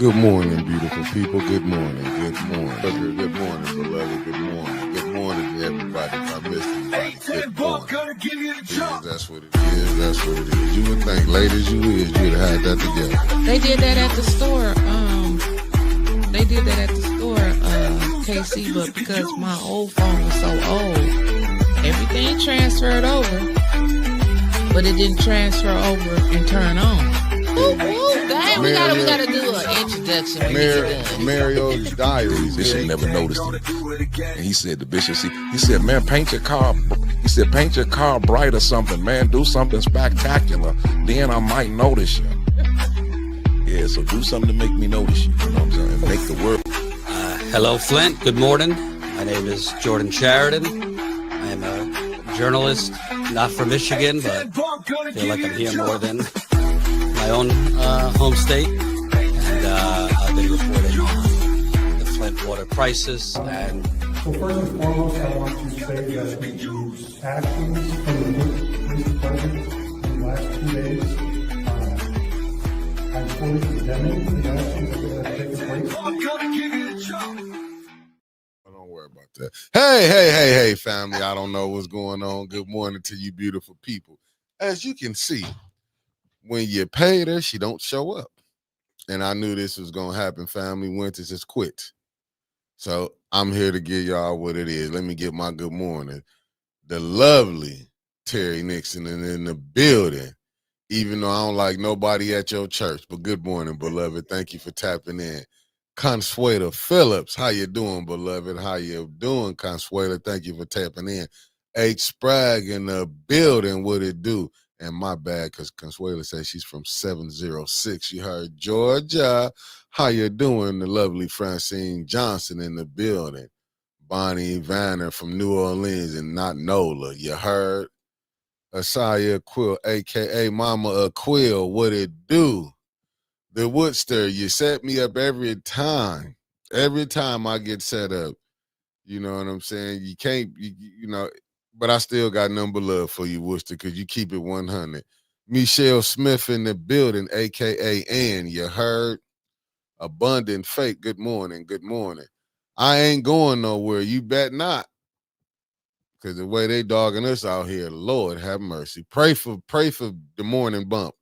Good morning, beautiful people. Good morning. Good morning. Good morning, beloved. Good morning. Good morning to everybody. If I missed anybody, good morning. That's what it is. That's what it is. You would think, late as you is, you'd have had that together. They did that at the store. KC, but because my old phone was so old, everything transferred over, but it didn't transfer over and turn on. Dang, we gotta do an introduction. Mario's Diaries. Bishop never noticed it, and he said the bishop. He said, "Man, paint your car." He said, "Paint your car bright or something, man. Do something spectacular. Then I might notice you." Yeah, so do something to make me notice you. You know what I'm saying? And make the world. Hello, Flint. Good morning. My name is Jordan Sheridan. I am a journalist, not from Michigan, but I feel like I'm here more than my own home state. And I've been reporting on the Flint water crisis. And so first and foremost, I want to say that the actions from the police department in the last 2 days, I'm fully condemning the actions that have taken place. Don't worry about that. Hey, family. I don't know what's going on. Good morning to you, beautiful people. As you can see, when you pay her, she don't show up. And I knew this was going to happen, family. Winters has quit. So I'm here to give y'all what it is. Let me get my good morning. The lovely Terry Nixon in the building, even though I don't like nobody at your church. But good morning, beloved. Thank you for tapping in. Consuela Phillips, how you doing, beloved? How you doing, Consuela? Thank you for tapping in. H. Sprague in the building, what it do? And my bad, because Consuela says she's from 706. You heard Georgia. How you doing? The lovely Francine Johnson in the building. Bonnie Vanner from New Orleans and not NOLA. You heard? Asaya Quill, a.k.a. Mama Aquill, what it do? The Woodster, you set me up every time. Every time I get set up. You know what I'm saying? You can't, you know, but I still got number love for you, Worcester, because you keep it 100. Michelle Smith in the building, a.k.a. Ann, you heard? Abundant Fake, good morning, good morning. I ain't going nowhere, you bet not. Because the way they dogging us out here, Lord have mercy. Pray for the morning bump.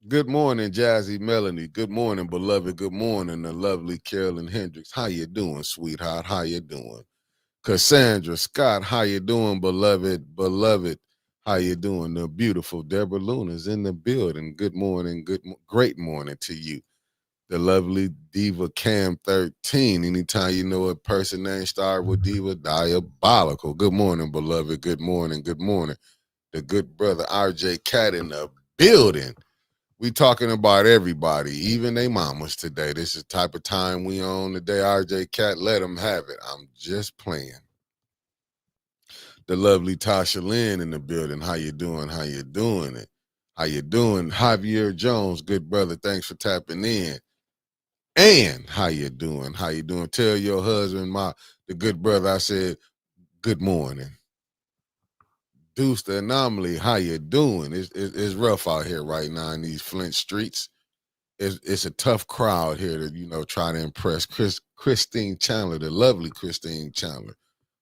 Good morning, Jazzy Melanie. Good morning, beloved. Good morning, the lovely Carolyn Hendricks. How you doing, sweetheart? How you doing? Cassandra Scott, how you doing, beloved? How you doing? The beautiful Deborah Luna's in the building. Good morning, great morning to you. The lovely Diva Cam 13. Anytime you know a person name start with Diva, diabolical. Good morning, beloved. Good morning, good morning. The good brother RJ Cat in the building. We talking about everybody, even they mamas today. This is the type of time we on today. RJ Cat, let them have it. I'm just playing. The lovely Tasha Lynn in the building. How you doing? How you doing it? How you doing? Javier Jones, good brother. Thanks for tapping in. And how you doing? How you doing? Tell your husband, the good brother, I said, good morning. Deuce the Anomaly, how you doing? It's rough out here right now in these Flint streets. It's a tough crowd here to, you know, try to impress Christine Chandler, the lovely Christine Chandler.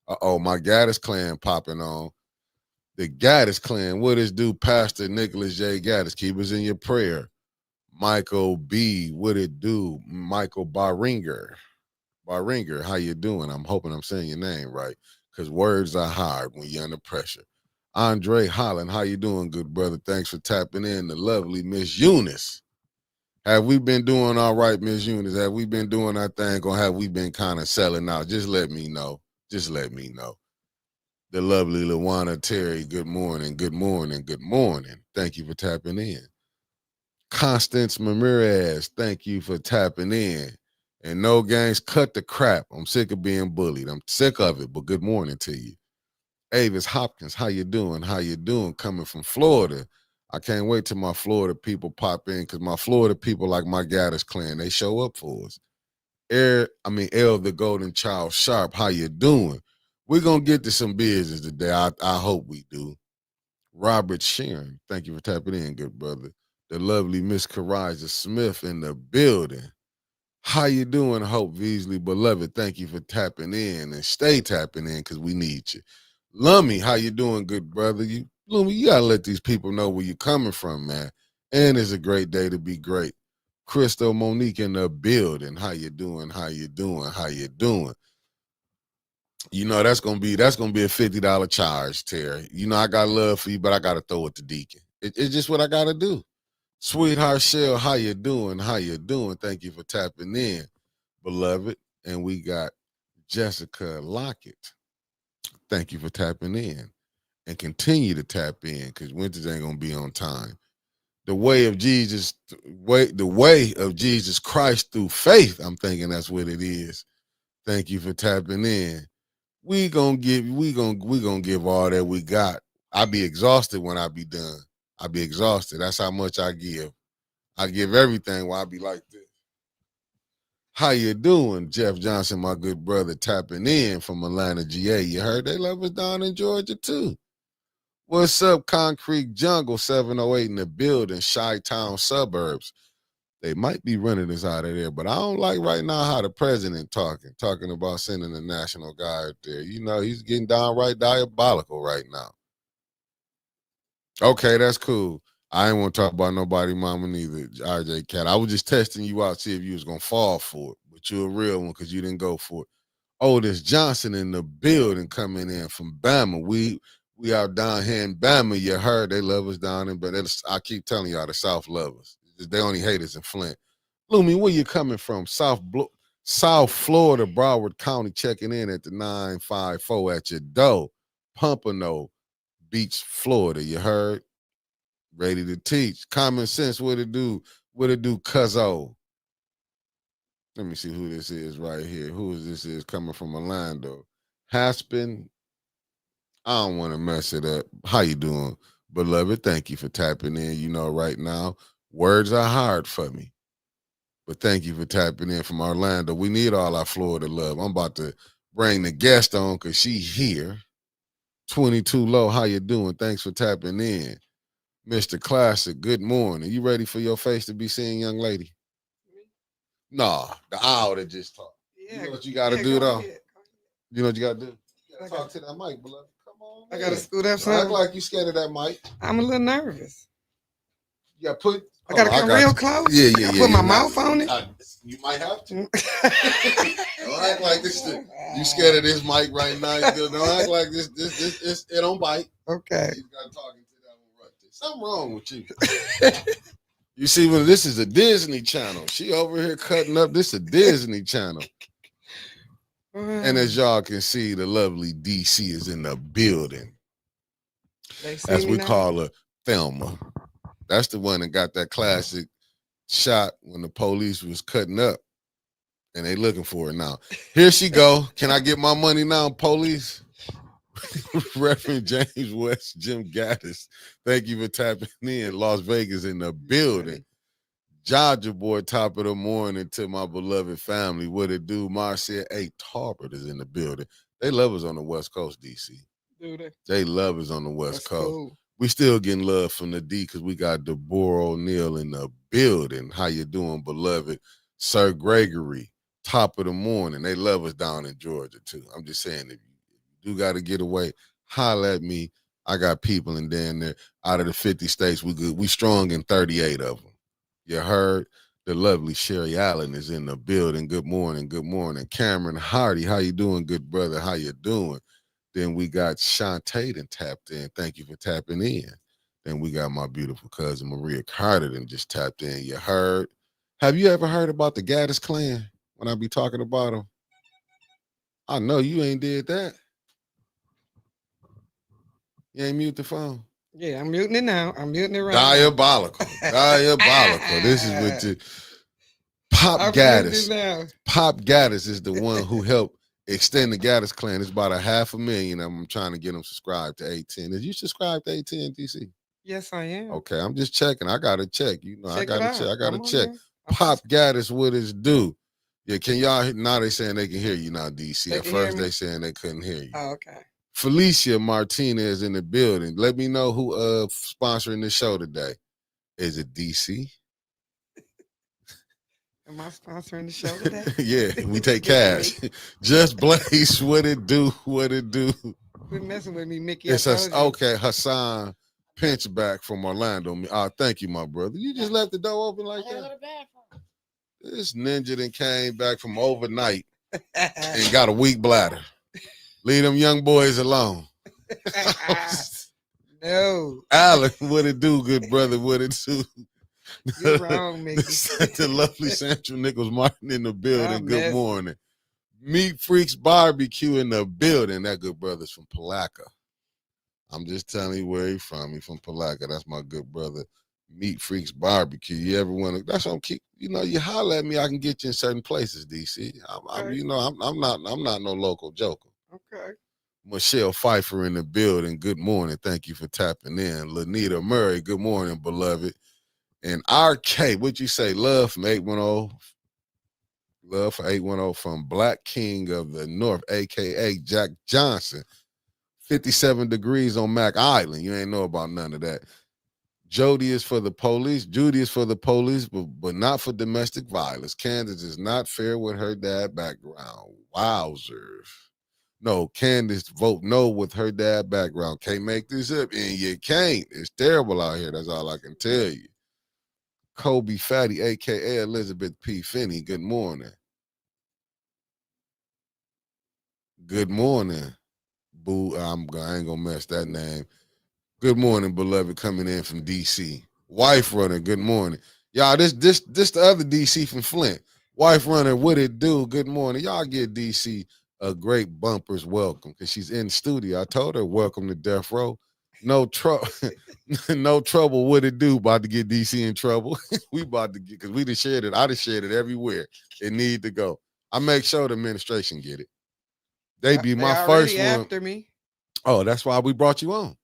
My Gaddis clan popping on. The Gaddis clan, what is due, Pastor Nicholas J. Gaddis? Keep us in your prayer. Michael B., what it do? Michael Barringer, how you doing? I'm hoping I'm saying your name right, because words are hard when you're under pressure. Andre Holland, how you doing, good brother? Thanks for tapping in. The lovely Miss Eunice. Have we been doing all right, Miss Eunice? Have we been doing our thing, or have we been kind of selling out? Just let me know. Just let me know. The lovely Lawana Terry, good morning, good morning, good morning. Thank you for tapping in. Constance Ramirez, thank you for tapping in. And no gangs, cut the crap. I'm sick of being bullied. I'm sick of it, but good morning to you. Avis Hopkins, how you doing? How you doing? Coming from Florida. I can't wait till my Florida people pop in, because my Florida people, like my Gaddis clan, they show up for us. El the Golden Child Sharp, how you doing? We're going to get to some business today. I hope we do. Robert Sheeran, thank you for tapping in, good brother. the lovely Miss Karaja Smith in the building. How you doing, Hope Beasley, beloved? Thank you for tapping in and stay tapping in because we need you. Lummy, how you doing, good brother? Lummy, you gotta let these people know where you're coming from, man. And it's a great day to be great. Crystal Monique in the building. How you doing? How you doing? How you doing? You know that's gonna be a $50 charge, Terry. You know I got love for you, but I gotta throw it to Deacon. It's just what I gotta do. Sweetheart Shell, how you doing? How you doing? Thank you for tapping in, beloved. And we got Jessica Lockett. Thank you for tapping in. And continue to tap in because winters ain't gonna be on time. The way of Jesus Christ through faith. I'm thinking that's what it is. Thank you for tapping in. We gonna give all that we got. I be exhausted when I be done. I be exhausted. That's how much I give. I give everything while I be like this. How you doing, Jeff Johnson, my good brother, tapping in from Atlanta, GA. You heard they love us down in Georgia too. What's up, Concrete Jungle 708 in the building, Chi-Town suburbs. They might be running us out of there, but I don't like right now how the president talking about sending the National Guard there. You know, he's getting downright diabolical right now. Okay, that's cool. I ain't want to talk about nobody mama neither, RJ Cat. I was just testing you out, see if you was going to fall for it, but you're a real one because you didn't go for it. Otis Johnson in the building coming in from Bama. We out down here in Bama. You heard they love us down in, but I keep telling y'all the South love us. They only hate us in Flint. Lumi, where you coming from? South Florida, Broward County, checking in at the 954 at your door. Pompano Beach, Florida. You heard? Ready to teach. Common sense, what it do? What it do, cuzzo? Let me see who this is right here. Who is this is coming from Orlando? Haspin. I don't want to mess it up. How you doing, beloved? Thank you for tapping in. You know, right now, words are hard for me. But thank you for tapping in from Orlando. We need all our Florida love. I'm about to bring the guest on because she here. 22 Low, how you doing? Thanks for tapping in. Mr. Classic, good morning. You ready for your face to be seen, young lady? Nah, the owl that just talked. Yeah, you know what you got to do, though? You know what you got to do? You got to talk to that mic, beloved. Come on, man. I got to scoot up something. Act like you scared of that mic. I'm a little nervous. Yeah, I got to come real close. Yeah. Put my mouth on it. You might have to. Don't act like this. You scared of this mic right now. Don't act like this. It don't bite. Okay. You got to talk into that one right there. Something wrong with you. You see, when this is a Disney Channel. She over here cutting up. This is a Disney Channel. And as y'all can see, the lovely DC is in the building. As we call her, Thelma. That's the one that got that classic shot when the police was cutting up. And they looking for her now. Here she go. Can I get my money now, police? Reverend James West, Jim Gaddis. Thank you for tapping in. Las Vegas in the building. Georgia boy, top of the morning to my beloved family. What it do? Marcia A. Tarbert is in the building. They love us on the West Coast, DC. Do they? They love us on the West Coast. Cool. We still getting love from the D because we got Deborah O'Neill in the building. How you doing, beloved? Sir Gregory, top of the morning. They love us down in Georgia, too. I'm just saying, if you do got to get away, holler at me. I got people in there. Out of the 50 states, we good. We strong in 38 of them. You heard? The lovely Sherry Allen is in the building. Good morning. Good morning. Cameron Hardy, how you doing, good brother? How you doing? Then we got Shantae that tapped in. Thank you for tapping in. Then we got my beautiful cousin Maria Carter that just tapped in. You heard? Have you ever heard about the Gaddis clan when I be talking about them? I know you ain't did that. You ain't mute the phone. Yeah, I'm muting it now. I'm muting it right Diabolical. Diabolical. This is what the Pop Gaddis. Pop Gaddis is the one who helped extend the Gaddis clan. It's about 500,000. I'm trying to get them subscribed to A10. Did you subscribe to A10, DC? Yes, I am. Okay, I'm just checking. I gotta check. You know, I gotta check. I gotta check. There. Pop Gaddis, what is due? Yeah, can y'all now they saying they can hear you now, DC. At first they saying they couldn't hear you. Oh, okay. Felicia Martinez in the building. Let me know who sponsoring the show today. Is it DC? Am I sponsoring the show today? Yeah, we take cash. Just Blaze, what it do? What it do? Quit messing with me, Mickey. It's I told you. okay. Hassan Pinchback from Orlando. Thank you, my brother. You just left the door open like that. This ninja then came back from overnight and got a weak bladder. Leave them young boys alone. No. Alan, what it do, good brother? What it do? You're wrong, Mickey. The lovely Central Nichols Martin in the building. I'm Good messing. morning. Meat Freaks Barbecue in the building. That good brother's from Palaca. I'm just telling you where he from. He from Palaca. That's my good brother. Meat Freaks Barbecue. You ever want to? That's what I'm keep. You know, you holler at me, I can get you in certain places. DC. I'm not no local joker. Okay. Michelle Pfeiffer in the building. Good morning. Thank you for tapping in. Lanita Murray. Good morning, beloved. And RK, what'd you say? Love from 810. Love for 810 from Black King of the North, aka Jack Johnson. 57 degrees on Mac Island. You ain't know about none of that. Jody is for the police. Judy is for the police, but not for domestic violence. Candace is not fair with her dad background. Wowzers. No, Candace vote no with her dad background. Can't make this up, and you can't. It's terrible out here. That's all I can tell you. Kobe Fatty, a.k.a. Elizabeth P. Finney, good morning. Good morning. Boo, I ain't going to mess that name. Good morning, beloved, coming in from D.C. Wife Runner, good morning. Y'all, this the other D.C. from Flint. Wife Runner, what it do? Good morning. Y'all give D.C. a great bumper's welcome because she's in the studio. I told her, welcome to Death Row. No trouble. No trouble. What it do? About to get DC in trouble. We about to get, because we just shared it. I just shared it everywhere. It need to go. I make sure the administration get it. They be my first one. After me. Oh, that's why we brought you on.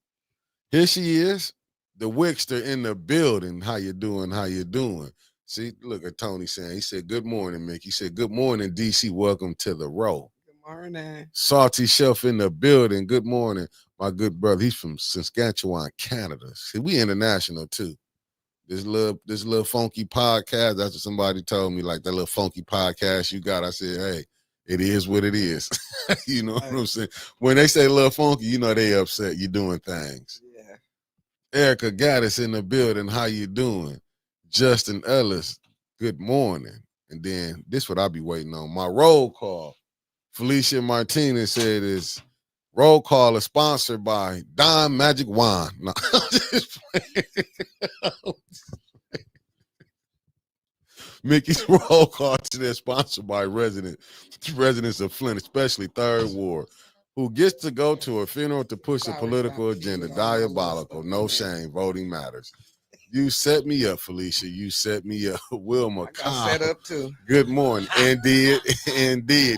Here she is, the Wickster in the building. How you doing? How you doing? See, look at Tony saying. He said, good morning, Mick. He said, good morning, DC. Welcome to the row. Good morning. Salty Shelf in the building. Good morning, my good brother. He's from Saskatchewan, Canada. See, we international too. This little funky podcast. That's what somebody told me. Like that little funky podcast you got. I said, hey, it is what it is. You know what I'm saying? When they say little funky, you know they upset. You doing things. Yeah. Erica Gaddis in the building. How you doing? Justin Ellis. Good morning. And then this what I be waiting on. My roll call. Felicia Martinez said is roll call is sponsored by Dime Magic Wine. No, I'm just playing. Mickey's roll call today is sponsored by residents of Flint, especially Third Ward, who gets to go to a funeral to push a political agenda. Diabolical. No shame. Voting matters. You set me up, Felicia. You set me up. Wilma Cobb. Set up too. Good morning. Indeed.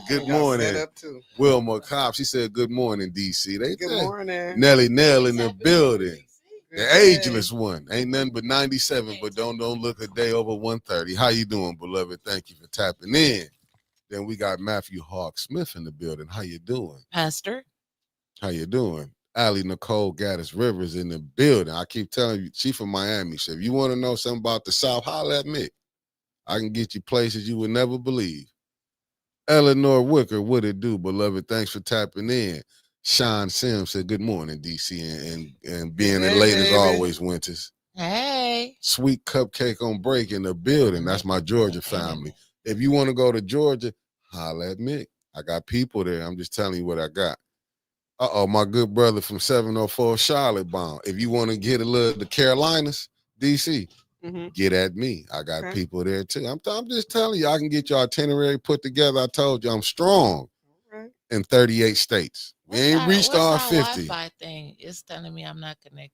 Good morning. Set up too. Wilma Cobb. She said, good morning, DC. Good morning. Nelly Nell in the building. The ageless one. Ain't nothing but 97, but don't look a day over 130. How you doing, beloved? Thank you for tapping in. Then we got Matthew Hawk Smith in the building. How you doing? Pastor. How you doing? Allie Nicole Gaddis Rivers in the building. I keep telling you, she from Miami. So if you want to know something about the South, holler at me. I can get you places you would never believe. Eleanor Wicker, what it do, beloved? Thanks for tapping in. Sean Sims said, good morning, DC, and being as late as always, Winters. Hey. Sweet Cupcake on Break in the building. That's my Georgia family. If you want to go to Georgia, holler at me. I got people there. I'm just telling you what I got. My good brother from 704 Charlotte Bound. If you want to get the Carolinas, DC, get at me. I got people there too. I'm just telling you, I can get your itinerary put together. I told you I'm strong in 38 states. We ain't reached all 50. Wi-Fi thing? It's telling me I'm not connected.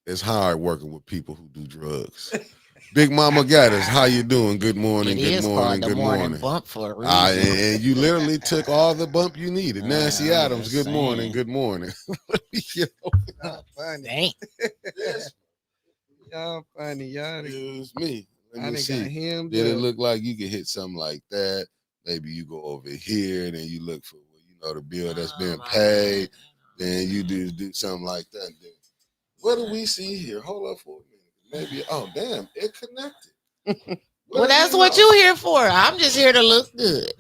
It's hard working with people who do drugs. Big Mama Gaddis, how you doing? Good morning. Good morning. Good morning. Bump for a reason. And you literally took all the bump you needed. Nancy Adams, good morning. Good morning. Funny. Y'all funny. Y'all. It was me. Let me I see. got him. Did it look like you could hit something like that? Maybe you go over here, then you look for the bill that's been paid. Then you do something like that. Then What do we see here? Hold up for a minute. Maybe. Oh, damn! It connected. Well, that's what you here for. I'm just here to look good.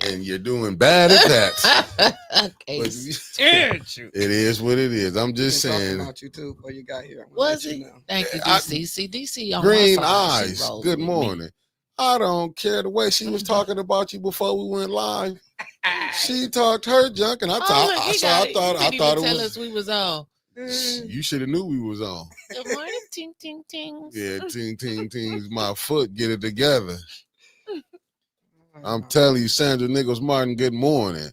And you're doing bad at that. Okay, But scared you. it is what it is. I'm just Been talking saying. about you too before you got here. I'm gonna Was let you it? know. Thank you, I- DC. See, DC on Green my side. She eyes. rolls Good with me. morning. I don't care the way she was talking about you before we went live. She talked her junk, and I Oh, thought, look, he I got thought it. it Tell was. us we was on. You should have knew we was on. Good morning, ting ting tings. Yeah, ting ting tings. My foot, get it together. I'm telling you, Sandra Nichols Martin. Good morning.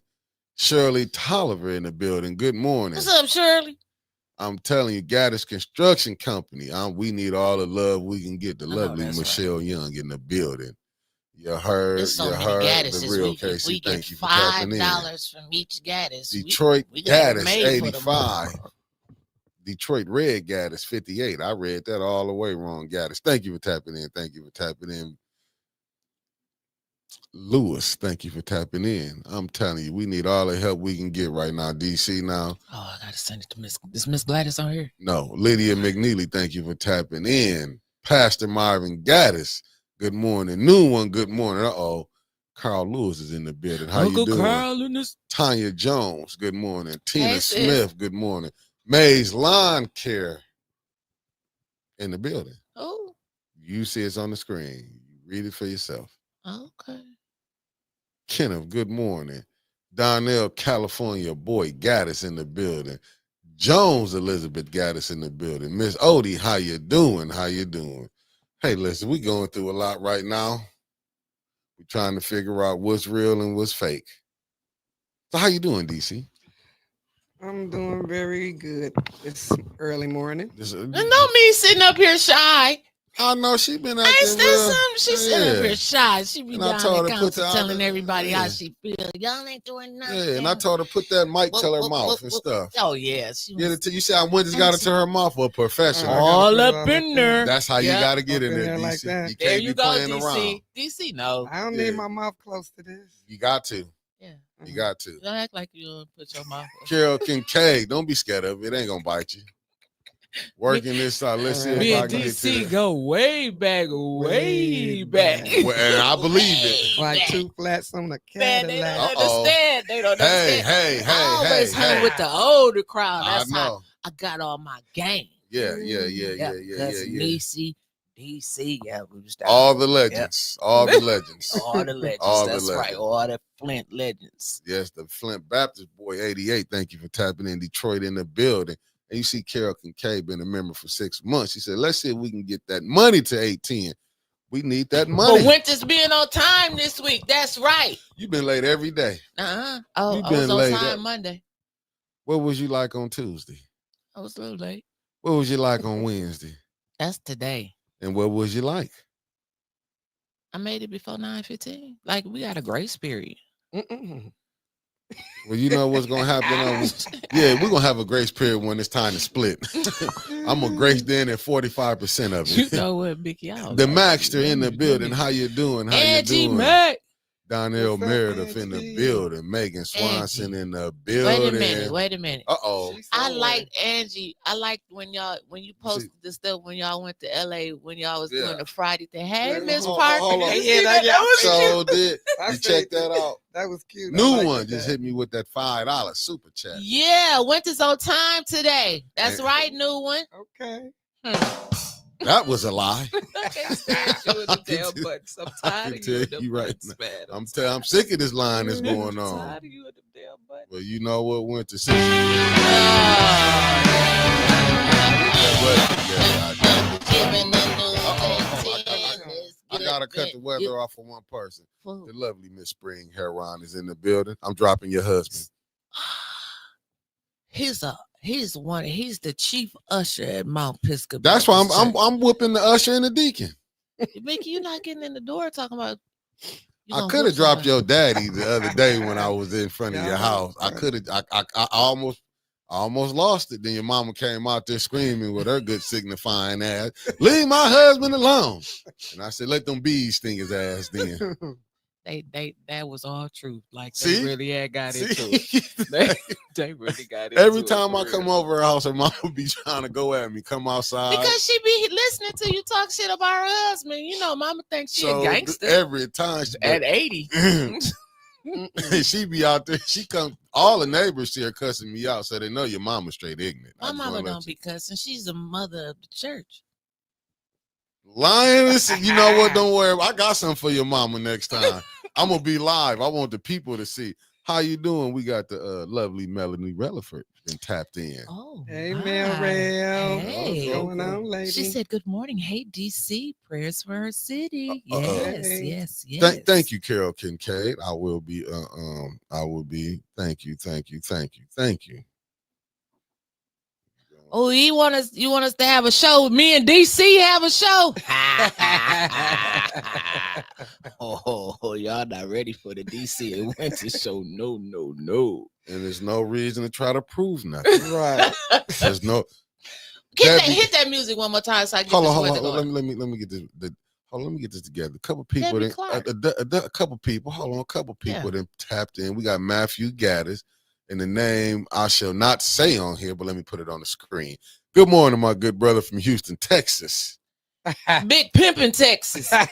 Shirley Tolliver in the building. Good morning. What's up, Shirley? I'm telling you, Gaddis Construction Company. We need all the love we can get. The I know lovely that's Michelle Young in the building. You heard, There's so you many heard Gaddis's. the real If Casey. we get Thank you for tapping in. $5 from each Gaddis. Detroit we got it Gaddis made for 85. them. Detroit Red Gaddis 58. I read that all the way wrong. Gaddis. Thank you for tapping in. Thank you for tapping in. Lewis, thank you for tapping in. I'm telling you, we need all the help we can get right now. DC now. Oh, I gotta send it to Miss. Is Miss Gladys on here? No. Lydia McNeely, thank you for tapping in. Pastor Marvin Gaddis, good morning. New one, good morning. Uh-oh. Carl Lewis is in the building. How Uncle you doing? Carl in this. Tanya Jones, good morning. Tina Hey, sis. Smith, good morning. Mays Lawn Care in the building. Oh, You see it's on the screen. Read it for yourself. okay. Kenneth, good morning. Donnell, California boy, Gaddis in the building. Jones, Elizabeth Gaddis in the building. Miss Odie, how you doing? How you doing? Hey, listen, we going through a lot right now. We're trying to figure out what's real and what's fake. So how you doing, DC? I'm doing very good this early morning. And don't me sitting up here shy. I know she been out I there. ain't still something. She sitting up yeah. here shy. She be And I down told there her put council the telling other- everybody yeah. how she feel. Y'all ain't doing nothing. Yeah, and I told her put that mic to her mouth and stuff. Oh yeah, she Get was it to you. See how Wendy's got it to her mouth. Well, professional. Oh, all gotta put it up all in like there. That's how you Yeah. got to get Up in in there, there DC. like that. You There can't you be go, playing DC. around. DC, no. I don't Yeah. need my mouth close to this. You got to. Yeah. You got to. Don't act like you don't put your mouth. Carol Kincaid, don't be scared of it. It ain't gonna bite you. Working this out. Let's see Me if I can get to that. go way back, way back. Well, and I believe it. Like two flats on the Man, they don't Cadillac. Uh-oh. understand. They don't Hey, understand. hey, hey, I always hey, hang hey. with the older crowd. I That's how know. I got all my game. Yeah. Cousin Niecy, DC, yeah, we was down. All the legends. All the legends. All the legends. All the That's right. legends. All the Flint legends. Yes, the Flint Baptist boy 88. Thank you for tapping in. Detroit in the building. And you see Carol Kincaid been a member for 6 months. She said, let's see if we can get that money to 810. We need that money. But Winter's being on time this week. That's right. You've been late every day. Oh, You I been was on late time up. Monday. What was you like on Tuesday? I was a little late. What was you like on Wednesday? That's today. And what was you like? I made it before 9:15. Like we got a grace period. Mm-mm. Well, you know what's gonna happen on yeah, we're gonna have a grace period when it's time to split. I'm gonna grace then at 45% of You it. know what, Mickey? I was The like, Maxter in the let me- building. How you doing? How Angie you doing? Mac. Donnell What's up, Meredith in the Angie? building. Megan Swanson Angie. in the building. Wait a minute. Uh-oh. She's I somewhere. liked Angie. I liked when you posted the stuff when y'all went to LA when y'all was Yeah. doing the Friday thing. Hey, Yeah, Miss hold- Parker. hold on. You Yeah, see that- that was So did I you seen check that out? That was cute. I New liked one it, just that. hit me with that $5 super chat. Yeah, Winter's on time today. That's Hey. right, new one. Okay. That was a lie. I can't stand you with the I can damn tell- buttons. I'm I tired can of you tell with them you right buttons, now. man. I'm sick of this line that's going I'm on. tired of you with them damn buttons. Well, you know what went to 6. Oh, giving the news Uh-oh. at 10. Let's I get gotta it cut back. the weather off for one person. Fool. The lovely Miss Spring Heron is in the building. I'm dropping your husband. He's the chief usher at Mount Pisgah. That's why Baptist Church. I'm whooping the usher and the deacon. Mickey, you're not getting in the door talking about. you I gonna could whoop have dropped somebody. your daddy the other day when I was in front of your Yeah. house. I could have. I almost lost it. Then your mama came out there screaming with her good signifying ass, "Leave my husband alone!" And I said, "Let them bees sting his ass." Then that was all truth. Like See? they really had got into See? it. They really got into Every it, time for I real. come over her house, her mom would be trying to go at me. Come outside. Because she be listening to you talk shit about her husband. You know, mama thinks she a gangster every time at 80. she be out there. She come. All the neighbors see her cussing me out, so they know your mama's straight ignorant. My mama don't be cussing. She's the mother of the church. Lying. You know what? Don't worry. I got something for your mama next time. I'm gonna be live. I want the people to see. How you doing? We got the lovely Melanie Relaford been tapped in. Oh, Hey, my. Mel. Hey. What's going on, lady? She said, "Good morning. Hey, DC. Prayers for her city." Yes, Hey. yes. Thank you, Carol Kincaid. I will be. Thank you. Oh, you want us to have a show? Me and DC have a show. Oh, y'all not ready for the DC and Winter show? No. And there's no reason to try to prove nothing. Right. There's no. Hit that music one more time so I get Hold this on. weather going. Let me get this. Let me get this together. A couple people, Debbie Clark. a couple people. Hold on, a couple people that tapped in. We got Matthew Gaddis, and the name I shall not say on here, but let me put it on the screen. Good morning, my good brother from Houston, Texas. Big Pimpin', Texas. I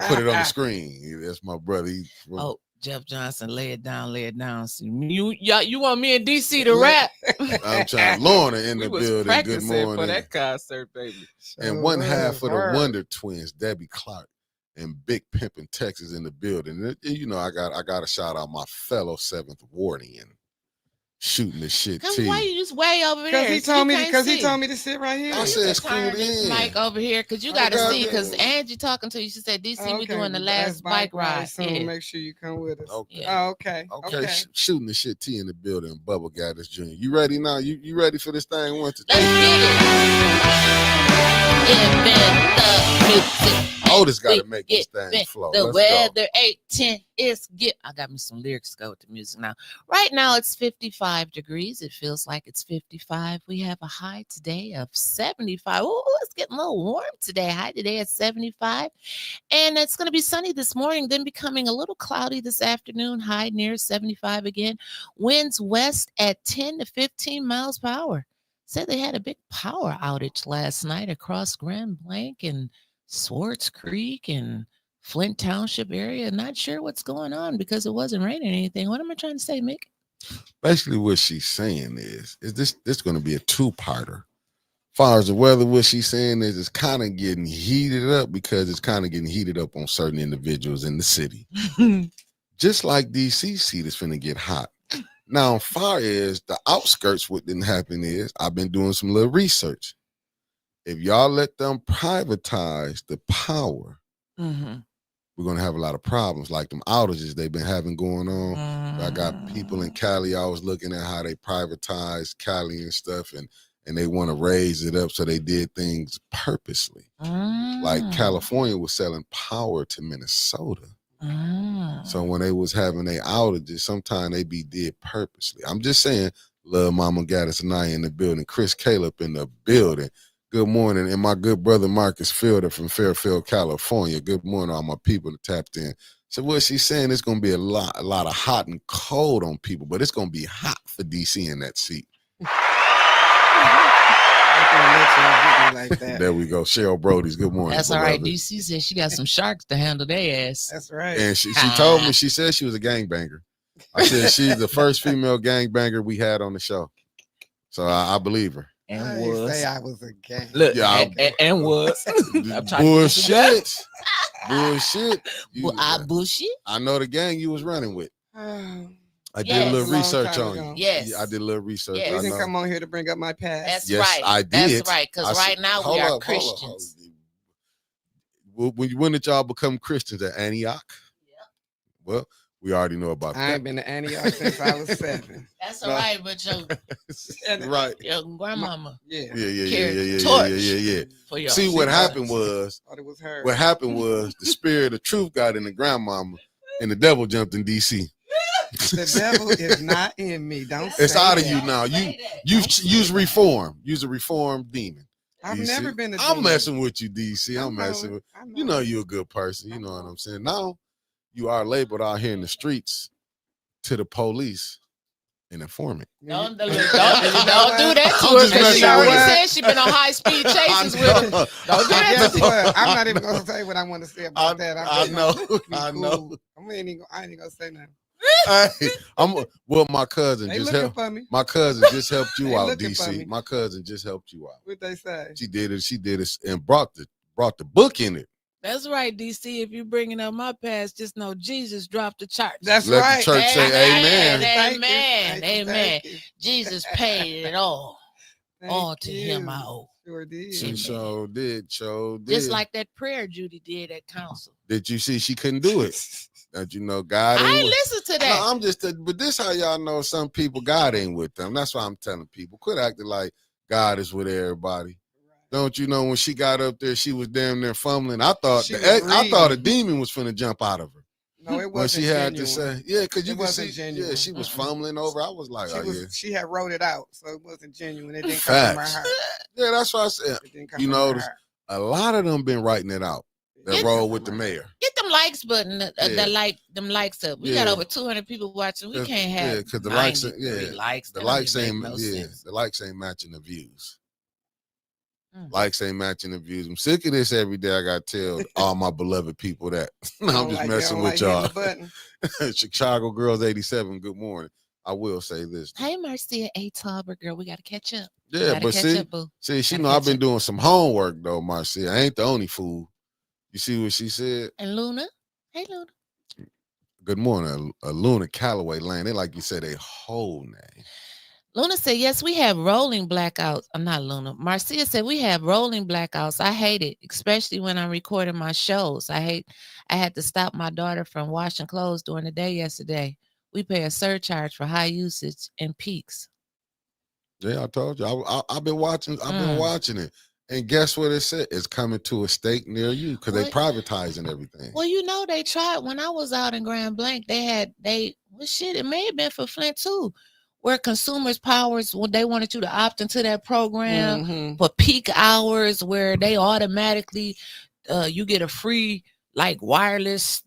put it on the screen. That's my brother. Oh, Jeff Johnson, lay it down. See, you want me and DC to rap? I'm trying. Lorna in the We was building. Good practicing morning. for that concert, baby. And one half of the Wonder Twins, Debbie Clark and Big Pimpin' Texas in the building. And, you know, I got to shout out my fellow 7th Wardian shooting the shit. Why you just way over there? Because he told me to sit right here. I said turn screwed this in. mic over here because you got to see. Because Angie talking to you, she said DC we doing the last bike ride. So Yeah. make sure you come with us. Okay. Oh, okay. Okay. Shooting the shit T in the building. Bubba Gaddis Jr. You ready now? You ready for this thing? Let's get it. Music. Otis got to make this thing flow. The Let's weather 810 is get. I got me some lyrics to go with the music now. Right now it's 55 degrees. It feels like it's 55. We have a high today of 75. Oh, it's getting a little warm today. High today at 75. And it's going to be sunny this morning, then becoming a little cloudy this afternoon. High near 75 again. Winds west at 10 to 15 miles per hour. Said they had a big power outage last night across Grand Blanc and Swartz Creek and Flint Township area. Not sure what's going on because it wasn't raining or anything. What am I trying to say, Mick? Basically, what she's saying is this going to be a two-parter. As far as the weather, what she's saying is it's kind of getting heated up because it's kind of getting heated up on certain individuals in the city. Just like DC seat is finna get hot. Now, as far as the outskirts, what didn't happen is I've been doing some little research. If y'all let them privatize the power, we're going to have a lot of problems like them outages they've been having going on. I got people in Cali. I was looking at how they privatized Cali and stuff, and they want to raise it up. So they did things purposely. Like California was selling power to Minnesota. So when they was having their outages, sometimes they be did purposely. I'm just saying, love Mama Gaddis and I in the building. Chris Caleb in the building. Good morning. And my good brother Marcus Fielder from Fairfield, California. Good morning, all my people that tapped in. So what she's saying, it's going to be a lot of hot and cold on people, but it's going to be hot for DC in that seat. Like that. There we go. Cheryl Brody's good morning. That's all right. DC said she got some sharks to handle their ass. That's right. And she told me, she said she was a gangbanger. I said she's the first female gangbanger we had on the show. So I believe her. And I didn't say I was a gang. Look, Yeah, and was. Bullshit. Bullshit. Bullshit. I know the gang you was running with. I did Yes. a little Long research time on ago. you. Yes. Yeah, I did a little research. Yes. You I didn't know. come on here to bring up my past. That's Yes, right. I did. That's right. Because right now we are Christians. When did y'all become Christians at Antioch? Yeah. Well, we already know about I that. ain't been to Antioch since I was 7. That's all right, but Right. your grandmama Yeah. Yeah. for your See, what happened was, Thought it was her. what happened was the spirit of truth got in the grandmama and the devil jumped in DC. The devil is not in me. Don't It's say out of that. you now. Use reform. Use a reformed demon. I've DC. never been a I'm demon. messing with you, DC. I'm messing with I you. Know you're a good person. You know what I'm saying. Now you are labeled out here in the streets to the police an informant. Don't do You know that to I'm her just because she messing already with her. said she been on high speed chases with him. Don't do that Guess to her. what? I'm not even gonna say what I want to say about that. I just know, gonna be I cool. know. I ain't gonna say nothing. Hey, well, my cousin They just looking helped. for me. My cousin just helped you They out, looking for me. DC. My cousin just helped you out. What they say? She did it, and brought the book in it. That's right, DC. If you bringing up my past, just know Jesus dropped the church. That's Let right. the church say amen. Thank you, Amen. thank you, Amen. thank you. Jesus paid it all. Thank All to him you. I owe. Sure did. She Amen. sure did. Just like that prayer Judy did at council. Did you see she couldn't do it? That you know God ain't I with. listened to that. No, I'm just, but this how y'all know some people God ain't with them. That's why I'm telling people, quit acting like God is with everybody. Don't you know when she got up there, she was damn near fumbling. I thought a demon was finna jump out of her. No, it wasn't When she had genuine. to say, yeah, because you It can wasn't see, genuine. yeah, she was fumbling over. I was like, She had wrote it out, so it wasn't genuine. It didn't come from Facts. her heart. yeah, that's why I said. It didn't come You from her notice heart. a lot of them been writing it out. That Get roll with the mayor. Get them likes button, Yeah. them likes up. We Yeah. got over 200 people watching. We can't have because the likes, 93 likes. the That don't likes even ain't, make no yeah, sense. the likes ain't matching the views. Mm. Likes ain't matching the views. I'm sick of this every day. I got to tell all my beloved people that. No, I'm just messing with y'all. Chicago Girls 87. Good morning. I will say this. Hey, Marcia A. Tauber, girl, we got to catch up. Yeah, but see, she know I've been doing some homework though, Marcia. I ain't the only fool. You see what she said? And Luna. Hey, Luna. Good morning, Luna Calloway Lane. They like you said a whole name. Luna said, yes, we have rolling blackouts. I'm not Luna. Marcia said, we have rolling blackouts. I hate it, especially when I'm recording my shows. I had to stop my daughter from washing clothes during the day yesterday. We pay a surcharge for high usage and peaks. Yeah, I told you. I've been watching. I've been watching it. And guess what it said? It's coming to a state near you because they privatizing everything. Well, you know, they tried when I was out in Grand Blanc. It may have been for Flint too, where Consumers Powers, when they wanted you to opt into that program for peak hours, where they automatically you get a free like wireless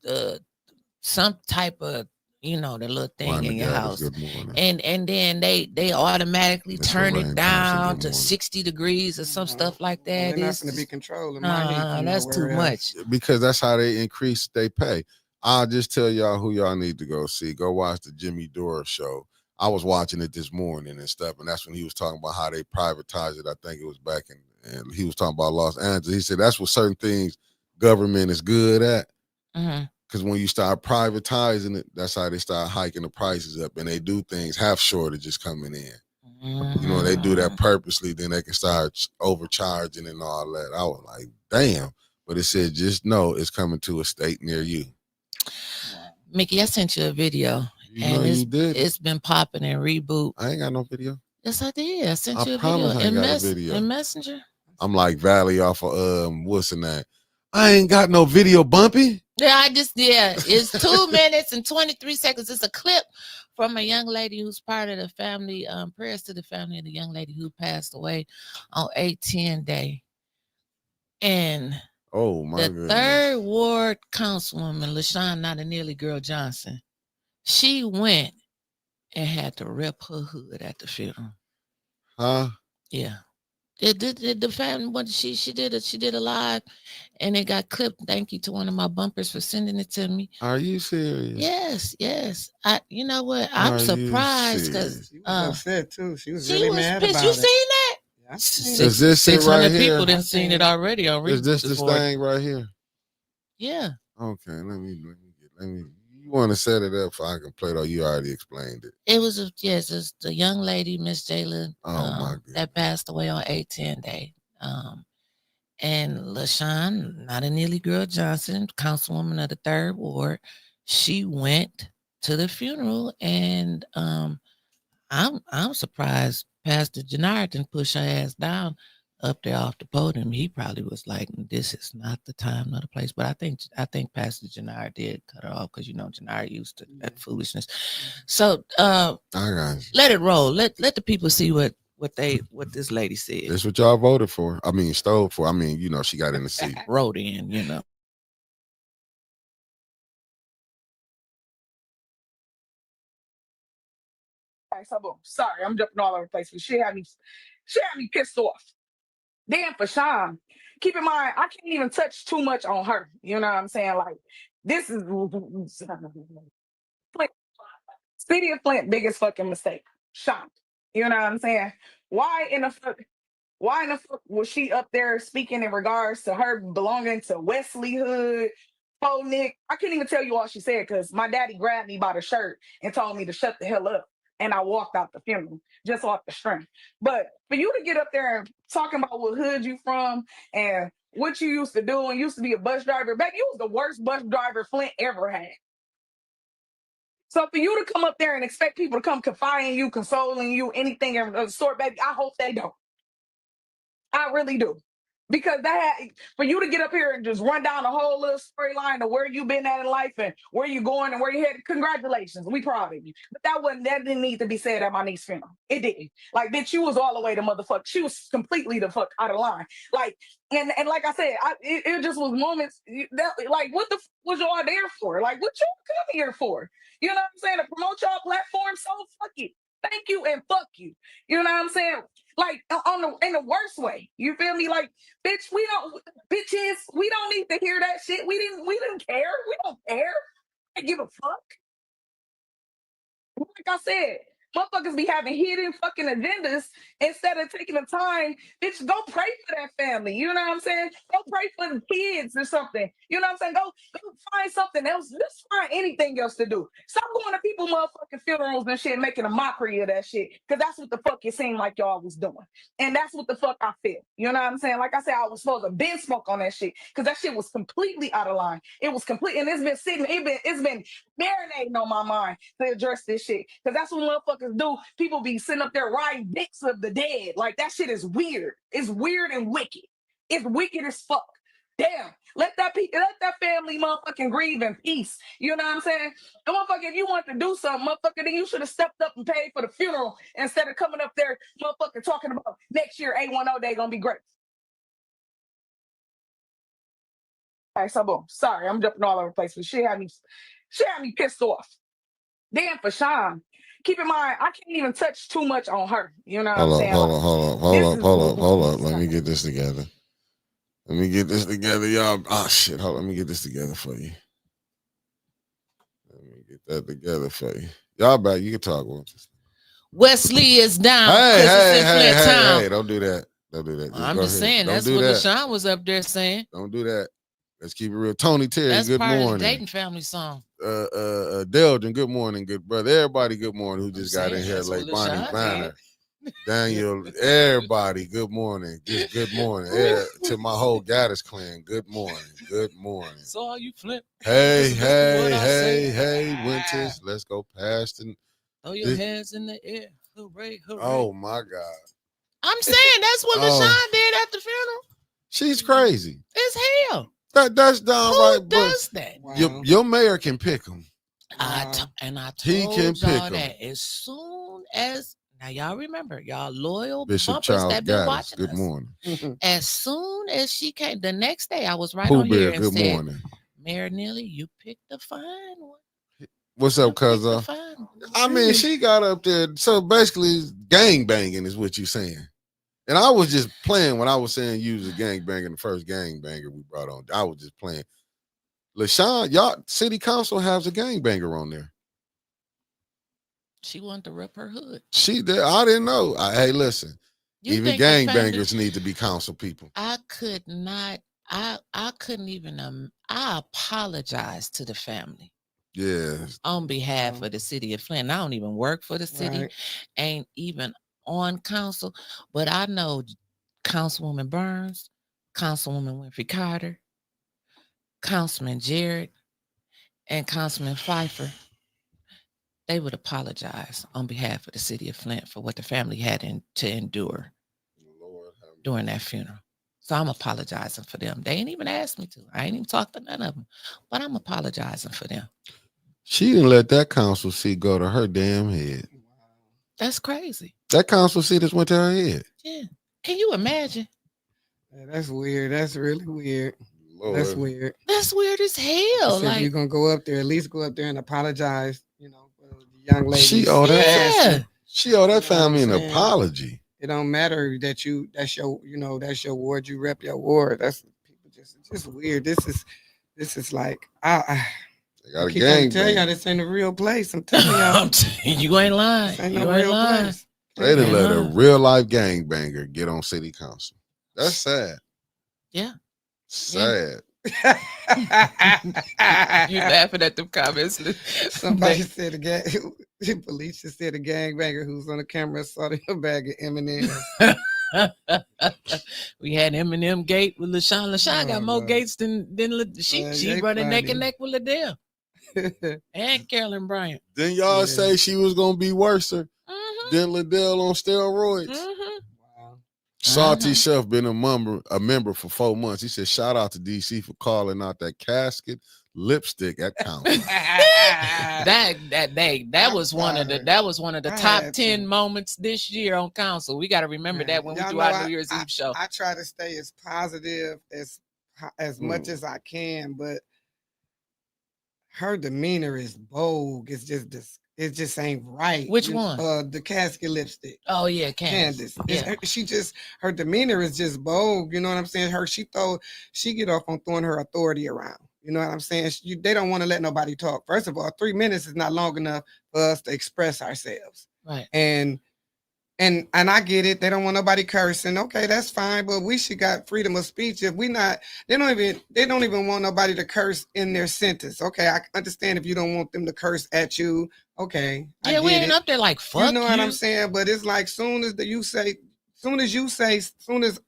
some type of the little thing in your house, and then they automatically turn it down to 60 degrees or some stuff like that. They're not going to be controlling. That's too much because that's how they increase they pay. I'll just tell y'all who y'all need to go see. Go watch the Jimmy Dore show. I was watching it this morning and stuff, and that's when he was talking about how they privatize it. I think it was back and he was talking about Los Angeles. He said that's what certain things government is good at. Because when you start privatizing it, that's how they start hiking the prices up, and they do things, have shortages coming in. They do that purposely, then they can start overcharging and all that. I was like, damn. But it said, just know it's coming to a state near you. Mickey, I sent you a video. It's been popping in Reboot. I ain't got no video. Yes, I did. I sent you a video in Messenger. I'm like Valley off of what's the name? I ain't got no video, Bumpy. Yeah, it's 2 minutes and 23 seconds. It's a clip from a young lady who's part of the family, prayers to the family of the young lady who passed away on 8/10 day. And the third ward councilwoman, LaShawn Not a Nearly Girl Johnson, she went and had to rip her hood at the funeral. Huh? Yeah. The family, she did a live, and it got clipped. Thank you to one of my bumpers for sending it to me. Are you serious? Yes. You know what? I'm surprised because she was upset too. She was really mad pissed. About you it. seen that? Yeah, is this 600 right people here? didn't seen it already on. Is this thing right here? Yeah. Okay. Let me. You want to set it up so I can play it, or you already explained it? It was it's the young lady, Miss Jayla, that passed away on 8/10 day. And LaShawn, Not a Nearly Girl Johnson, councilwoman of the 3rd Ward, she went to the funeral, and I'm surprised Pastor Jannard didn't push her ass down up there off the podium. He probably was like, this is not the time, not the place. But I think Pastor Jannard did cut her off because Jannard used to that foolishness. So let it roll. Let the people see what this lady said. That's what y'all voted for. I mean, stole for. I mean, she got in the seat. Wrote in, right, so boom. Sorry, I'm jumping all over the place. But she had me pissed off. Then for Sean, keep in mind, I can't even touch too much on her. You know what I'm saying? Like, this is Flint. City of Flint, biggest fucking mistake. Sean. You know what I'm saying? Why in the fuck was she up there speaking in regards to her belonging to Wesley Hood, Faux Nick? I couldn't even tell you all she said because my daddy grabbed me by the shirt and told me to shut the hell up. And I walked out the funeral just off the strength. But for you to get up there and talking about what hood you from and what you used to do and used to be a bus driver, back you was the worst bus driver Flint ever had. So for you to come up there and expect people to come confiding you, consoling you, anything of the sort, baby, I hope they don't. I really do. Because for you to get up here and just run down the whole little storyline of where you've been at in life and where you're going and where you're headed, congratulations. We proud of you. But that didn't need to be said at my niece's funeral. It didn't. Like, bitch, you was all the way to motherfucker. She was completely the fuck out of line. Like, and like I said, it just was moments like, what the fuck was y'all there for? Like, what y'all come here for? You know what I'm saying? To promote y'all platform, so fuck it. Thank you and fuck you. You know what I'm saying? Like in the worst way. You feel me? Like, bitches, we don't need to hear that shit. We didn't care. We don't care. I give a fuck. Like I said, motherfuckers be having hidden fucking agendas instead of taking the time. Bitch, go pray for that family. You know what I'm saying? Go pray for the kids or something. You know what I'm saying? Go find something else. Just find anything else to do. Stop going to people's motherfucking funerals and shit, making a mockery of that shit. Because that's what the fuck it seemed like y'all was doing. And that's what the fuck I feel. You know what I'm saying? Like I said, I was supposed to been smoke on that shit. Because that shit was completely out of line. It was complete. And it's been marinating on my mind to address this shit. Because that's what motherfuckers do. People be sitting up there riding dicks of the dead. Like, that shit is weird. It's weird and wicked. It's wicked as fuck. Damn. Let that family motherfucking grieve in peace. You know what I'm saying? And motherfucker, if you want to do something, motherfucker, then you should have stepped up and paid for the funeral instead of coming up there, motherfucker, talking about next year A10 Day gonna be great. All right, so boom. Sorry, I'm jumping all over the place, but she had me pissed off. Then for Sean, keep in mind, I can't even touch too much on her. You know what I'm saying? Hold up. Let me get this together. Y'all. Oh, shit. Hold on. Let me get this together for you. Let me get that together for you. Y'all back. You can talk with us. Wesley is down. Hey, don't do that. I'm just saying, that's what LaShawn was up there saying. Don't do that. Let's keep it real. Tony Terry, that's good part morning. Of the Dayton family song. Delgin, good morning, good brother. Everybody, good morning. Who just got in here late? Bonnie Banner, Daniel, everybody, good morning. Good morning. To my whole Gaddis clan, good morning. Good morning. Saw you flip. Hey, Winters, let's go past and throw your hands in the air. Hooray. Oh my God. I'm saying that's what LaShawn did at the funeral. She's crazy. It's hell. That's downright. Who does that? Wow. Your mayor can pick him. I told y'all that as soon as, now y'all remember, y'all loyal Bishop bumpers Charles that been Gaddis, watching good us. morning. As soon as she came, the next day I was right Pooh on Bear, here and good said, morning. Mayor Neely, you picked a fine one. What's up, cuz? I mean, she got up there. So basically, gang banging is what you're saying. And I was just playing when I was saying you was a gangbanger, the first gangbanger we brought on. I was just playing. LaShawn, y'all, city council has a gangbanger on there. She wanted to rep her hood. She did. I didn't know. Hey, listen. Even gangbangers need to be council people. I could not. I couldn't even. I apologize to the family. Yeah. On behalf of the city of Flint. I don't even work for the city. Right. Ain't even on council, but I know Councilwoman Burns, Councilwoman Winfrey Carter, Councilman Jared, and Councilman Pfeiffer. They would apologize on behalf of the city of Flint for what the family had to endure during that funeral. So I'm apologizing for them. They ain't even asked me to. I ain't even talked to none of them, but I'm apologizing for them. She didn't let that council seat go to her damn head. That's crazy. That council seat just went to her head. Yeah. Can you imagine? Yeah, that's weird. That's really weird. Lord. That's weird. That's weird as hell. Like, if you're gonna go up there, at least go up there and apologize, you know, for the young lady. She owed her. Yeah. She owe that You know what family I'm an saying? apology. It don't matter that that's your ward. You rep your ward. That's people just weird. This is like They I got a keep trying to gang tell y'all bang. this ain't a real place. I'm telling y'all, You ain't lying. this ain't You no ain't real lying. place. They done Ain't let a lying. real life gangbanger get on city council. That's sad. Yeah. Sad. You laughing at them comments. Somebody said the police just said a gangbanger who's on the camera saw a bag of M&M's. We had Eminem Gate with LaShawn. LaShawn got Oh, more Lord. gates than she Man, she they running neck funny. and neck with Liddell and Carolyn Bryant. Then y'all Yeah. say she was gonna be worse than Liddell on steroids. Wow. Salty Chef been a member for 4 months. He said, shout out to DC for calling out that casket lipstick at council. That was one of the I top had 10 to. moments this year on council. We got to remember that when we Y'all do know our New Year's Eve show. I try to stay as positive as much as I can, but her demeanor is bold. It's just it just ain't right. Which one? The casket lipstick. Oh yeah, Candace. Yeah. Her demeanor is just bold. You know what I'm saying? She get off on throwing her authority around. You know what I'm saying? They don't want to let nobody talk. First of all, 3 minutes is not long enough for us to express ourselves. Right. And I get it. They don't want nobody cursing. Okay, that's fine. But we should got freedom of speech. If we not, they don't even want nobody to curse in their sentence. Okay, I understand if you don't want them to curse at you. Okay, Yeah, we ain't up there like fuck you know what I'm saying? But it's like soon as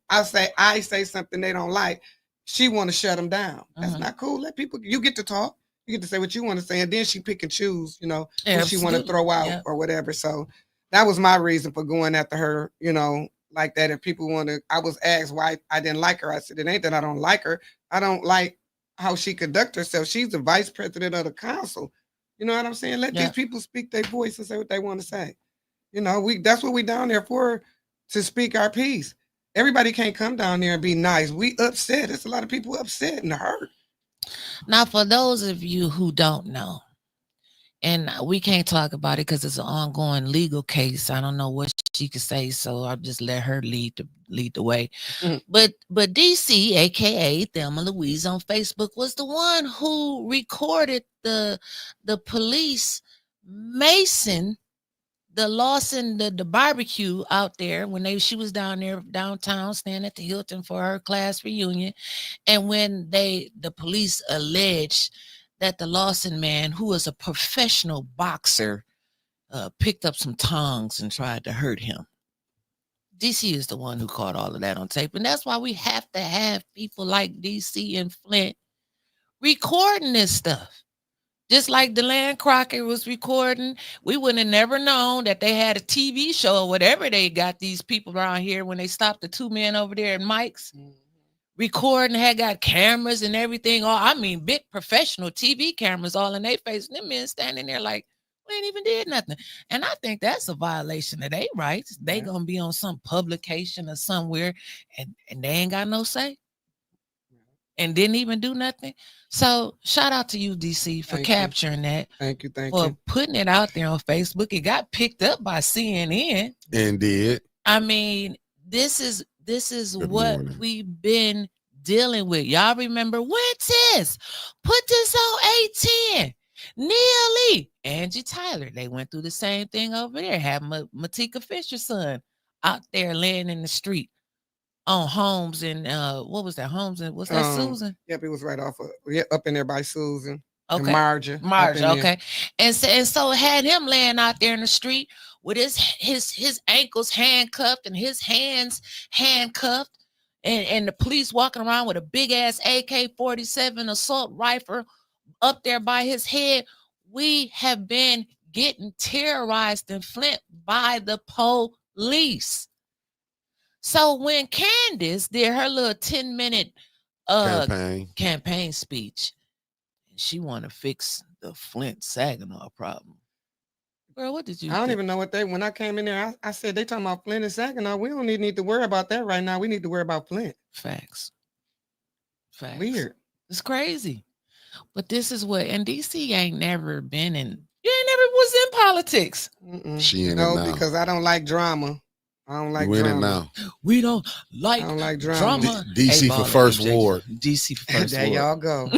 I say something they don't like, she want to shut them down. That's not cool. Let people. You get to talk. You get to say what you want to say, and then she pick and choose. You know, who she want to throw out or whatever. So that was my reason for going after her. You know, like that. If people want to, I was asked why I didn't like her. I said it ain't that I don't like her. I don't like how she conduct herself. She's the vice president of the council. You know what I'm saying? Let these people speak their voice and say what they want to say. You know, that's what we down there for, to speak our piece. Everybody can't come down there and be nice. We upset. There's a lot of people upset and hurt. Now, for those of you who don't know, and we can't talk about it because it's an ongoing legal case. I don't know what she could say, so I'll just let her lead the way. But DC, aka Thelma Louise on Facebook, was the one who recorded the police Mason the Lawson, the barbecue out there when she was down there downtown staying at the Hilton for her class reunion. And when the police alleged that the Lawson man, who was a professional boxer, picked up some tongs and tried to hurt him. DC is the one who caught all of that on tape. And that's why we have to have people like DC and Flint recording this stuff. Just like DeLanne Crockett was recording, we would have never known that they had a TV show or whatever they got these people around here when they stopped the two men over there at Mike's. Recording, had got cameras and everything. Big professional TV cameras all in their face. And them men standing there like, we ain't even did nothing. And I think that's a violation of their rights. They gonna be on some publication or somewhere and they ain't got no say. And didn't even do nothing. So shout out to you, DC, for capturing that. Thank you. For putting it out there on Facebook. It got picked up by CNN. Indeed. I mean, this is what we've been dealing with. Y'all remember Wentz? Put this on 810. Neely, Angie Tyler. They went through the same thing over there. Had Matika Fisher's son out there laying in the street. On Holmes and what was that? Holmes and was that Susan? Yep, it was right off up in there by Susan. Okay, Marja. Okay, and so had him laying out there in the street with his ankles handcuffed and his hands handcuffed, and the police walking around with a big ass AK-47 assault rifle up there by his head. We have been getting terrorized in Flint by the police. So when Candace did her little 10-minute campaign speech, she want to fix the Flint Saginaw problem. Girl, what did you I don't even know when I came in there, I said they talking about Flint and Saginaw. We don't need to worry about that right now. We need to worry about Flint. Facts. Weird. It's crazy. But this is what, and DC ain't never been in, you ain't never was in politics. She in it No, now. because I don't like drama. I don't like You in drama. it now. We don't like, I don't like drama. DC for first ward. DC for first There ward. y'all go.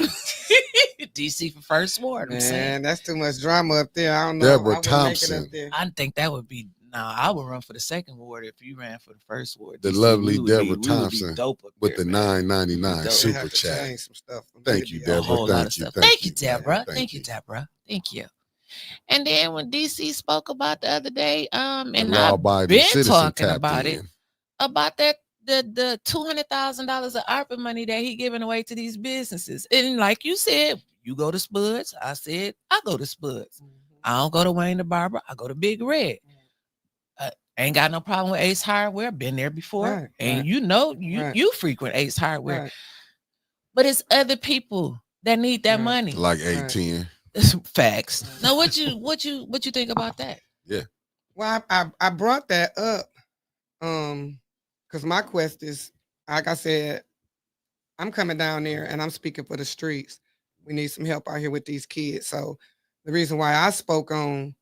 DC for first ward. I'm saying. Man, that's too much drama up there. I don't know. Deborah I wouldn't make it Thompson. up there. I think that would be. I would run for the second ward if you ran for the first ward. The DC, lovely we would be- Deborah we would be Thompson dope up with there, the man. $9.99 Dope. super Have to chat. change some stuff. Thank you, A Deborah. whole lot of Thank you. stuff. Thank you, man. Deborah. Thank Thank you, Deborah. Thank you. And then when DC spoke about the other day, and Law I've abiding been citizen talking tapped about in. it, about that the $200,000 of ARPA money that he giving away to these businesses. And like you said, you go to Spuds. I said I go to Spuds. I don't go to Wayne the Barber. I go to Big Red. Ain't got no problem with Ace Hardware. Been there before, Right, and right. you know Right. you frequent Ace Hardware. Right. But it's other people that need that Right. money. Like Right. 810. Facts. Now, what you think about that? Well, I brought that up because my quest is, like I said, I'm coming down there and I'm speaking for the streets. We need some help out here with these kids. So the reason why I spoke on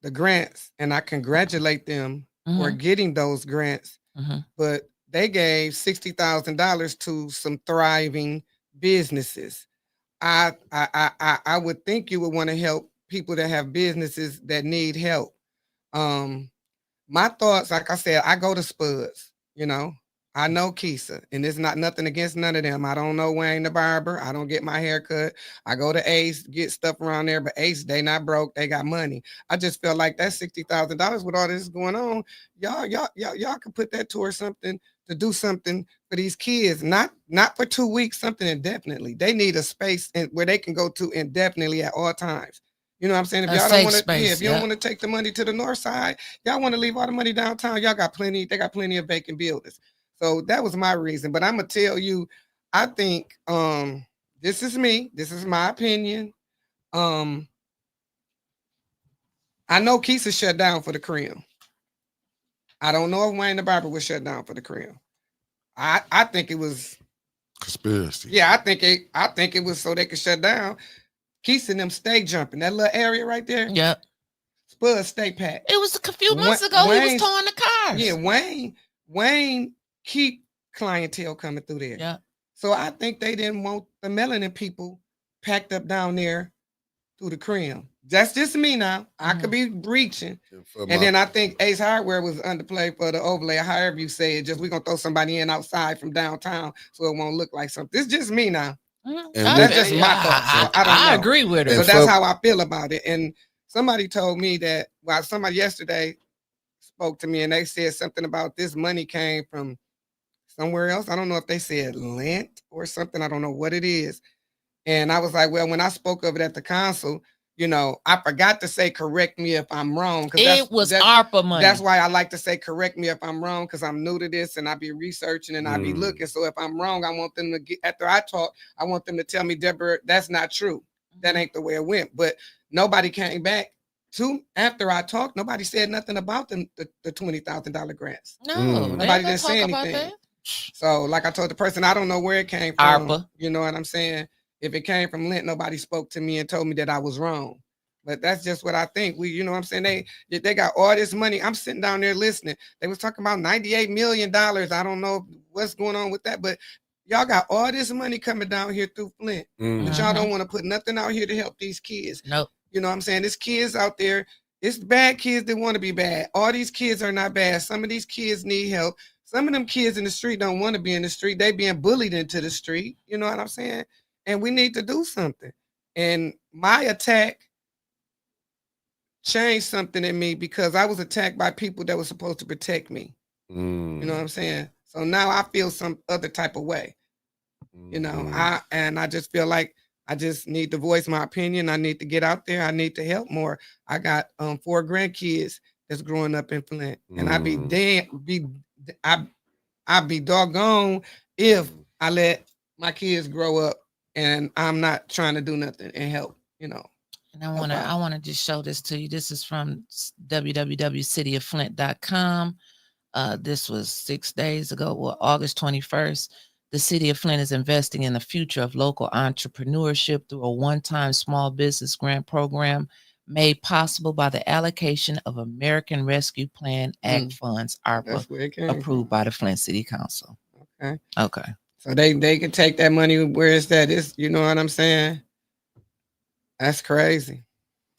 the grants, and I congratulate them for getting those grants, but they gave $60,000 to some thriving businesses. I would think you would want to help people that have businesses that need help. My thoughts, like I said, I go to Spuds, I know Keisha, and it's not nothing against none of them. I don't know Wayne the Barber. I don't get my hair cut. I go to Ace, get stuff around there, but Ace, they not broke. They got money. I just feel like that $60,000 with all this going on, y'all could put that towards something to do something for these kids, not for 2 weeks, something indefinitely. They need a space where they can go to indefinitely at all times. You know what I'm saying? If y'all don't want to, if you don't want to take the money to the north side, y'all want to leave all the money downtown. Y'all got plenty. They got plenty of vacant buildings. So that was my reason. But I'm gonna tell you, I think this is me. This is my opinion. I know Keisha shut down for the Cream. I don't know if Wayne the Barber was shut down for the Cream. I think it was conspiracy. Yeah, I think it was so they could shut down. Keisha and them stay jumping. That little area right there. Yeah. Spud stay packed. It was a few months ago. He was towing the cars. Yeah, Wayne keep clientele coming through there. Yeah. So I think they didn't want the melanin people packed up down there through the Cream. That's just me now. I could be reaching. And then I think Ace Hardware was underplay for the overlay, however you say it. Just we're gonna throw somebody in outside from downtown so it won't look like something. It's just me now. That's just my thoughts. So I agree with it. So that's how I feel about it. And somebody told me that, well, somebody yesterday spoke to me and they said something about this money came from somewhere else. I don't know if they said Lent or something. I don't know what it is. And I was like, well, when I spoke of it at the council, I forgot to say, correct me if I'm wrong. It was ARPA money. That's why I like to say, correct me if I'm wrong, because I'm new to this and I be researching and I be looking. So if I'm wrong, I want them to get, after I talk, I want them to tell me, Deborah, that's not true. That ain't the way it went. But nobody came back after I talked. Nobody said nothing about the $20,000 grants. No, nobody didn't say anything. So like I told the person, I don't know where it came from. ARPA. You know what I'm saying? If it came from Lent, nobody spoke to me and told me that I was wrong. But that's just what I think. You know what I'm saying? They got all this money. I'm sitting down there listening. They was talking about $98 million. I don't know what's going on with that, but y'all got all this money coming down here through Flint. But y'all don't want to put nothing out here to help these kids. Nope. You know what I'm saying? There's kids out there. It's bad kids that want to be bad. All these kids are not bad. Some of these kids need help. Some of them kids in the street don't want to be in the street. They being bullied into the street. You know what I'm saying? And we need to do something. And my attack changed something in me because I was attacked by people that were supposed to protect me. You know what I'm saying? So now I feel some other type of way. I just feel like I just need to voice my opinion. I need to get out there. I need to help more. I got 4 grandkids that's growing up in Flint, and I'd be doggone if I let my kids grow up and I'm not trying to do nothing and help. And I want to just show this to you. This is from www.cityofflint.com. This was 6 days ago, August 21st. The City of Flint is investing in the future of local entrepreneurship through a one-time small business grant program made possible by the allocation of American Rescue Plan Act funds, ARPA, approved by the Flint City Council. Okay. So they can take that money. Where is that? Is you know what I'm saying? That's crazy.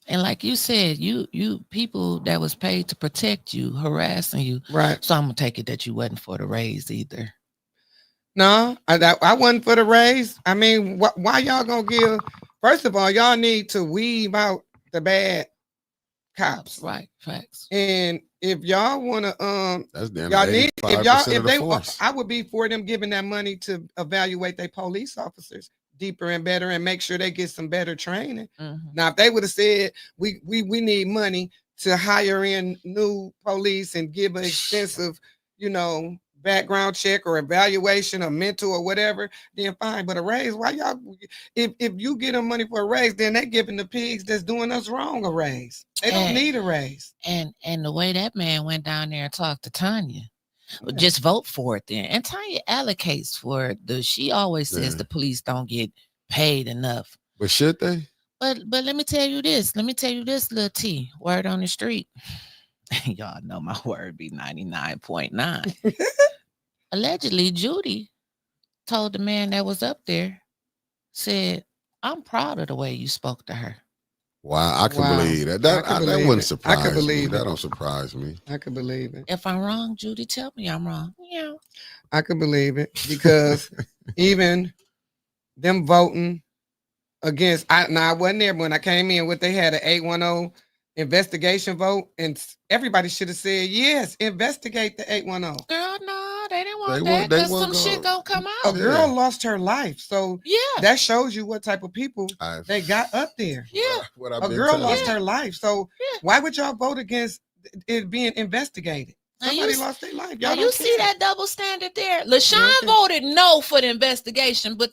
And like you said, you people that was paid to protect you, harassing you. Right. So I'm gonna take it that you wasn't for the raise either. No, I wasn't for the raise. I mean, why y'all gonna give? First of all, y'all need to weed out the bad cops. Right. Facts. And if y'all wanna that's damn y'all need if they force. I would be for them giving that money to evaluate their police officers deeper and better and make sure they get some better training. Now, if they would have said we need money to hire in new police and give an extensive, background check or evaluation or mental or whatever, then fine. But a raise, why y'all? If you get them money for a raise, then they giving the pigs that's doing us wrong a raise. They don't need a raise. And the way that man went down there and talked to Tanya. Just vote for it then. And Tanya allocates for it. She always says the police don't get paid enough. But should they? But let me tell you this. Little T. Word on the street. Y'all know my word be 99.9. Allegedly, Judy told the man that was up there, said, I'm proud of the way you spoke to her. Wow, I can believe that. That wouldn't surprise me. I could believe that. Don't surprise me. I could believe it. If I'm wrong, Judy, tell me I'm wrong. Yeah. I could believe it because even them voting against, I wasn't there when I came in. They had an 810 investigation vote, and everybody should have said yes. Investigate the 810. Girl, no, they didn't want that because some shit gonna come out. A girl lost her life, so yeah, that shows you what type of people they got up there. Yeah, a girl lost her life, so why would y'all vote against it being investigated? Somebody lost their life. Y'all you see that double standard there? LaShawn voted no for the investigation, but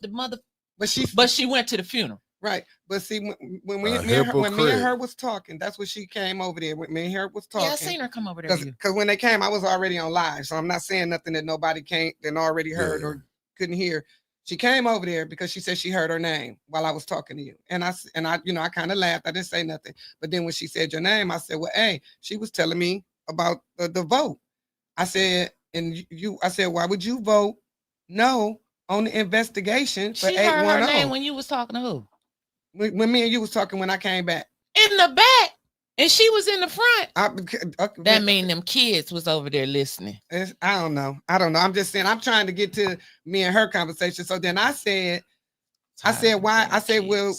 she went to the funeral. Right, but see, when me and her was talking, that's what she came over there. When me and her was talking, I seen her come over there. Because when they came, I was already on live, so I'm not saying nothing that nobody didn't already heard or couldn't hear. She came over there because she said she heard her name while I was talking to you, and I I kind of laughed. I didn't say nothing, but then when she said your name, I said, well, hey, she was telling me about the vote. I said, I said, why would you vote no on the investigation for 810? She heard her name when you was talking to who? When me and you was talking when I came back. In the back. And she was in the front. That mean them kids was over there listening. I don't know. I'm just saying, I'm trying to get to me and her conversation. So then I said, why? I said, well,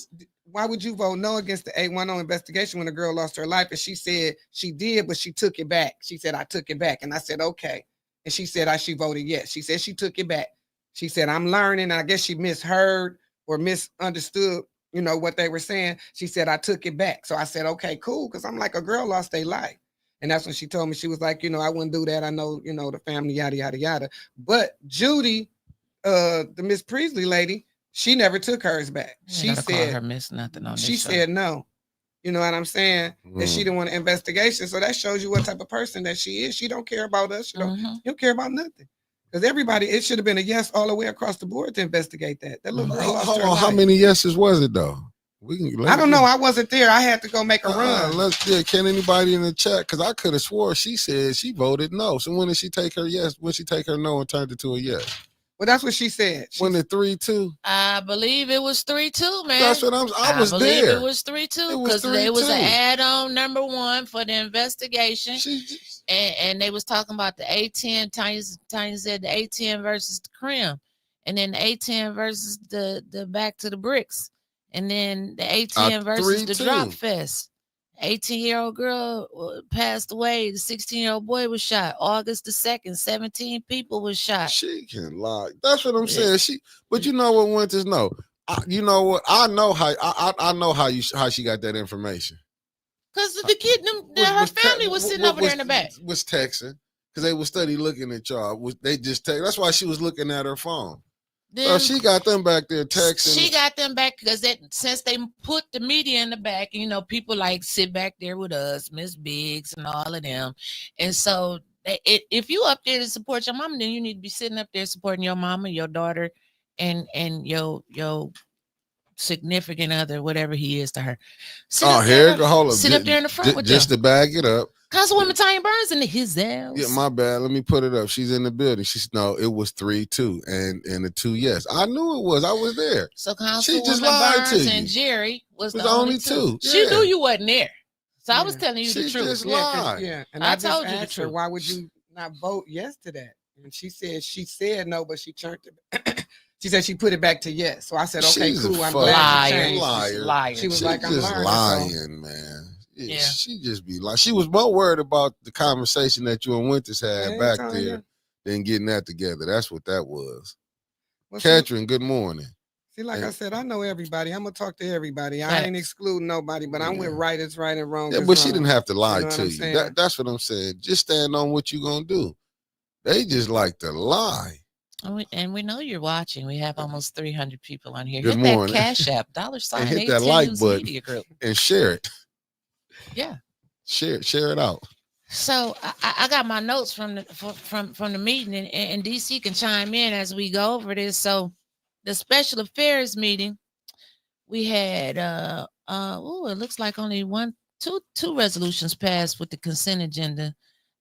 why would you vote no against the 810 investigation when a girl lost her life? And she said she did, but she took it back. She said, I took it back. And I said, okay. And she said, she voted yes. She said she took it back. She said, I'm learning. I guess she misheard or misunderstood what they were saying. She said, I took it back. So I said, okay, cool. Cause I'm like, a girl lost their life. And that's when she told me, she was like, I wouldn't do that. I know, the family, yada, yada, yada. But Judy, the Miss Priestley lady, she never took hers back. She said, call her miss nothing on this she show. said no. You know what I'm saying? That she didn't want an investigation. So that shows you what type of person that she is. She don't care about us. She don't care about nothing. Because everybody, it should have been a yes all the way across the board to investigate that. That little girl lost her life. How many yeses was it though? I don't know. I wasn't there. I had to go make a run. Can anybody in the chat? Because I could have swore she said she voted no. So when did she take her yes? When she take her no and turned it to a yes? Well, that's what she said. When it 3-2? I believe it was 3-2, man. That's what I was believe there. It was 3-2 because there was an add-on number 1 for the investigation. And they was talking about the A10. Tanya said the A10 versus the Crim, and then the A10 versus the Back to the Bricks, and then the A10 versus the Drop Fest. 18-year-old girl passed away. The 16-year-old boy was shot. August the 2nd, 17 people was shot. She can lie. That's what I'm saying. But you know what, Winters? No, you know what? I know how. I know how she got that information. Because the kid, her family was sitting over there in the back. Was texting because they was study looking at y'all. They just text. That's why she was looking at her phone. So she got them back there texting. She got them back because since they put the media in the back, people like sit back there with us, Miss Biggs and all of them. And so if you up there to support your mama, then you need to be sitting up there supporting your mama, your daughter, and your significant other, whatever he is to her. Sit up there in the front with just them. to bag it up. Councilwoman Tanya Burns in his house. Yeah, my bad. Let me put it up. She's in the building. No, it was 3-2, and the 2 yes. I knew it was. I was there. So Councilwoman Burns and Jerry was the only two. Yeah. She knew you wasn't there. So I was telling you the truth. Just lied. Yeah, and I just told you the asked her, truth. why would you not vote yes to that? And she said no, but she turned it. She said she put it back to yes. So I said, okay, She's cool. I'm glad you changed. Liar. She was She like, I'm just learning. lying, man. Yeah. She just be like, she was more worried about the conversation that you and Winters had back there than getting that together. That's what that was. Well, Catherine, good morning. See, like I said, I know everybody. I'm gonna talk to everybody. I ain't excluding nobody, but I'm with right is right and wrong. Yeah, but she didn't have to lie you know to you. That's what I'm saying. Just stand on what you gonna do. They just like to lie. And we know you're watching. We have almost 300 people on here. Good hit morning. that Cash App, $sign. And hit that like button Media Group. and share it. Yeah. Share it out. So I got my notes from the meeting, and DC can chime in as we go over this. So the special affairs meeting, we had it looks like only two resolutions passed with the consent agenda.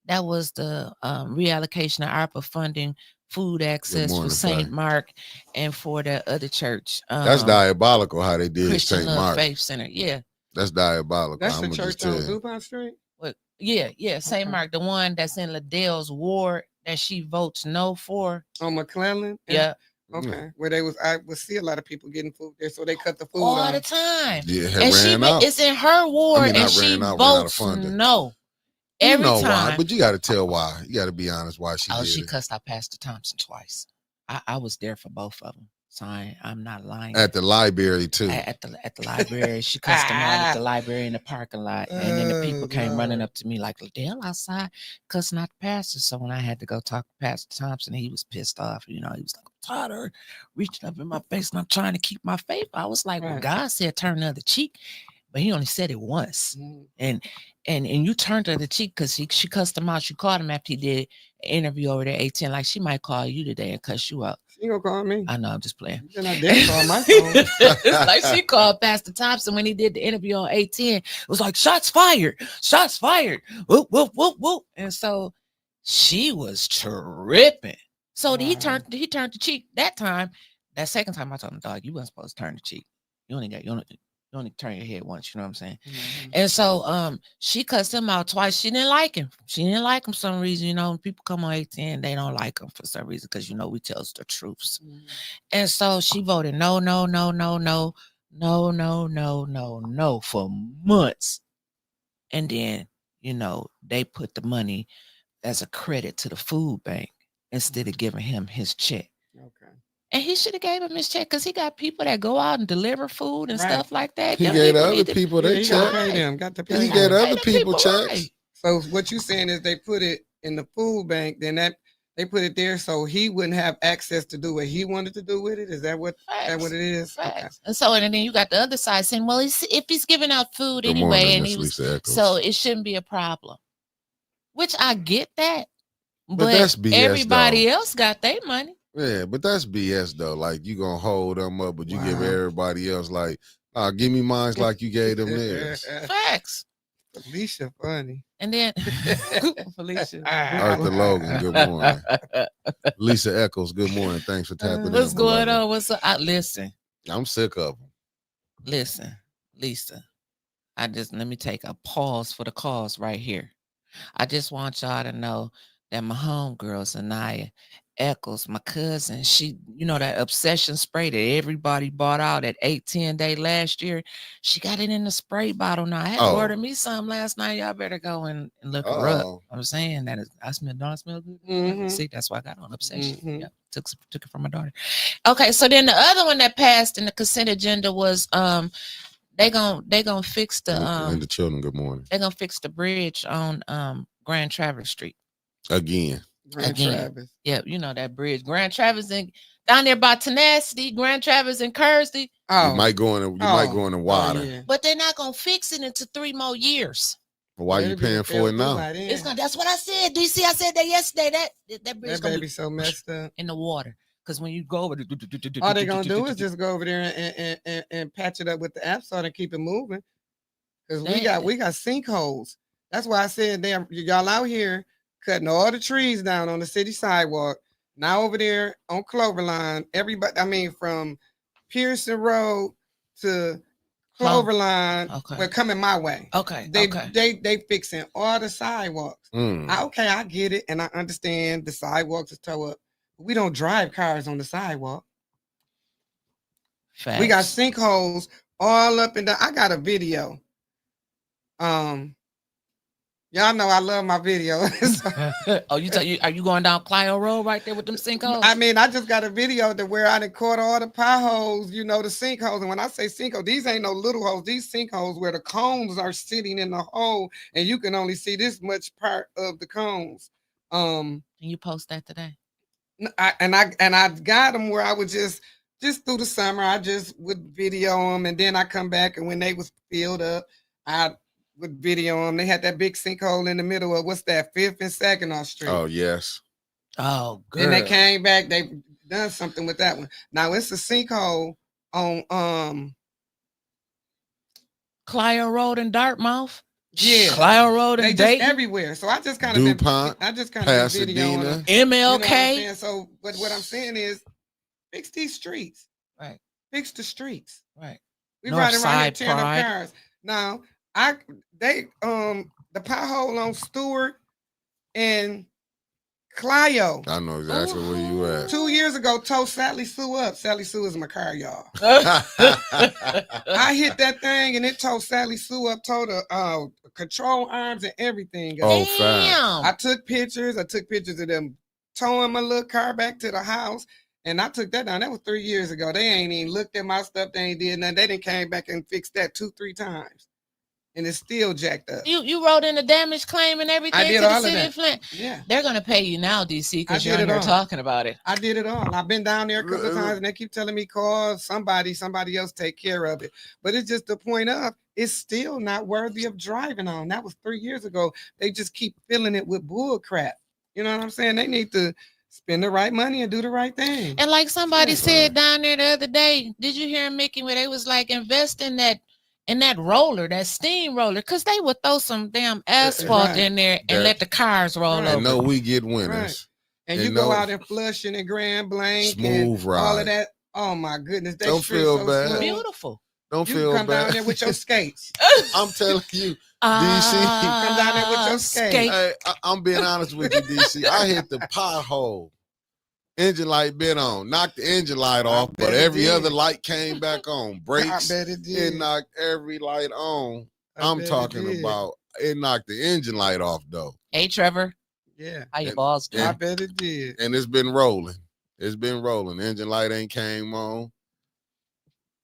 That was the reallocation of ARPA funding, food access for St. Mark and for the other church. That's diabolical how they did Christian St. Love Mark Faith Center. Yeah. That's diabolical. That's the church on DuPont Street? Yeah, St. Mark, the one that's in Liddell's ward that she votes no for. On McClellan? Yeah. Okay. Where I would see a lot of people getting food there, so they cut the food all the time. Yeah, and it's in her ward, and she votes no. Every time. Why, but you got to tell why. You got to be honest why she did she it. cussed out Pastor Thompson twice. I was there for both of them. So I'm not lying. At the library too. At the library, she cussed him out at the library in the parking lot, and then the people came running up to me like, Liddell outside cussing out the pastor. So when I had to go talk to Pastor Thompson, he was pissed off. You know, he was like, I'm tired of her reaching up in my face, and I'm trying to keep my faith. I was like, well, God said turn the other cheek, but he only said it once. And you turned the other cheek because she cussed him out. She called him after he did an interview over there, 18. Like she might call you today and cuss you out. She gonna call me. I know, I'm just playing. Then I did call my phone. Like she called Pastor Thompson when he did the interview on 18. It was like, shots fired. Whoop, whoop, whoop, whoop. And so she was tripping. So he turned the cheek that time. That second time I told him, dog, you wasn't supposed to turn the cheek. You only turn your head once, you know what I'm saying? Mm-hmm. And so she cussed him out twice. She didn't like him. For some reason, you know, when people come on 18, they don't like him for some reason because, you know, we tell us the truths. Mm-hmm. And so she voted no for months. And then, you know, they put the money as a credit to the food bank instead of giving him his check. Okay. And he should have gave him his check because he got people that go out and deliver food and stuff like that. He gave other people their check. He gave other people checks. Right. So what you saying is they put it in the food bank, then they put it there so he wouldn't have access to do what he wanted to do with it. Is that what it is? Okay. And so and then you got the other side saying, well, if he's giving out food anyway, and so it shouldn't be a problem. Which I get that, but that's BS, everybody else got their money. Yeah, but that's BS though. Like you gonna hold them up, but you give everybody else like, give me mine like you gave them theirs. Facts. Felicia funny. And then Felicia. Arthur Logan, good morning. Lisa Eccles, good morning. Thanks for tapping in. What's going on? What's up? Listen. I'm sick of them. Listen, Lisa. Let me take a pause for the cause right here. I just want y'all to know that my homegirl, Sanaya Eccles, my cousin, she, you know, that obsession spray that everybody bought out at 8-10 day last year. She got it in the spray bottle now. I had to order me some last night. Y'all better go and look her up. I'm saying that don't I smell good? Mm-hmm. See, that's why I got on obsession. Mm-hmm. Yeah, took it from my daughter. Okay, so then the other one that passed in the consent agenda was they gonna fix the and the children. Good morning. They're gonna fix the bridge on Grand Traverse Street again. Traverse. Yeah, you know that bridge. Grand Traverse and down there by Tenacity, Grand Traverse and Kersey. You might go in the water. Yeah. But they're not gonna fix it into 3 more years. Well, why are you paying for it now? It's not. That's what I said, DC. I said that yesterday. That bridge that baby so messed up in the water Because when you go over, all they're gonna do is just go over there and patch it up with the asphalt and keep it moving. Because we got sinkholes. That's why I said, damn, y'all out here cutting all the trees down on the city sidewalk. Now over there on Cloverline, everybody, I mean, from Pearson Road to Cloverline, we're coming my way. Okay. They fixing all the sidewalks. I get it, and I understand the sidewalks is toe up. We don't drive cars on the sidewalk. Facts. We got sinkholes all up and down. I got a video. Y'all know I love my videos. Are you going down Clio Road right there with them sinkholes? I mean, I just got a video to where I done caught all the potholes, the sinkholes. And when I say sinkhole, these ain't no little holes. These sinkholes where the cones are sitting in the hole, and you can only see this much part of the cones. Can you post that today? I got them where I would just through the summer, I just would video them, and then I come back, and when they was filled up, I would video them. They had that big sinkhole in the middle of what's that, 5th and Saginaw Street. Oh yes. Oh, good. And they came back. They done something with that one. Now it's a sinkhole on Clio Road in Dartmouth. Yeah, Clio Road and Dayton, just everywhere. So I just kind of Pasadena, MLK. So, but what I'm saying is, fix these streets. Right. Fix the streets. Right. We riding around here tearing up cars. Now, the pothole on Stewart and Clio. I know exactly where you at. 2 years ago, towed Sally Sue up. Sally Sue is my car, y'all. I hit that thing and it towed Sally Sue up, towed the control arms and everything. Oh, fine. I took pictures of them towing my little car back to the house. And I took that down. That was 3 years ago. They ain't even looked at my stuff. They ain't did nothing. They didn't came back and fixed that 2-3 times. And it's still jacked up. You wrote in a damage claim and everything. I did to all the city of that. of Flint. Yeah. They're going to pay you now, DC, because you're on here talking about it. I did it all. I've been down there a couple of times and they keep telling me call somebody else take care of it. But it's just the point of it's still not worthy of driving on. That was 3 years ago. They just keep filling it with bull crap. You know what I'm saying? They need to spend the right money and do the right thing. And like somebody said down there the other day, did you hear Mickey where they was like, invest in that roller, that steam roller, because they would throw some damn asphalt in there and let the cars roll over. And know we get winners. Right. And you go out and Flushing and Grand Blanc smooth and ride. All of that. Oh my goodness. Don't feel bad. Smooth. Beautiful. Don't you feel come bad. down there with your skates. I'm telling you, DC. Come down there with your skates. Hey, I'm being honest with you, DC. I hit the pothole. Engine light been on, knocked the engine light off, but every other light came back on. Brakes, I bet it did. It knocked every light on. I'm talking about it knocked the engine light off though. Hey Trevor. Yeah. How your balls doing? I bet it did. And it's been rolling. It's been rolling. Engine light ain't came on.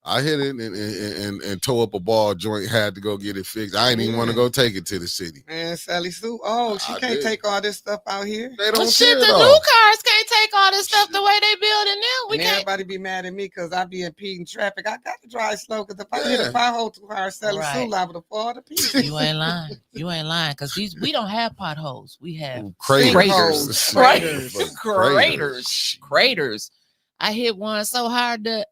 I hit it and tore up a ball joint, had to go get it fixed. I ain't even want to go take it to the city. Man, Sally Sue, she can't take all this stuff out here. They don't shit, the new cars can't take all this stuff the way they building now. We can't. Everybody be mad at me because I be impeding traffic. I got to drive slow because if I hit a pothole too hard, Sally Sue liable to fall to pieces. You ain't lying. You ain't lying because we don't have potholes. We have craters. Craters. I hit one so hard that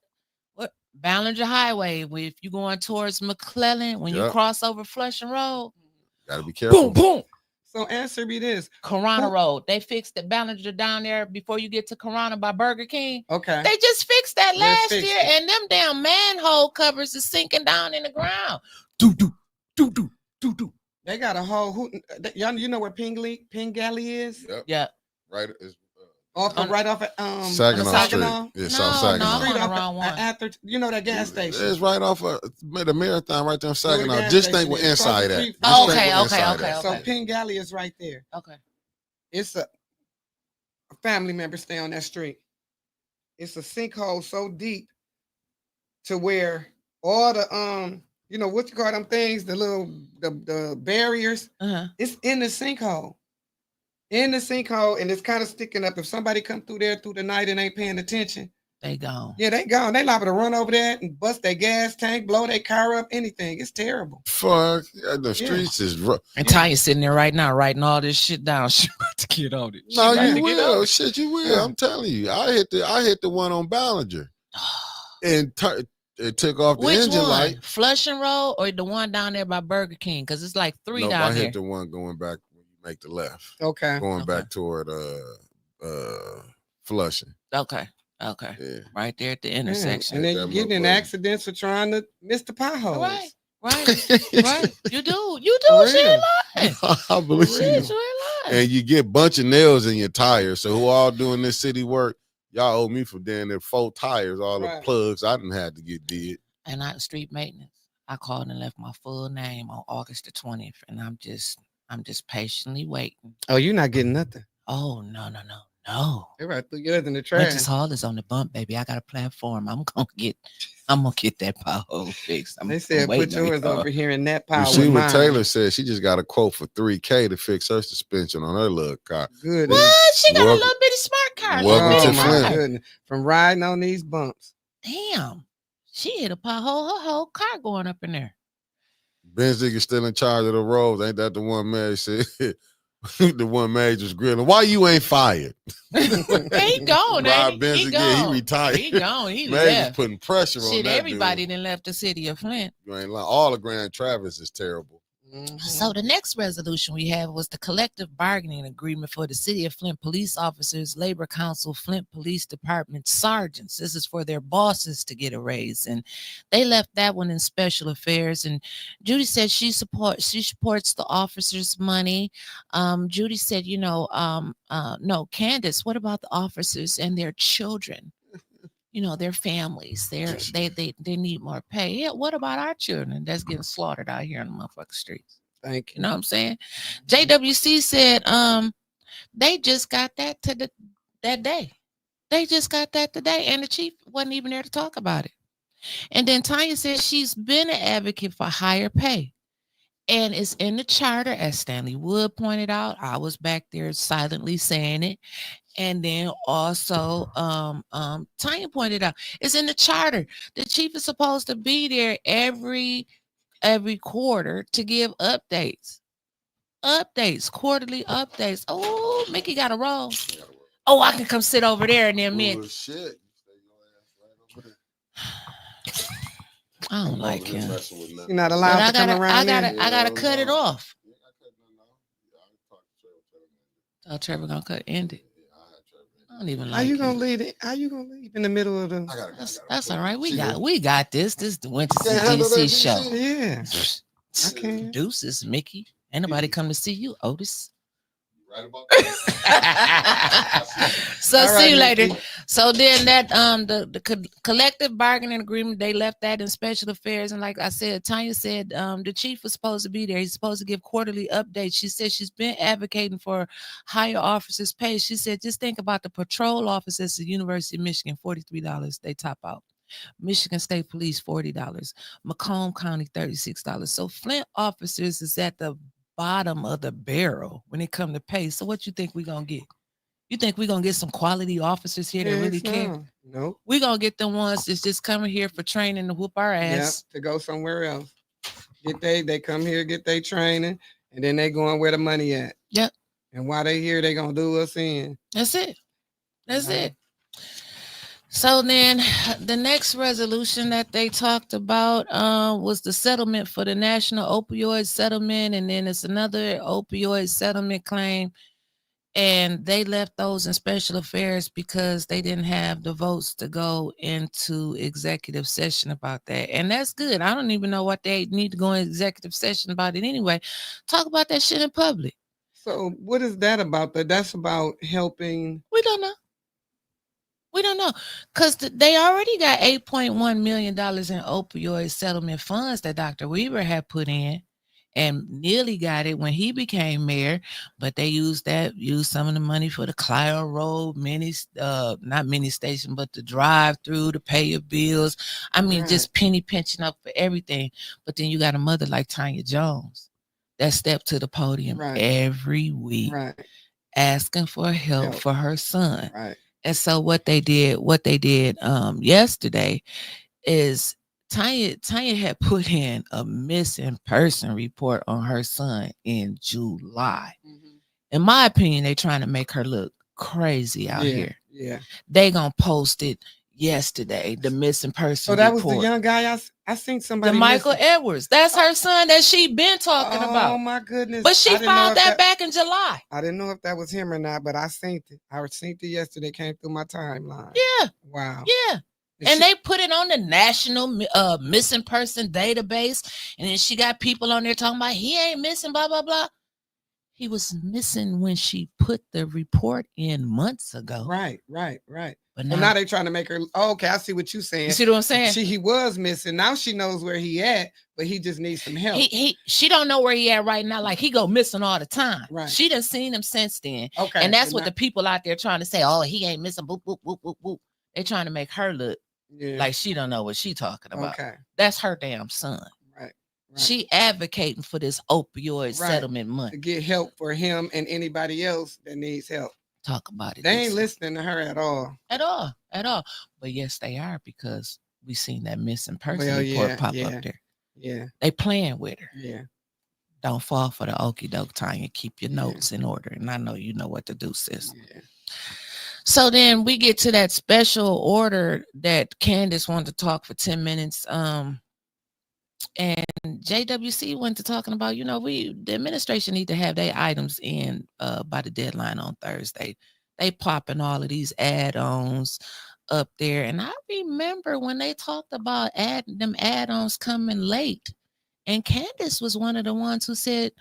Ballinger Highway, if you're going towards McClellan, when you cross over Flushing Road, gotta be careful. Boom, boom. So answer me this: Corona Road. They fixed the Ballinger down there before you get to Corona by Burger King. Okay. They just fixed that last year, and them damn manhole covers is sinking down in the ground. Do. They got a whole. Y'all, you know where Pingley is? Yep. Yeah. Right. Right off at Saginaw Street. Yeah, South Saginaw. No, I'm on the wrong one. After that gas station. It's right off the Marathon right there in Saginaw. Just think we're inside that. Okay. So Pingley is right there. Okay. It's a family member stay on that street. It's a sinkhole so deep to where all the what you call them things, the barriers, it's in the sinkhole. And it's kind of sticking up. If somebody come through there through the night and ain't paying attention, They gone. Yeah, they gone. They liable to run over there and bust their gas tank, blow their car up, anything. It's terrible. Fuck. The streets is rough. And Tanya's sitting there right now writing all this shit down. She about to get on it. No, you will. Shit, you will. Yeah. I'm telling you. I hit the one on Ballinger. And it took off the engine light. Flushing Road or the one down there by Burger King? Because it's like 3 down there. I hit the one going back when you make the left. Okay. Going back toward Flushing. Okay. Yeah. Right there at the intersection. And then you get in accidents for trying to miss the potholes. Right. You do. She ain't lying. I believe you. And you get a bunch of nails in your tires. So who all doing this city work? Y'all owe me for doing their 4 tires, all the plugs I didn't have to get did. And street maintenance. I called and left my full name on August the 20th. And I'm just patiently waiting. Oh, you're not getting nothing. Oh, no. They're right through yours in the trash. Prentice Hall is on the bump, baby. I got a platform. I'm gonna get that pothole fixed. They said put yours over here in that pile. You see what Taylor said? She just got a quote for $3,000 to fix her suspension on her little car. Good. What? She got a little bitty smart car. Welcome to Flint. Goodness. From riding on these bumps. Damn. She hit a pothole. Her whole car going up in there. Benziger is still in charge of the roads. Ain't that the one man said? The one Major's grilling. Why you ain't fired? He gone. Rob Benziger, he retired. He gone. He Major's left. Putting pressure on that everybody dude. Done left the city of Flint. You ain't lying. All of Grand Traverse is terrible. Mm-hmm. So the next resolution we have was the collective bargaining agreement for the City of Flint police officers, Labor Council, Flint Police Department sergeants. This is for their bosses to get a raise, and they left that one in special affairs. And Judy said she supports the officers' money. Judy said, no, Candace, what about the officers and their children? Their families, they need more pay. Yeah, what about our children that's getting slaughtered out here on the motherfucking streets? Thank you. You know what I'm saying? JWC said they just got that that day. They just got that today, and the chief wasn't even there to talk about it. And then Tanya said she's been an advocate for higher pay. And it's in the charter, as Stanley Wood pointed out. I was back there silently saying it. And then also, Tanya pointed out, it's in the charter. The chief is supposed to be there every quarter to give updates, quarterly updates. Oh, Mickey got a roll. Oh, I can come sit over there and then me. Shit. I don't like him. You're not allowed to come around. I gotta cut it off. Oh, Trevor gonna end it. I don't even like. How you gonna leave it? How you gonna leave in the middle of the? That's all right. We got this. This is the Winter DC show. Yeah, I can. Deuces, Mickey. Ain't nobody come to see you, Otis. Right about that. So see you later. So then that the collective bargaining agreement, they left that in special affairs. And like I said, Tanya said the chief was supposed to be there. He's supposed to give quarterly updates. She said she's been advocating for higher officers' pay. She said just think about the patrol officers at the University of Michigan, $43 they top out. Michigan State Police, $40. Macomb County, $36. So Flint officers is at the bottom of the barrel when it come to pay. So what you think we gonna get? You think we gonna get some quality officers here that really care? No. We gonna get the ones that's just coming here for training to whoop our ass. Yeah, to go somewhere else. They come here, get their training, and then they going where the money at. Yep. And while they here, they gonna do us in. That's it. So then the next resolution that they talked about was the settlement for the national opioid settlement. And then it's another opioid settlement claim. And they left those in special affairs because they didn't have the votes to go into executive session about that. And that's good. I don't even know what they need to go in executive session about it anyway. Talk about that shit in public. So what is that about? That's about helping. We don't know. Because they already got $8.1 million in opioid settlement funds that Dr. Weaver had put in. And Neely got it when he became mayor, but they used some of the money for the Clio Road not mini station, but the drive-through to pay your bills. I mean, just penny pinching up for everything. But then you got a mother like Tanya Jones that stepped to the podium every week, asking for help for her son. Right. And so what they did yesterday is Tanya had put in a missing person report on her son in July. Mm-hmm. In my opinion, they trying to make her look crazy out here. Yeah. They gonna post it yesterday, the missing person. So that report. Was the young guy I seen somebody. The Michael Edwards. That's her son that she been talking about. Oh my goodness. But she filed that back in July. I didn't know if that was him or not, but I seen it. I seen it yesterday, came through my timeline. Yeah. Wow. Yeah. And they put it on the national missing person database. And then she got people on there talking about he ain't missing, blah, blah, blah. He was missing when she put the report in months ago. Right. But now they're trying to make her. Oh, okay, I see what you're saying. You see what I'm saying? He was missing. Now she knows where he at, but he just needs some help. She don't know where he at right now. Like he go missing all the time. Right. She done seen him since then. Okay. And that's what the people out there trying to say. Oh, he ain't missing. Boop, boop, boop, boop, boop. They trying to make her look like she don't know what she talking about. Okay. That's her damn son. Right. She advocating for this opioid settlement money. To get help for him and anybody else that needs help. Talk about it. They ain't listening to her at all. At all. But yes, they are, because we seen that missing person report pop up there. Yeah. They playing with her. Yeah. Don't fall for the okie doke, Tanya. Keep your notes in order. And I know you know what to do, sis. Yeah. So then we get to that special order that Candace wanted to talk for 10 minutes. And JWC went to talking about, the administration need to have their items in by the deadline on Thursday. They popping all of these add-ons up there. And I remember when they talked about them add-ons coming late. And Candace was one of the ones who said,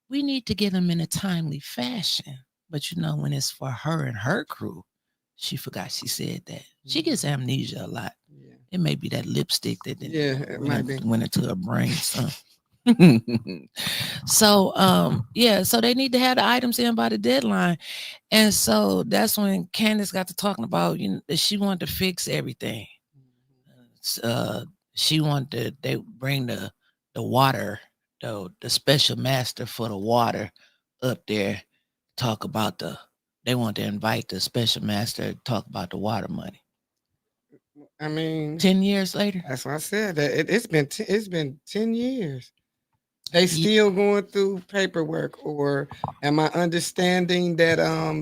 we need to get them in a timely fashion. But when it's for her and her crew, she forgot she said that. She gets amnesia a lot. Yeah. It may be that lipstick that went into her brain. So. So they need to have the items in by the deadline. And so that's when Candace got to talking about, that she wanted to fix everything. She wanted they bring the water, the special master for the water up there, talk about they want to invite the special master to talk about the water money. I mean, 10 years later. That's what I said. That it's been 10 years. They still going through paperwork, or am I understanding that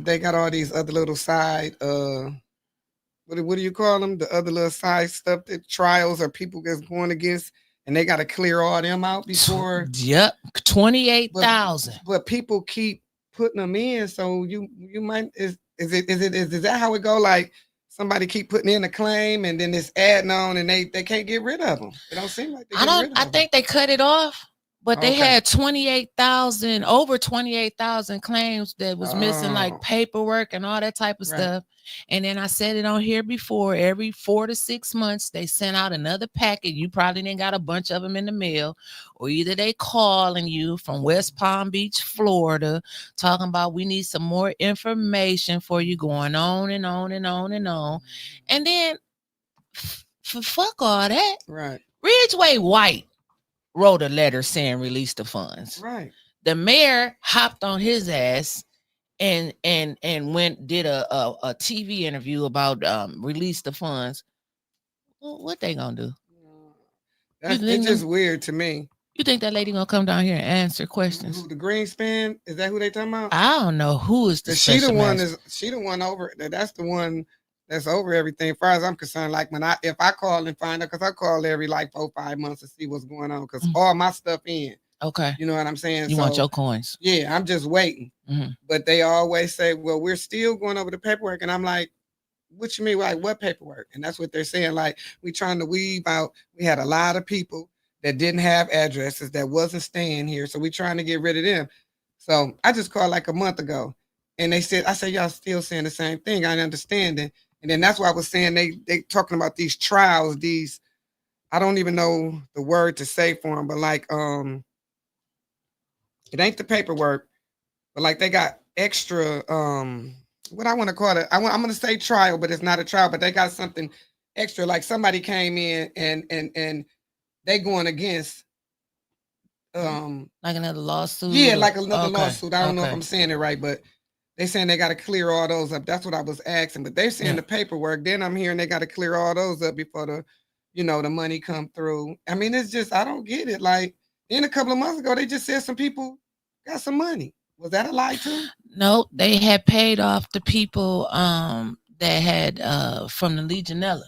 they got all these other little side what do you call them? The other little side stuff, that trials or people that's going against, and they got to clear all them out before. Yep, 28,000. But people keep putting them in, so you might is that how it go? Like somebody keep putting in a claim and then it's adding on, and they can't get rid of them. It don't seem like I think they cut it off, but they had 28,000, over 28,000 claims that was missing, like paperwork and all that type of stuff. And then I said it on here before, every 4 to 6 months, they sent out another packet. You probably didn't got a bunch of them in the mail, or either they calling you from West Palm Beach, Florida, talking about we need some more information for you, going on and on and on and on. And then for fuck all that. Right. Ridgeway White wrote a letter saying release the funds. Right. The mayor hopped on his ass and did a TV interview about release the funds. Well, what they gonna do? It's just weird to me. You think that lady gonna come down here and answer questions? The Greenspan, is that who they talking about? I don't know who is the she the one over. That's the one that's over everything. As far as I'm concerned, like if I call and find out, because I call every 4-5 months to see what's going on, because all my stuff in. Okay. You know what I'm saying? You want your coins. Yeah, I'm just waiting. Mm-hmm. But they always say, well, we're still going over the paperwork. And I'm like, what you mean? Like, what paperwork? And that's what they're saying. Like, we trying to weave out. We had a lot of people that didn't have addresses, that wasn't staying here. So we trying to get rid of them. So I just called like a month ago. And I said, y'all still saying the same thing. I understand it. And then that's why I was saying they talking about these trials, I don't even know the word to say for them, but like, it ain't the paperwork, but like they got extra, what I want to call it. I'm going to say trial, but it's not a trial, but they got something extra. Like somebody came in and they going against, like another lawsuit. Yeah, like another lawsuit. I don't know if I'm saying it right, but They saying they got to clear all those up. That's what I was asking. But they're saying the paperwork. Then I'm hearing they got to clear all those up before the, the money come through. I mean, it's just, I don't get it. Like, then a couple of months ago, they just said some people got some money. Was that a lie too? No, they had paid off the people that had from the Legionella.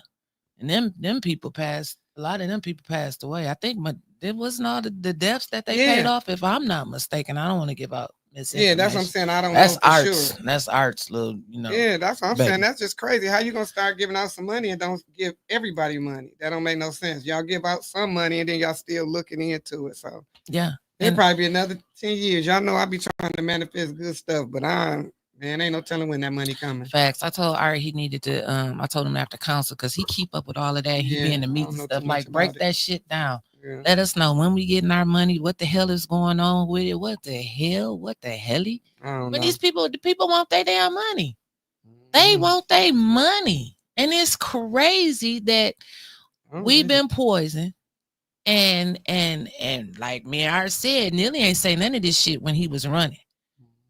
And them people passed, a lot of them people passed away. I think it wasn't all the deaths that they paid off, if I'm not mistaken. I don't want to give out misinformation. Yeah, that's what I'm saying. I don't know for arts. Sure. That's arts, little, Yeah, that's what I'm saying. That's just crazy. How you gonna start giving out some money and don't give everybody money? That don't make no sense. Y'all give out some money and then y'all still looking into it. So yeah. It'll probably be another 10 years. Y'all know I be trying to manifest good stuff, but man, ain't no telling when that money coming. Facts. I told Ari he needed to, I told him after council, because he keep up with all of that. He be in the meetings stuff. Like, break that shit down. Yeah. Let us know when we getting our money, what the hell is going on with it. What the hell? But these people, the people want their damn money. They want their money. And it's crazy that we've been poisoned. And like me and Art said, Neely ain't say none of this shit when he was running.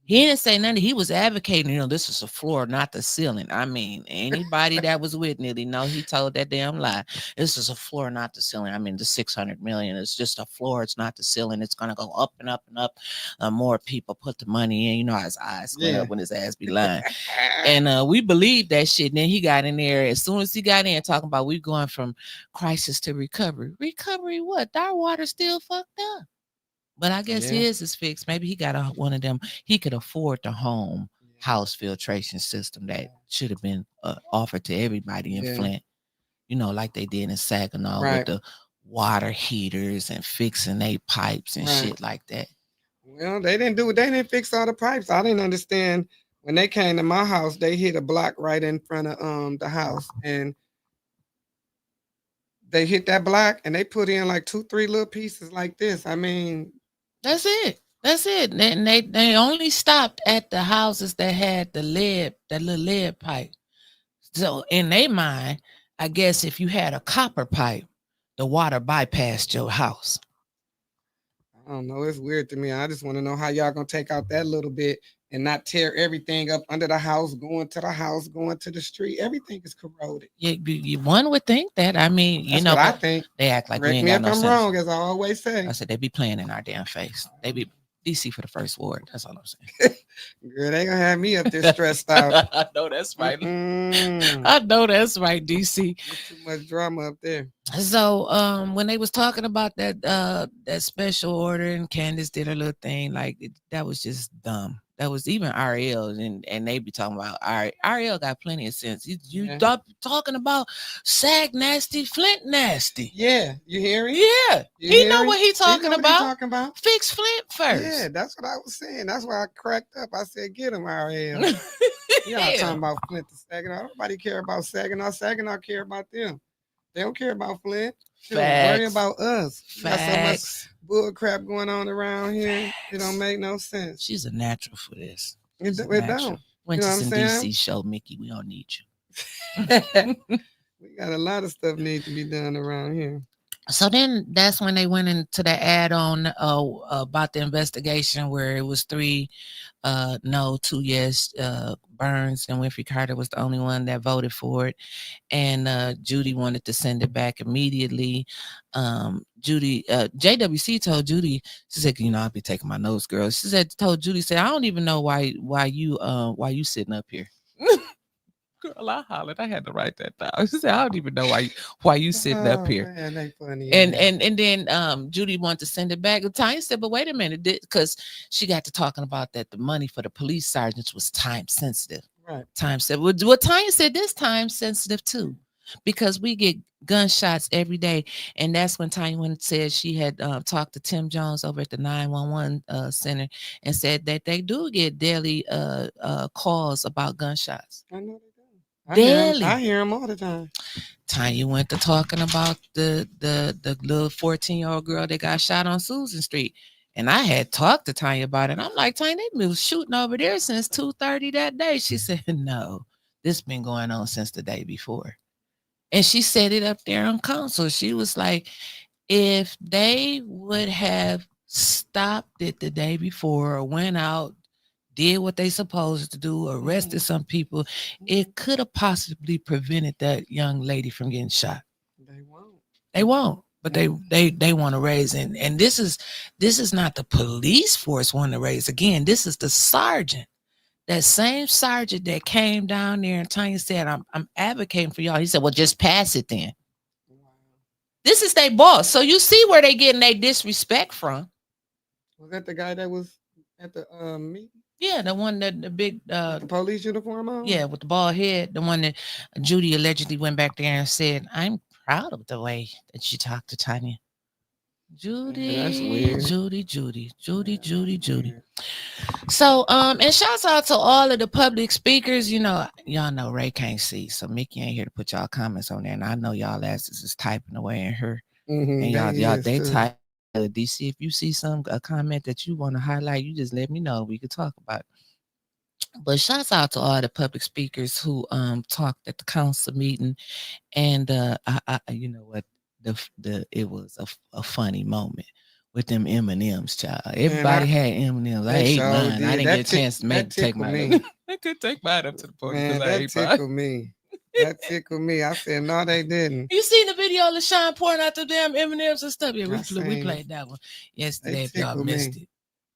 He didn't say nothing. He was advocating, this is a floor, not the ceiling. I mean, anybody that was with Neely, he told that damn lie. This is a floor, not the ceiling. I mean, the 600 million is just a floor. It's not the ceiling. It's going to go up and up and up. More people put the money in. His eyes go up when his ass be lying. And we believed that shit. And then he got in there. As soon as he got in talking about we going from crisis to recovery. Recovery what? Our water still fucked up. But I guess his is fixed. Maybe he got one of them. He could afford the home house filtration system that should have been offered to everybody in Flint. Like they did in Saginaw with the water heaters and fixing their pipes and shit like that. Well, they didn't fix all the pipes. I didn't understand when they came to my house. They hit a block right in front of the house, and they hit that block and they put in like 2-3 little pieces like this. I mean. That's it. And they only stopped at the houses that had that little lead pipe. So in their mind, I guess if you had a copper pipe, the water bypassed your house. I don't know. It's weird to me. I just want to know how y'all gonna take out that little bit and not tear everything up under the house, going to the house, going to the street. Everything is corroded. One would think that. I mean, That's what I think. They act like we ain't got no sense. I'm wrong, as I always say. I said they be playing in our damn face. They be DC for the first ward. That's all I'm saying. Girl, they gonna have me up there stressed out. I know that's right. I know that's right, DC. There's too much drama up there. So when they was talking about that special order and Candace did her little thing, like that was just dumb. That was even Ariel, and they be talking about Ariel got plenty of sense. You stop talking about Sag nasty, Flint nasty. Yeah, you hear him? Yeah, he know what he talking about. Fix Flint first. Yeah, that's what I was saying. That's why I cracked up. I said, "Get him, Ariel." You're not talking about Flint to Saginaw. Nobody care about Saginaw. Saginaw care about them. They don't care about Flint. They don't worry about us. Got so much bull crap going on around here. It don't make no sense. She's a natural for this. It don't. Went to some DC show, Mickey. We don't need you. We got a lot of stuff need to be done around here. So then that's when they went into the add-on about the investigation where it was 3 no, 2 yes. Burns and Winfrey Carter was the only one that voted for it. And Judy wanted to send it back immediately. JWC told Judy, she said, I'll be taking my notes, girl. She told Judy, I don't even know why you sitting up here. Girl, I hollered. I had to write that down. She said, I don't even know why you sitting up here. Man, they funny. And then Judy wanted to send it back. Tanya said, but wait a minute, because she got to talking about that the money for the police sergeants was time sensitive. Right. Time sensitive. Well, Tanya said this time sensitive too, because we get gunshots every day. And that's when Tanya went and said she had talked to Tim Jones over at the 911 center and said that they do get daily calls about gunshots. I know. I hear him all the time. Tanya went to talking about the little 14-year-old girl that got shot on Susan Street. And I had talked to Tanya about it. And I'm like, Tanya, they been shooting over there since 2:30 that day. She said, no, this been going on since the day before. And she said it up there on council. She was like, if they would have stopped it the day before or went out, did what they supposed to do, arrested some people, it could have possibly prevented that young lady from getting shot. They won't. But they want to raise, and this is not the police force want to raise. Again, this is the sergeant. That same sergeant that came down there and Tanya said, I'm advocating for y'all. He said, well, just pass it then. This is their boss. So you see where they getting their disrespect from. Was that the guy that was at the meeting? Yeah, the one that the big the police uniform on? Yeah, with the bald head. The one that Judy allegedly went back there and said, I'm proud of the way that she talked to Tanya. Judy, that's weird. Judy. So, and shouts out to all of the public speakers. You know, y'all know Ray can't see, so Mickey ain't here to put y'all comments on there. And I know y'all asses is typing away in her, and y'all they type. DC, if you see a comment that you want to highlight, you just let me know. We could talk about it. But shouts out to all the public speakers who talked at the council meeting, and I you know what, it was a funny moment with them M&Ms, child. Everybody had M&Ms. I ate mine. I didn't get a chance to take mine. I could take mine up to the podium. That tickled me. That tickled me. I said, no, they didn't. You seen the video of LaShawn pouring out the damn M&Ms and stuff? Yeah, we played that one yesterday if y'all missed it.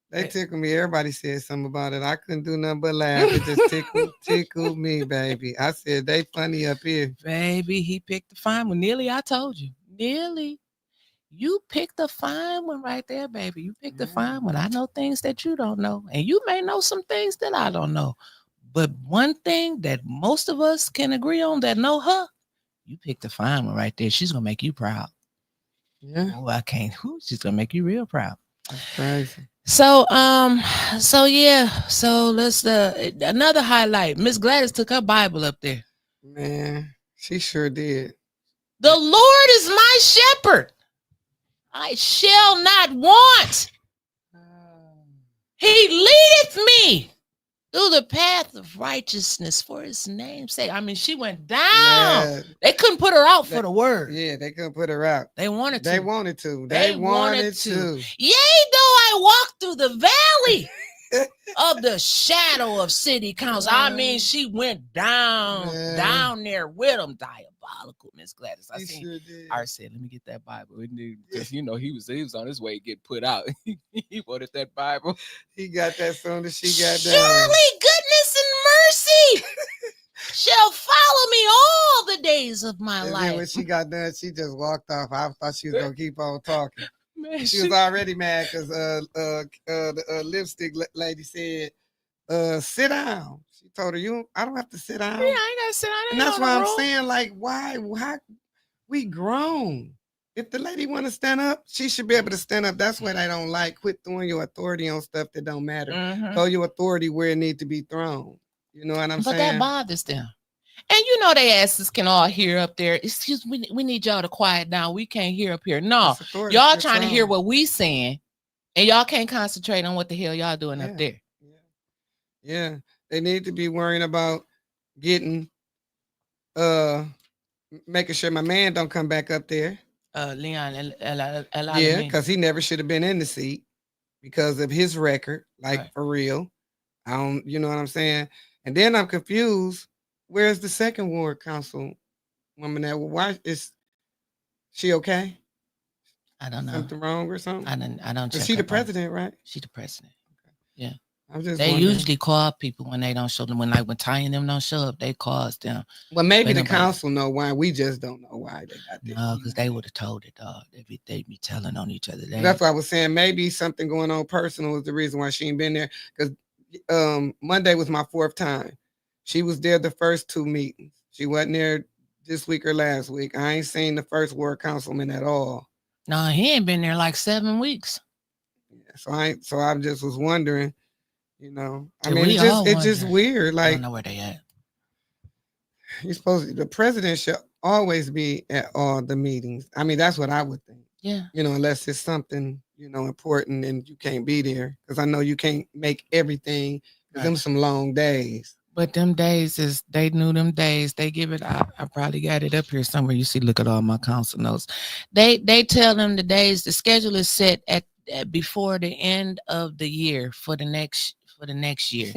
They tickled me. Everybody said something about it. I couldn't do nothing but laugh. It just tickled me, baby. I said, they funny up here. Baby, he picked the fine one. Nearly, I told you. Nearly. You picked the fine one right there, baby. You picked the fine one. I know things that you don't know. And you may know some things that I don't know. But one thing that most of us can agree on that know her, you picked the fine one right there. She's going to make you proud. Yeah. Oh, I can't. She's going to make you real proud. That's crazy. So yeah. So let's another highlight. Miss Gladys took her Bible up there. Man, she sure did. The Lord is my shepherd. I shall not want. He leadeth me through the path of righteousness for his name's sake. I mean, she went down. Yeah. They couldn't put her out for the word. Yeah, they couldn't put her out. They wanted to. They wanted to. They wanted to. Yea, though I walk through the valley of the shadow of city council. I mean, she went down there with them. Diabolical, Miss Gladys. I said, let me get that Bible. Because you know he was on his way to get put out. He wanted that Bible. He got that soon as she got down. Surely goodness and mercy shall follow me all the days of my life. Then when she got done, she just walked off. I thought she was gonna keep on talking. Man, she was already mad because the lipstick lady said, sit down. She told her, I don't have to sit down. Yeah, I ain't gotta sit down. And that's why I'm saying, like, why we grown. If the lady want to stand up, she should be able to stand up. That's what I don't like. Quit throwing your authority on stuff that don't matter. Throw your authority where it needs to be thrown. You know what I'm saying? But that bothers them. And you know they asses can all hear up there. Excuse me, we need y'all to quiet down. We can't hear up here. No, y'all trying to hear what we saying, and y'all can't concentrate on what the hell y'all doing up there. Yeah, they need to be worrying about getting, making sure my man don't come back up there. Leon, yeah, because he never should have been in the seat because of his record. Like for real, I don't. You know what I'm saying? And then I'm confused. Where's the second ward council woman that why is she okay? I don't know. Something wrong or something? I don't check. Is she the president, right? She the president. Okay. Yeah. I'm just they usually call people when they don't show them. When Tanya and them don't show up, they call them. Well, maybe the council know why. We just don't know why they got this. No, because they would have told it, dog. They'd be telling on each other. That's why I was saying maybe something going on personal is the reason why she ain't been there. Because Monday was my 4th time. She was there the first 2 meetings. She wasn't there this week or last week. I ain't seen the first ward councilman at all. No, he ain't been there like 7 weeks. Yeah, so I just was wondering, you know. I mean, it's just weird. Like, I don't know where they at. The president should always be at all the meetings. I mean, that's what I would think. Yeah. You know, unless it's something, you know, important and you can't be there. Because I know you can't make everything. Right. Them some long days. But them days they knew them days. They give it. I probably got it up here somewhere. You see, look at all my council notes. They tell them the days. The schedule is set at before the end of the year for the next for the next year.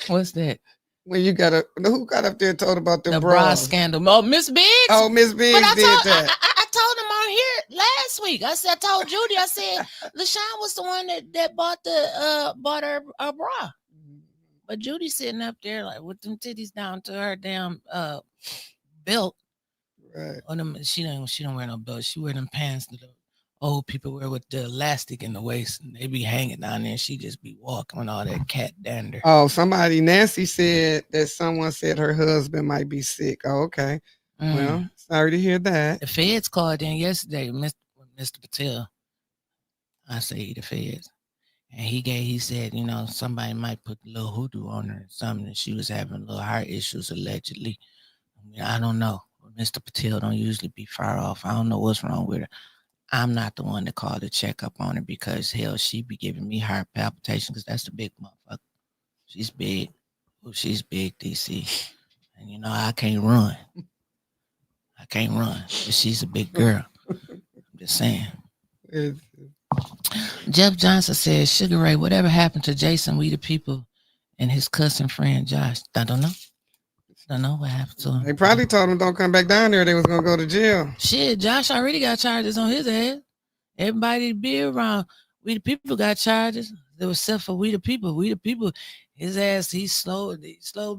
What's that? When you who got up there and told about the bra scandal? Oh, Miss Biggs. Oh, Miss Biggs did that. I told him on here last week. I told Judy, I said LaShawn was the one that bought her a bra. But Judy sitting up there like with them titties down to her damn belt. Right. Or she don't wear no belt. She wear them pants that the old people wear with the elastic in the waist, and they be hanging down there. She just be walking with all that cat dander. Oh, Nancy said that someone said her husband might be sick. Oh, okay. Well, sorry to hear that. The feds called in yesterday, Mr. Patel. I say the feds. And he said, somebody might put a little hoodoo on her or something, and she was having little heart issues allegedly. I don't know. Mr. Patel don't usually be far off. I don't know what's wrong with her. I'm not the one to call to check up on her because, hell, she be giving me heart palpitations because that's the big motherfucker. She's big. Well, she's big, DC. And, I can't run. But she's a big girl. I'm just saying. Jeff Johnson says, Sugar Ray, whatever happened to Jason, We the People, and his cousin friend Josh? I don't know. Don't know what happened to him. They probably told him don't come back down there. They was gonna go to jail. Shit, Josh already got charges on his ass. Everybody be around. We the People got charges. There was except for We the People. We the People. His ass, he slowed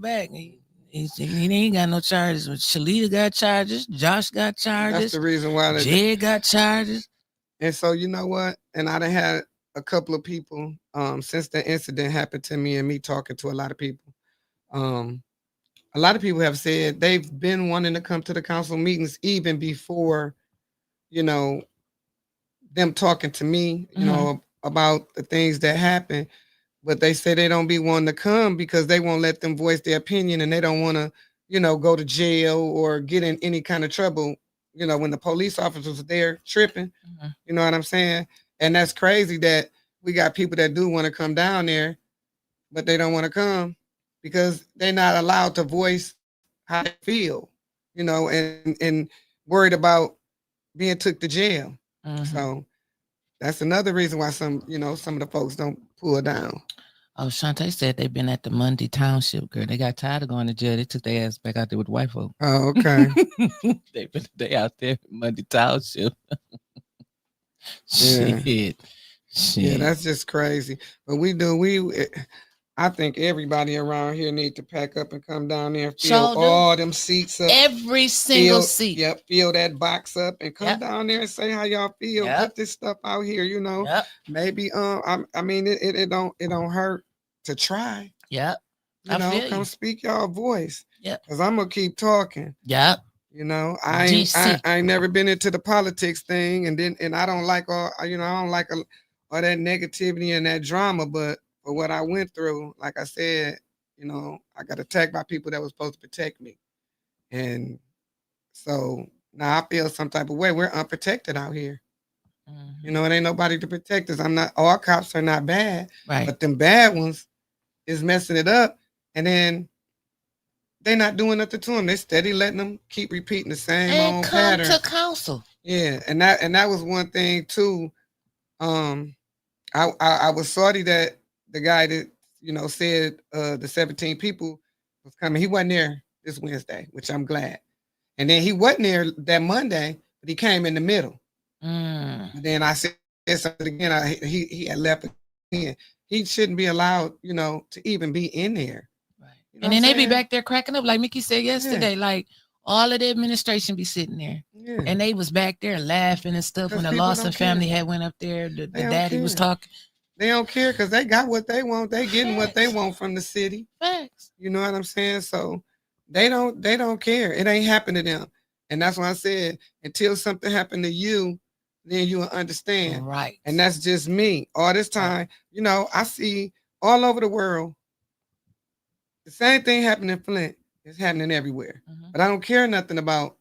back. He ain't got no charges. Shalita got charges. Josh got charges. That's the reason why Jed got charges. And so you know what? And I done had a couple of people since the incident happened to me and me talking to a lot of people. A lot of people have said they've been wanting to come to the council meetings even before, them talking to me, about the things that happen. But they say they don't be wanting to come because they won't let them voice their opinion and they don't want to, go to jail or get in any kind of trouble, when the police officers are there tripping. You know what I'm saying? And that's crazy that we got people that do want to come down there, but they don't want to come because they're not allowed to voice how they feel, and worried about being took to jail. So that's another reason why some of the folks don't pull down. Oh, Shantae said they've been at the Mundy Township, girl. They got tired of going to jail. They took their ass back out there with white folk. Oh, okay. they out there in Mundy Township. Shit. Yeah, that's just crazy. But I think everybody around here need to pack up and come down there and fill all them seats up. Every single seat. Yep, fill that box up and come down there and say how y'all feel. Put this stuff out here, Maybe it don't hurt to try. Yep. Come speak y'all voice. Yep. Because I'm gonna keep talking. Yep. I ain't never been into the politics thing, and I don't like all I don't like all that negativity and that drama, but for what I went through, like I said, I got attacked by people that was supposed to protect me. And so now I feel some type of way. We're unprotected out here. It ain't nobody to protect us. All cops are not bad, right? But them bad ones is messing it up. And then they're not doing nothing to them. They steady letting them keep repeating the same old pattern. And come to council. Yeah, and that was one thing too. I was sorry that the guy that said the 17 people was coming. He wasn't there this Wednesday, which I'm glad. And then he wasn't there that Monday, but he came in the middle. And then I said something again. He had left again. He shouldn't be allowed, to even be in there. Right. And then they be back there cracking up, like Mickey said yesterday. Like all of the administration be sitting there, and they was back there laughing and stuff when the Lawson family had went up there. The daddy was talking. They don't care because they got what they want. They getting what they want from the city. Facts. You know what I'm saying? So they don't care. It ain't happened to them. And that's why I said, until something happened to you, then you will understand. Right. And that's just me. All this time, I see all over the world, the same thing happening in Flint is happening everywhere. But I don't care nothing about,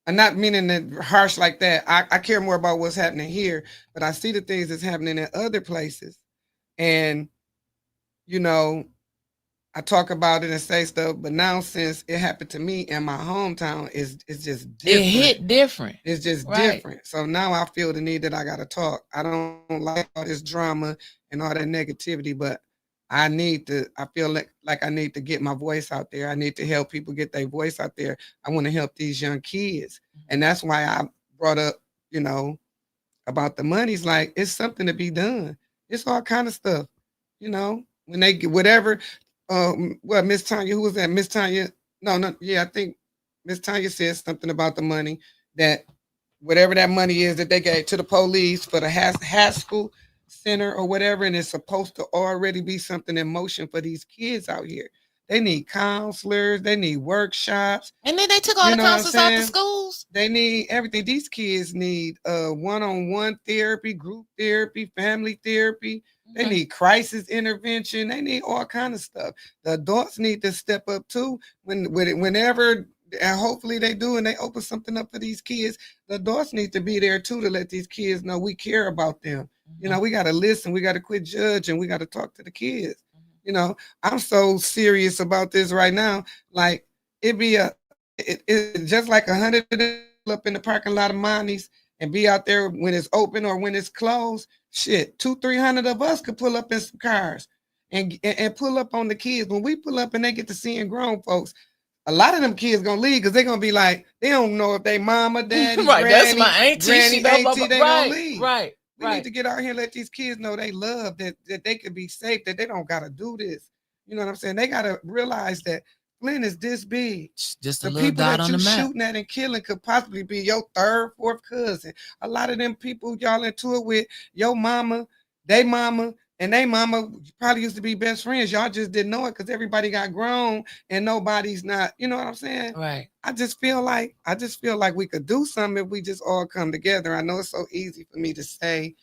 I'm not meaning it harsh like that. I care more about what's happening here, but I see the things that's happening in other places. And, I talk about it and say stuff, but now since it happened to me in my hometown, it's just different. It hit different. It's just different. So now I feel the need that I got to talk. I don't like all this drama and all that negativity, but I feel like I need to get my voice out there. I need to help people get their voice out there. I want to help these young kids. And that's why I brought up, about the money's like, it's something to be done. It's all kind of stuff, when they get whatever. Miss Tanya, who was that? Miss Tanya. No, yeah, I think Miss Tanya said something about the money, that whatever that money is that they gave to the police for the Haskell Center or whatever, and it's supposed to already be something in motion for these kids out here. They need counselors, they need workshops. And then they took all the counselors out the schools. They need everything. These kids need one-on-one therapy, group therapy, family therapy. They need crisis intervention. They need all kind of stuff. The adults need to step up too. Whenever, and hopefully they do, and they open something up for these kids, the adults need to be there too, to let these kids know we care about them. We got to listen. We got to quit judging. We got to talk to the kids. I'm so serious about this right now. Like, it's just like 100 up in the parking lot of Monty's and be out there when it's open or when it's closed. Shit, 200-300 of us could pull up in some cars and pull up on the kids. When we pull up and they get to seeing grown folks, a lot of them kids gonna leave because they're gonna be like, they don't know if they mama, daddy, right, granny, that's my auntie, auntie, they gonna leave. Right. We need to get out here and let these kids know they love, that they can be safe, that they don't gotta do this. You know what I'm saying? They gotta realize that Flint is this big. Just a little dot on the map. Shooting at and killing could possibly be your third, fourth cousin. A lot of them people y'all into it with, your mama, they mama, and they mama probably used to be best friends. Y'all just didn't know it because everybody got grown and nobody's not, you know what I'm saying? Right. I just feel like we could do something if we just all come together. I know it's so easy for me to say,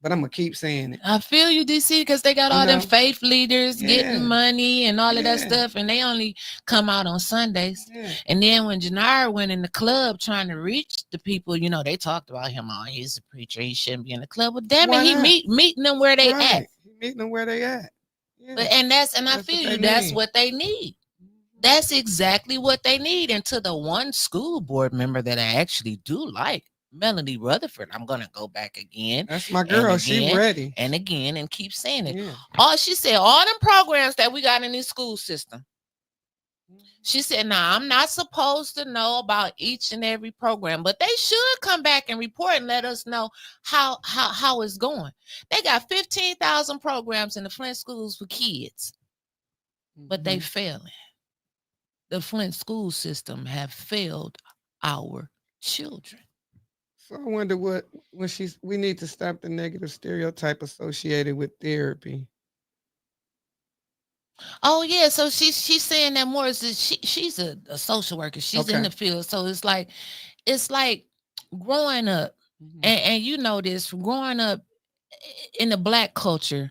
but I'm gonna keep saying it. I feel you, DC, because they got all them faith leaders getting money and all of that stuff, and they only come out on Sundays. And then when Janara went in the club trying to reach the people, they talked about him. Oh, he's a preacher. He shouldn't be in the club. Well, damn it, he meeting them where they at. He meeting them where they at. Yeah. I feel you. That's what they need. That's exactly what they need. And to the one school board member that I actually do like, Melanie Rutherford, I'm gonna go back again. That's my girl. She's ready. And again, and keep saying it. Yeah. She said, all them programs that we got in this school system. She said, "Now I'm not supposed to know about each and every program, but they should come back and report and let us know how it's going. They got 15,000 programs in the Flint schools for kids, but they failing. The Flint school system have failed our children." So I wonder we need to stop the negative stereotype associated with therapy. Oh yeah, so she's saying that more. She's a social worker. She's in the field, so it's like growing up, and you know this, growing up in the Black culture.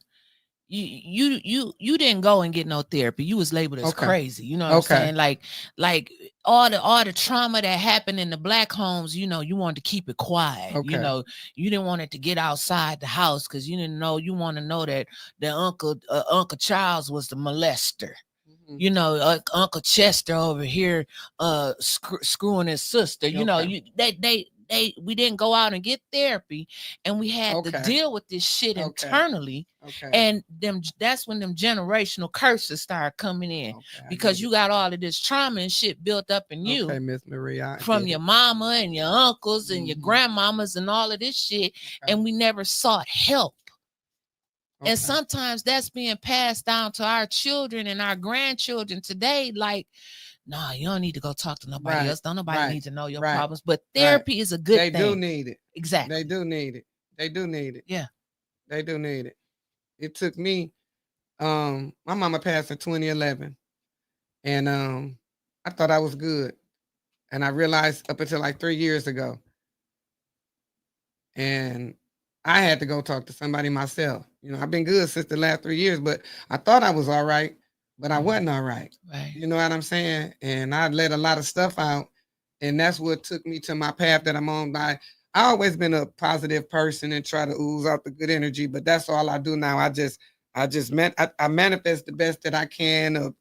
You didn't go and get no therapy. You was labeled as crazy. You know what I'm saying? Like all the trauma that happened in the Black homes, you wanted to keep it quiet. You didn't want it to get outside the house because you didn't know. You want to know that the Uncle Charles was the molester. Uncle Chester over here screwing his sister. We didn't go out and get therapy, and we had to deal with this shit internally. And that's when them generational curses start coming in because you got all of this trauma and shit built up in you, Miss Maria, from your mama and your uncles and your grandmamas and all of this shit, and we never sought help. And sometimes that's being passed down to our children and our grandchildren today. Like, nah, you don't need to go talk to nobody else. Don't nobody need to know your problems. But therapy is a good thing. They do need it. Exactly. They do need it. They do need it. Yeah. They do need it. It took me, my mama passed in 2011. And I thought I was good. And I realized up until like 3 years ago. And I had to go talk to somebody myself. I've been good since the last 3 years, but I thought I was all right. But I wasn't all right. You know what I'm saying? And I let a lot of stuff out. And that's what took me to my path that I'm on. I always been a positive person and try to ooze out the good energy, but that's all I do now. I manifest the best that I can of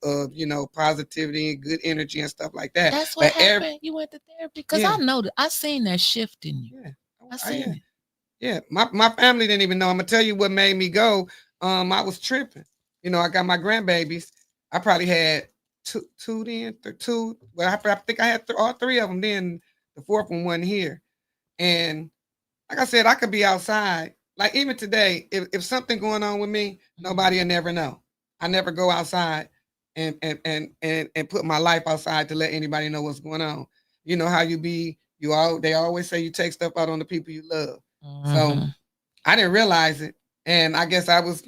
positivity and good energy and stuff like that. That's what happened. You went to therapy? Because I know that I seen that shift in you. Yeah. I seen it. Yeah. My family didn't even know. I'm gonna tell you what made me go. I was tripping. You know, I got my grandbabies. I probably had two then, two. Well, I think I had all three of them. Then the fourth one wasn't here. And like I said, I could be outside. Like even today, if something going on with me, nobody will never know. I never go outside and put my life outside to let anybody know what's going on. You know how you be. They always say you take stuff out on the people you love. So I didn't realize it, and I guess I was,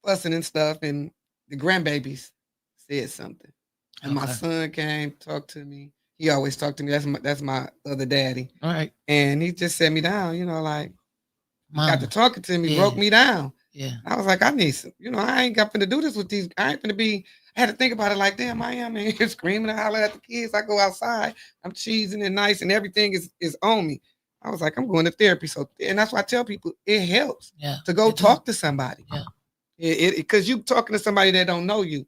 fussing and stuff, and the grandbabies said something, and my son came talked to me. He always talked to me. That's my other daddy. All right. And he just set me down. Like got to talking to me, broke me down. Yeah. I was like, I need some. I ain't got to do this with these. I ain't gonna be. I had to think about it like, damn, I am in here screaming and hollering at the kids. I go outside, I'm cheesing and nice, and everything is on me. I was like, I'm going to therapy. So, and that's why I tell people it helps to go talk to somebody. Yeah. Because you talking to somebody that don't know you,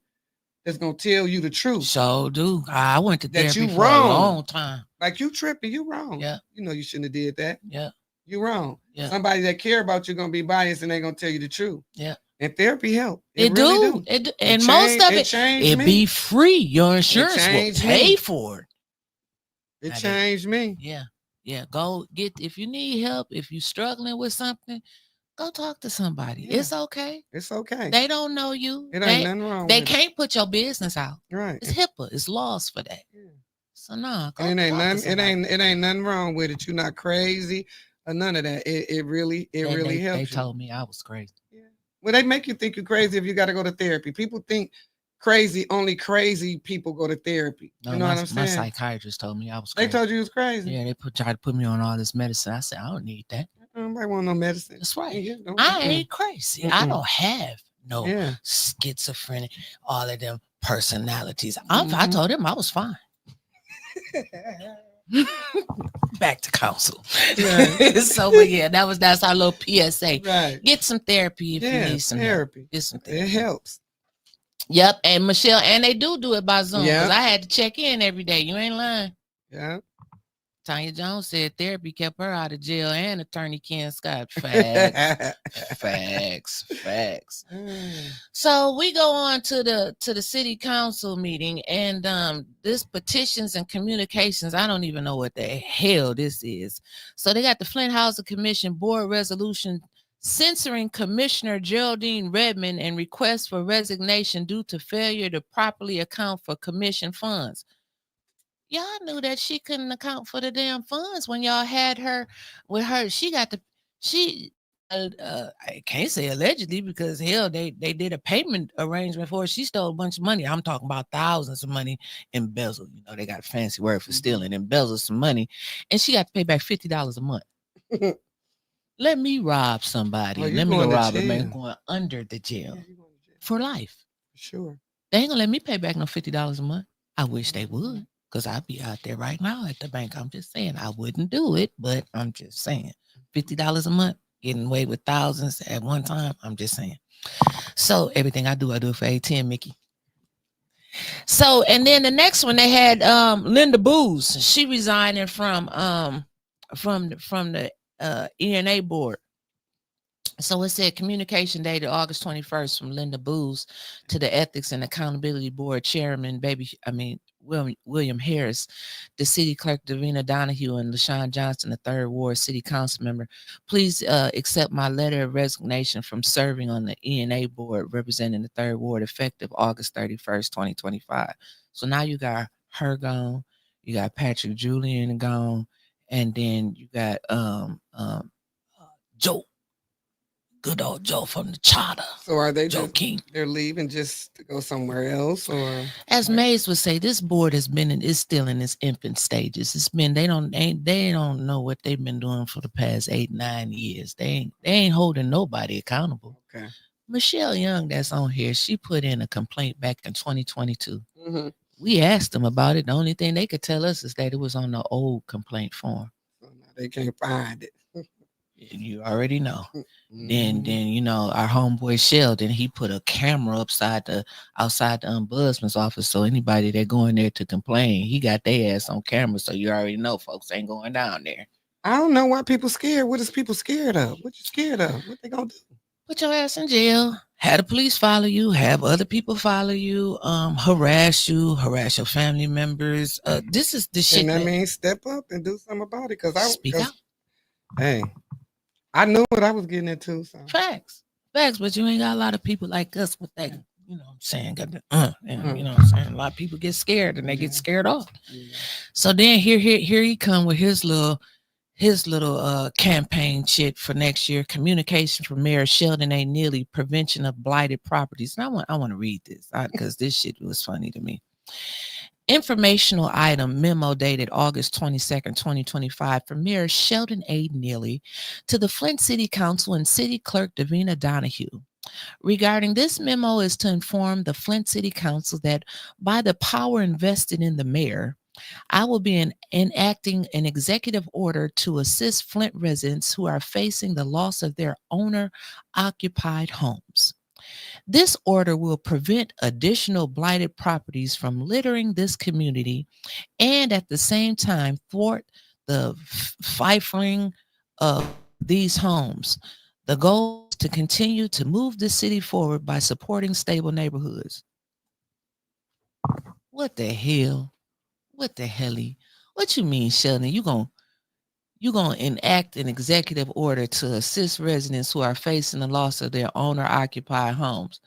that's gonna tell you the truth. So do I went to therapy you for wrong. a long time. Like you tripping, you wrong. Yeah. You shouldn't have did that. Yeah. You wrong. Yeah. Somebody that care about you gonna be biased and they gonna tell you the truth. Yeah. And therapy help. It really do. And most of it be free. Your insurance will pay for it. It changed me. Yeah. Yeah. Go if you need help, if you're struggling with something, go talk to somebody. Yeah. It's okay. It's okay. They don't know you. It ain't nothing wrong. They can't put your business out. Right. It's HIPAA. It's laws for that. Yeah. So no. It ain't nothing wrong with it. You're not crazy or none of that. It really helps. They told me I was crazy. Yeah. Well, they make you think you're crazy if you got to go to therapy. People think only crazy people go to therapy. No, you know what I'm saying? My psychiatrist told me I was crazy. They told you it was crazy? Yeah, they tried to put me on all this medicine. I said, I don't need that. Nobody want no medicine. That's right. I ain't crazy. I don't have no schizophrenic, all of them personalities. I told him I was fine. Back to counsel. Right. So, but yeah, that's our little PSA. Right. Get some therapy if you need some therapy. Get some therapy. It helps. Yep. And Michelle, and they do it by Zoom because I had to check in every day. You ain't lying. Yeah. Tanya Jones said therapy kept her out of jail, and attorney Ken Scott. Facts. So we go on to the city council meeting, and this petitions and communications, I don't even know what the hell this is. So they got the Flint Housing Commission board resolution censoring Commissioner Geraldine Redmond and request for resignation due to failure to properly account for commission funds. Y'all knew that she couldn't account for the damn funds when y'all had her with her. I can't say allegedly because hell, they did a payment arrangement for her. She stole a bunch of money. I'm talking about thousands of money embezzled. They got a fancy word for stealing, embezzled some money, and she got to pay back $50 a month. Let me rob somebody. Let me go rob a man going under the jail for life. Sure. They ain't gonna let me pay back no $50 a month. I wish they would. Because I'd be out there right now at the bank. I'm just saying I wouldn't do it, but I'm just saying $50 a month, getting away with thousands at one time. I'm just saying. So everything I do it for ATM, Mickey. So, and then the next one they had Linda Booz. She resigning from the ENA board. So it said communication dated August 21st from Linda Booz to the Ethics and Accountability Board Chairman, William Harris, the City Clerk Davina Donahue, and LaShawn Johnson, the 3rd Ward City Council member. Please accept my letter of resignation from serving on the ENA board representing the 3rd Ward effective August 31st, 2025. So now you got her gone, you got Patrick Julian gone, and then you got Joe. Good old Joe from the charter. So are they Joe King? They're leaving just to go somewhere else, or as Mays would say, this board is still in its infant stages. It's been they don't know what they've been doing for the past 8-9 years. They ain't holding nobody accountable. Okay. Michelle Young, that's on here, she put in a complaint back in 2022. Mm-hmm. We asked them about it. The only thing they could tell us is that it was on the old complaint form. So now they can't find it. You already know. Then our homeboy Sheldon, he put a camera outside the ombudsman's office, so anybody that go in there to complain, he got their ass on camera. So you already know folks ain't going down there. I don't know why people scared. What is people scared of? What you scared of? What they gonna do? Put your ass in jail. Have the police follow you. Have other people follow you. Harass your family members. This is the shit. And that means step up and do something about it. Speak out. Hey, I knew what I was getting into. So. Facts, but you ain't got a lot of people like us with that. You know what I'm saying? Got the, you know what I'm saying? A lot of people get scared and they get scared off. Yeah. So then here he come with his little campaign shit for next year. Communication from Mayor Sheldon A. Neely, prevention of blighted properties. And I want to read this because this shit was funny to me. Informational item memo dated August 22nd, 2025 from Mayor Sheldon A. Neely to the Flint City Council and City Clerk Davina Donahue. Regarding this memo is to inform the Flint City Council that by the power invested in the mayor, I will be enacting an executive order to assist Flint residents who are facing the loss of their owner-occupied homes. This order will prevent additional blighted properties from littering this community and at the same time thwart the fifing of these homes. The goal is to continue to move the city forward by supporting stable neighborhoods. What the hell? What the helly? What you mean, Sheldon? You gonna enact an executive order to assist residents who are facing the loss of their owner-occupied homes.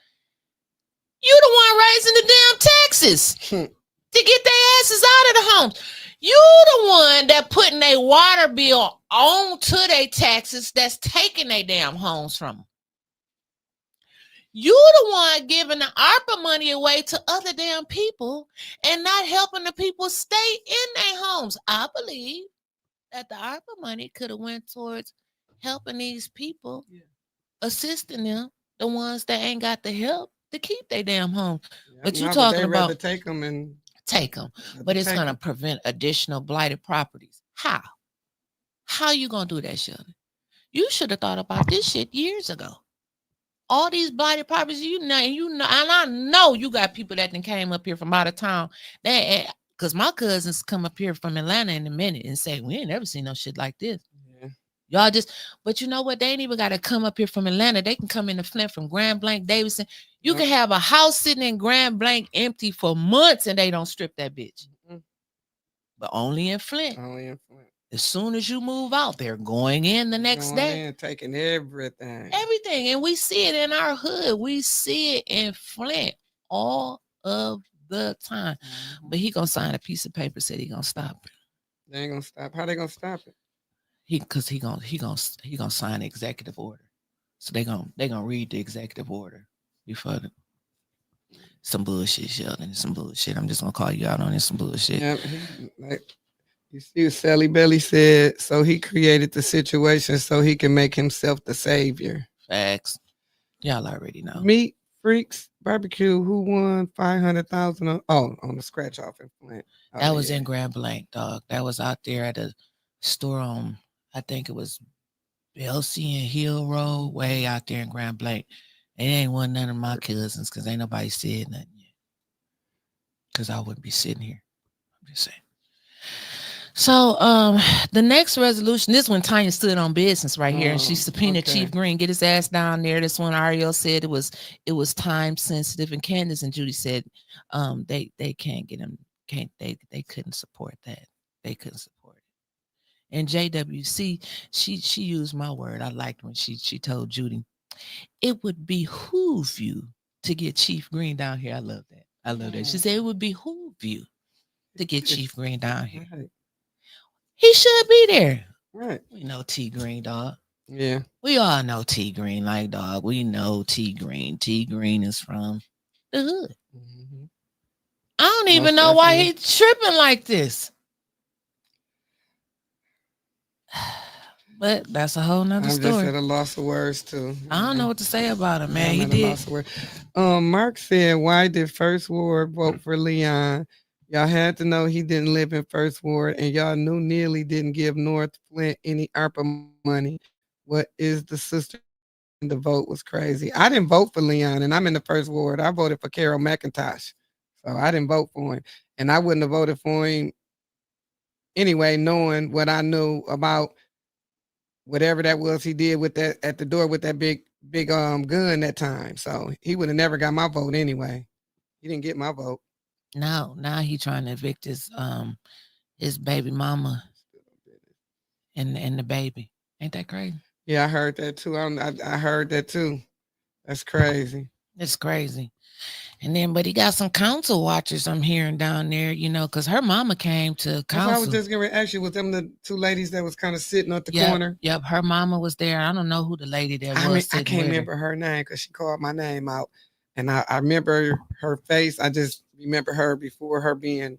You the one raising the damn taxes to get their asses out of the homes. You the one that putting their water bill onto their taxes that's taking their damn homes from them. You the one giving the ARPA money away to other damn people and not helping the people stay in their homes. I believe that the ARPA money could have went towards helping these people, assisting them, the ones that ain't got the help to keep their damn home. But you talking about take them, but it's going to prevent additional blighted properties. How you going to do that, Sheldon? You should have thought about this shit years ago. All these blighted properties, you know, and I know you got people that then came up here from out of town. Because my cousins come up here from Atlanta in a minute and say, we ain't never seen no shit like this. Yeah. Y'all just, but you know what? They ain't even got to come up here from Atlanta. They can come into Flint from Grand Blanc, Davidson. You can have a house sitting in Grand Blanc empty for months and they don't strip that bitch. But only in Flint. As soon as you move out, they're going in the next day. Taking everything. And we see it in our hood. We see it in Flint all of the time. But he gonna sign a piece of paper, said he gonna stop it. They ain't gonna stop. How they gonna stop it? He gonna sign an executive order. So they gonna read the executive order before some bullshit, Sheldon. Some bullshit. I'm just gonna call you out on this. Some bullshit. Yeah, you see what Sally Belly said? So he created the situation so he can make himself the savior. Facts. Y'all already know. Meat Freaks Barbecue, who won $500,000 on the scratch off in Flint. That was in Grand Blanc, dog. That was out there at a store on, I think it was Belsey and Hill Road, way out there in Grand Blanc. It ain't one none of my cousins because ain't nobody said nothing yet. Because I wouldn't be sitting here. I'm just saying. So the next resolution, this one Tanya stood on business right here, and she subpoenaed Chief Green, get his ass down there. This one Ariel said it was time sensitive, and Candace and Judy said they can't get him, they couldn't support that. They couldn't support it. And JWC, she used my word. I liked when she told Judy, it would behoove you to get Chief Green down here. I love that. I love that. She said it would behoove you to get Chief Green down here. Right. He should be there. Right. We know T Green, dog. Yeah. We all know T Green, like, dog. We know T Green. T Green is from the hood. Mm-hmm. I don't even know why he's tripping like this. But that's a whole nother story. I'm just at a loss of words, too. I don't know what to say about him, man. He did. Mark said, why did First Ward vote for Leon? Y'all had to know he didn't live in First Ward, and y'all knew Neely didn't give North Flint any ARPA money. What is the sister? The vote was crazy. I didn't vote for Leon, and I'm in the First Ward. I voted for Carol McIntosh, so I didn't vote for him, and I wouldn't have voted for him anyway, knowing what I knew about whatever that was he did with that at the door with that big big gun that time. So he would have never got my vote anyway. He didn't get my vote. No, now he trying to evict his baby mama and the baby. Ain't that crazy? Yeah, I heard that too. I heard that too. That's crazy. It's crazy. And then, but he got some council watchers I'm hearing down there, you know, because her mama came to council. I was just going to ask you, was them the two ladies that was kind of sitting at the corner? Yep, her mama was there. I don't know who the lady that was. I can't remember her name because she called my name out. And I remember her face. I just remember her before her being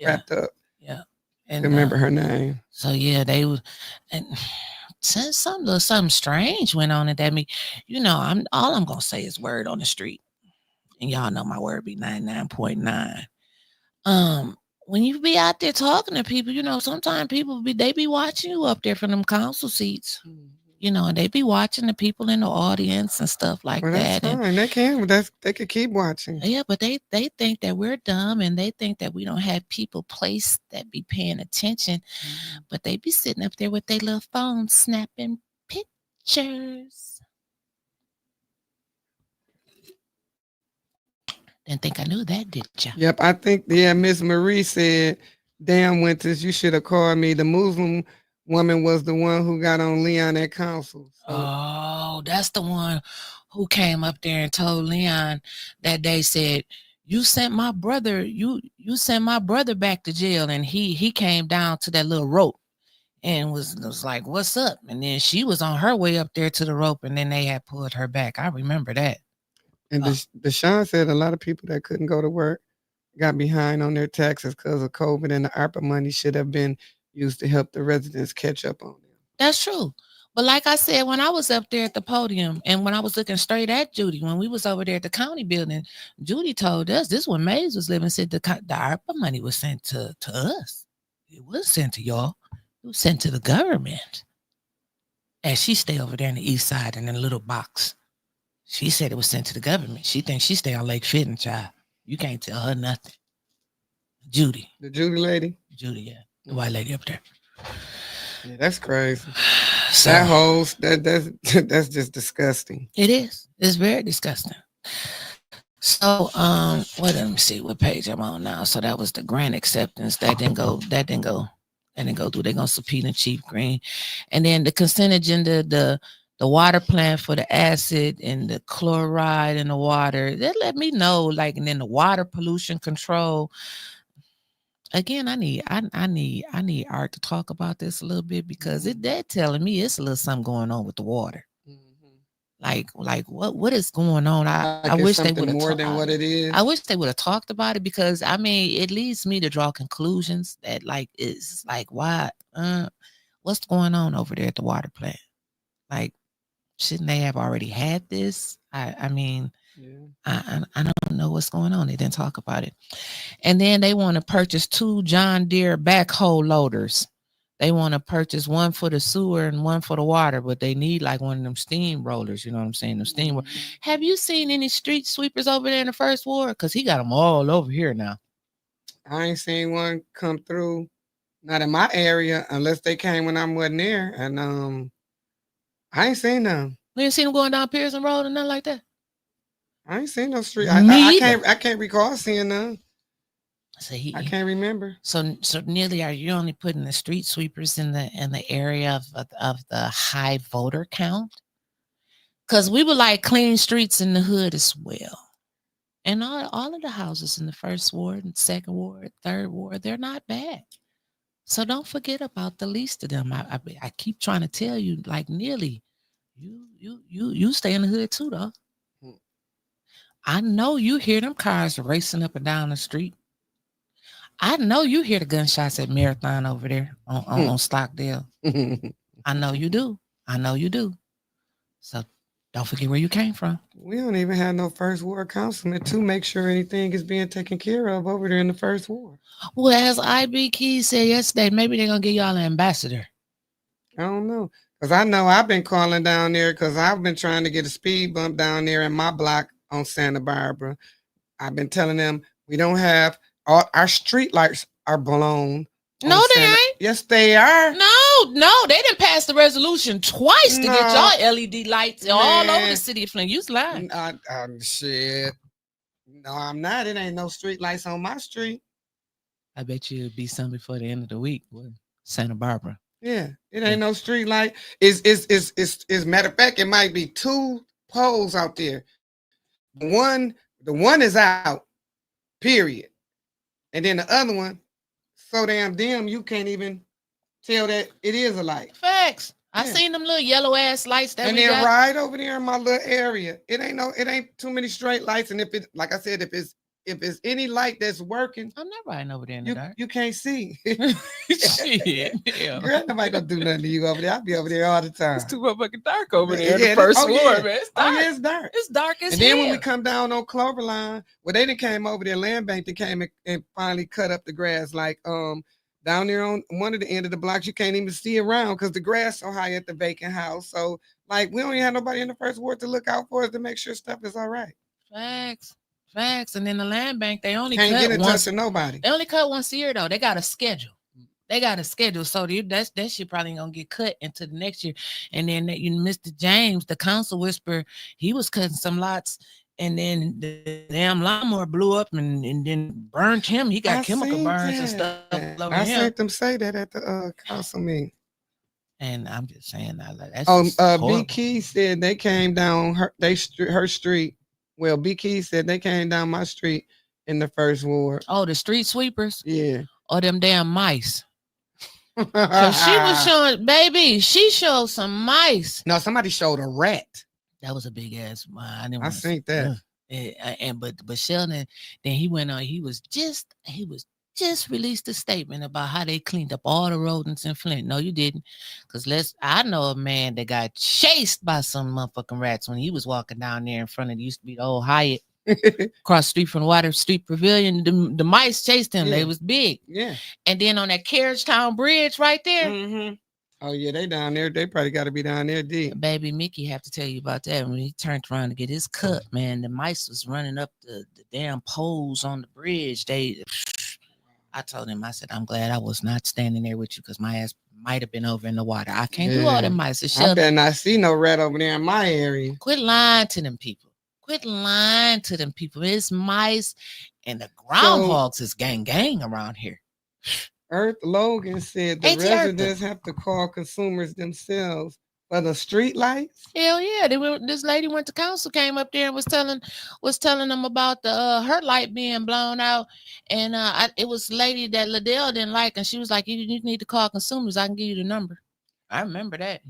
wrapped up. Yeah. And remember her name. So yeah, they was, and since something strange went on at that meeting, you know, I'm gonna say is word on the street. And y'all know my word be 99.9. When you be out there talking to people, you know, sometimes they be watching you up there from them council seats. Mm-hmm. You know, and they be watching the people in the audience and stuff like that. Fine. And they can keep watching. Yeah, but they think that we're dumb and they think that we don't have people placed that be paying attention. Mm-hmm. But they be sitting up there with their little phones snapping pictures. Didn't think I knew that, did ya? Yep, I think Miss Marie said, "Damn, Winters, you should have called me." The Muslim woman was the one who got on Leon at council. So. Oh, that's the one who came up there and told Leon that they said, you sent my brother back to jail, and he came down to that little rope and was like, what's up? And then she was on her way up there to the rope, and then they had pulled her back. I remember that. And Deshaun said a lot of people that couldn't go to work got behind on their taxes because of COVID, and the ARPA money should have been used to help the residents catch up on them. That's true. But like I said, when I was up there at the podium and when I was looking straight at Judy, when we was over there at the county building, Judy told us this when Mays was living, said the ARPA money was sent to us. It was sent to y'all. It was sent to the government. And she stay over there in the east side in a little box. She said it was sent to the government. She thinks she stay on Lake Fitton, child. You can't tell her nothing. Judy. The Judy lady? Judy, yeah. The white lady up there. Yeah, that's crazy. So, that's just disgusting. It is. It's very disgusting. So let me see what page I'm on now. So that was the grant acceptance. That didn't go through. They're gonna subpoena Chief Green. And then the consent agenda, the water plant for the acid and the chloride in the water. That let me know, like, and then the water pollution control. Again, I need Art to talk about this a little bit because they're telling me it's a little something going on with the water. Mm-hmm. Like what is going on? I wish they would have more than what it is. I wish they would have talked about it because I mean it leads me to draw conclusions that like it's like why what's going on over there at the water plant? Like shouldn't they have already had this? I mean. Yeah. I don't know what's going on. They didn't talk about it. And then they want to purchase 2 John Deere backhoe loaders. They want to purchase one for the sewer and one for the water, but they need like one of them steam rollers. You know what I'm saying? Have you seen any street sweepers over there in the First Ward? Because he got them all over here now. I ain't seen one come through, not in my area, unless they came when I wasn't there. And I ain't seen them. You ain't seen them going down Pearson Road and nothing like that? I ain't seen no street. I can't recall seeing none. So I can't remember. So nearly, are you only putting the street sweepers in the area of the high voter count? Because we would like clean streets in the hood as well, and all of the houses in the First Ward and Second Ward, Third Ward, they're not bad. So don't forget about the least of them. I keep trying to tell you, like nearly, you stay in the hood too, though. I know you hear them cars racing up and down the street. I know you hear the gunshots at Marathon over there on Stockdale. I know you do. So don't forget where you came from. We don't even have no First Ward councilman to make sure anything is being taken care of over there in the First Ward. Well, as IB Keys said yesterday, maybe they're going to give y'all an ambassador. I don't know. Because I know I've been calling down there because I've been trying to get a speed bump down there in my block on Santa Barbara. I've been telling them we don't have our street lights are blown. No, they ain't. Yes, they are. No, No, they didn't pass the resolution twice to get y'all LED lights all over the city of Flint. You lying. Shit. No, I'm not. It ain't no street lights on my street. I bet you it'll be some before the end of the week. What? Santa Barbara. Yeah, it ain't no street light. Is matter of fact, it might be 2 poles out there. The one is out, period. And then the other one, so damn dim, you can't even tell that it is a light. Facts. I seen them little yellow ass lights that and we they're got. Right over there in my little area. It ain't too many straight lights. And if it, like I said, if it's any light that's working, I'm not riding over there in the dark. You can't see. Shit. Yeah. Girl, nobody gonna do nothing to you over there. I'll be over there all the time. It's too motherfucking dark over there. The first floor, man. It's dark. Oh, yeah, it's dark. It's dark as And then hell. when we come down on Cloverline, well, they done came over there, land bank, they came and finally cut up the grass. Like down there on one of the end of the blocks, you can't even see around because the grass so high at the vacant house. So like we don't even have nobody in the first ward to look out for us to make sure stuff is all right. Facts. And then the land bank, they only can't cut get in touch with nobody. They only cut once a year though. They got a schedule. So that shit probably gonna get cut into the next year. And then Mr. James, the council whisperer, he was cutting some lots, and then the damn lawnmower blew up and then burned him. He got chemical burns and stuff. I heard them say that at the council meeting. And I'm just saying that. B Key said they came down her street. Well, B Key said they came down my street in the first ward. Oh, the street sweepers? Yeah. Or them damn mice. She was showing, baby, she showed some mice. No, somebody showed a rat. That was a big ass. I seen that. But Sheldon, then he went on. He was just released a statement about how they cleaned up all the rodents in Flint. No, you didn't, because I know a man that got chased by some motherfucking rats when he was walking down there in front of it. Used to be the old Hyatt. Across the street from Water Street Pavilion, the mice chased him. They was big. Yeah. And then on that Carriagetown Bridge right there. Mm-hmm. Oh yeah, they down there. They probably got to be down there deep. Baby Mickey have to tell you about that. When he turned around to get his cut, man, the mice was running up the damn poles on the bridge. I told him, I said, I'm glad I was not standing there with you because my ass might have been over in the water. I can't do all them mice. I better not see no rat over there in my area. Quit lying to them people. It's mice and the groundhogs is gang around here. Earth Logan said the residents have to call consumers themselves for the street lights. Hell yeah. This lady went to council, came up there and was telling them about the her light being blown out. And it was a lady that Liddell didn't like, and she was like, you need to call consumers. I can give you the number. I remember that,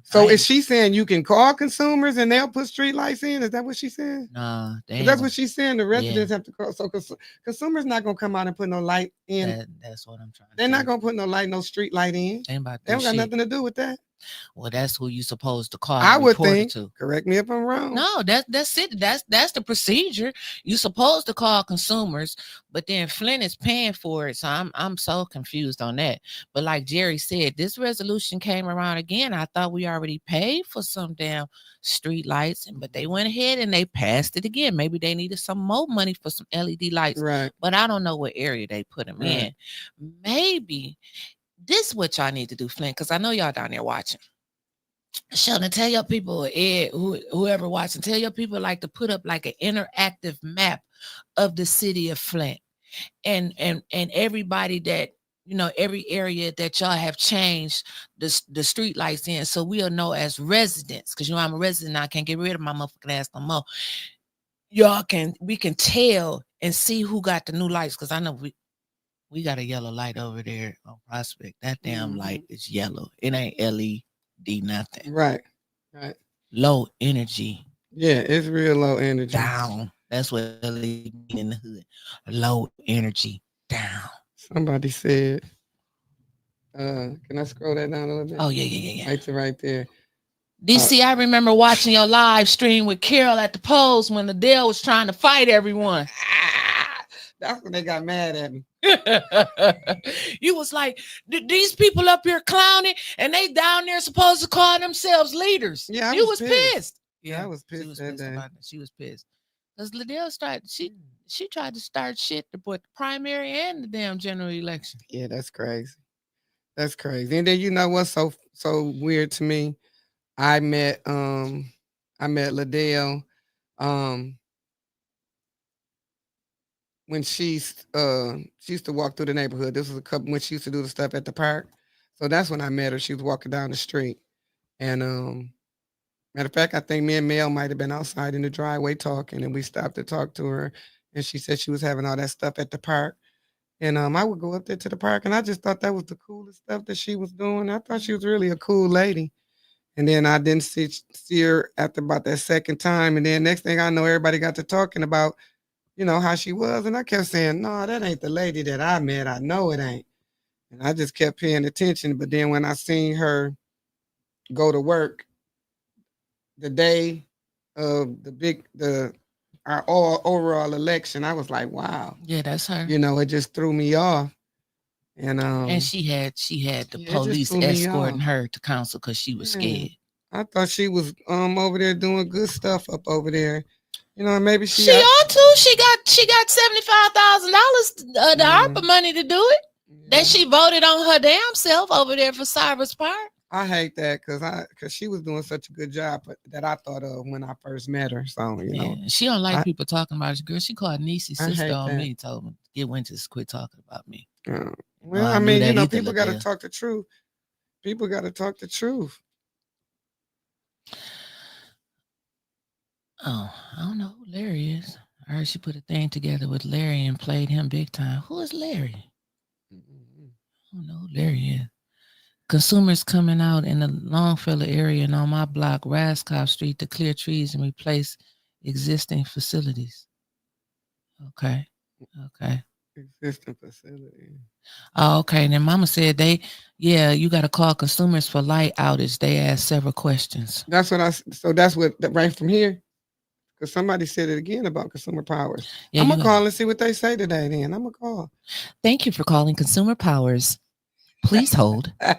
So is she saying you can call consumers and they'll put street lights in? Is that what she's saying? No, that's what she's saying. The residents have to call. So consumers not gonna come out and put no light in. That's what I'm trying. They're not gonna put no street light in. They don't got nothing to do with that. Well, that's who you supposed to call. I would think. Correct me if I'm wrong. No, that's it. That's the procedure. You supposed to call consumers, but then Flint is paying for it. So I'm so confused on that. But like Jerry said, this resolution came around again. I thought we already paid for some damn street lights, but they went ahead and they passed it again. Maybe they needed some more money for some LED lights. Right. But I don't know what area they put them in. Maybe. This is what y'all need to do, Flint, because I know y'all down there watching. Sheldon, tell your people, Ed, whoever watching, tell your people like to put up like an interactive map of the city of Flint, and everybody that every area that y'all have changed the street lights in, so we'll know as residents, because I'm a resident, I can't get rid of my motherfucking ass no more. We can tell and see who got the new lights, because I know we got a yellow light over there on Prospect. That damn light is yellow. It ain't LED nothing. Right. Low energy. Yeah, it's real low energy. Down. That's what LED in the hood. Low energy. Down. Somebody said, can I scroll that down a little bit? Oh, yeah. Right there. DC, I remember watching your live stream with Carol at the polls when Adele was trying to fight everyone. That's when they got mad at me. You was like, these people up here clowning, and they down there supposed to call themselves leaders. Yeah, you was pissed. Yeah, I was pissed that day. She was pissed because Liddell started. She tried to start shit to put the primary and the damn general election. Yeah, that's crazy. That's crazy. And then you know what's so weird to me? I met Liddell when she used to walk through the neighborhood. This was a couple when she used to do the stuff at the park. So that's when I met her. She was walking down the street. And matter of fact, I think me and Mel might have been outside in the driveway talking, and we stopped to talk to her. And she said she was having all that stuff at the park. And I would go up there to the park, and I just thought that was the coolest stuff that she was doing. I thought she was really a cool lady. And then I didn't see her after about that second time. And then next thing I know, everybody got to talking about, you know, how she was. And I kept saying, no, that ain't the lady that I met. I know it ain't. And I just kept paying attention. But then when I seen her go to work the day of our overall election, I was like, wow. Yeah, that's her. You know, it just threw me off. And she had the police escorting her to council because she was scared. I thought she was over there doing good stuff up over there. You know, maybe she ought to. She got $75,000 the ARPA money to do it. That she voted on her damn self over there for Cyrus Park. I hate that because she was doing such a good job that I thought of when I first met her. So you know, she don't like people talking about her. Girl, she called Niecy's sister on me. Told me get Winters quit talking about me. Well, I mean, you know, people got to talk the truth. People got to talk the truth. Oh, I don't know who Larry is. I heard she put a thing together with Larry and played him big time. Who is Larry? I don't know who Larry is. Consumers coming out in the Longfellow area and on my block, Raskop Street, to clear trees and replace existing facilities. Okay. Existing facility. Oh, okay. And then Mama said you got to call consumers for light outage. They asked several questions. That's what right from here. Because somebody said it again about Consumer Powers. Yeah, I'm going to call and see what they say today then. I'm going to call. Thank you for calling Consumer Powers. Please hold. Miss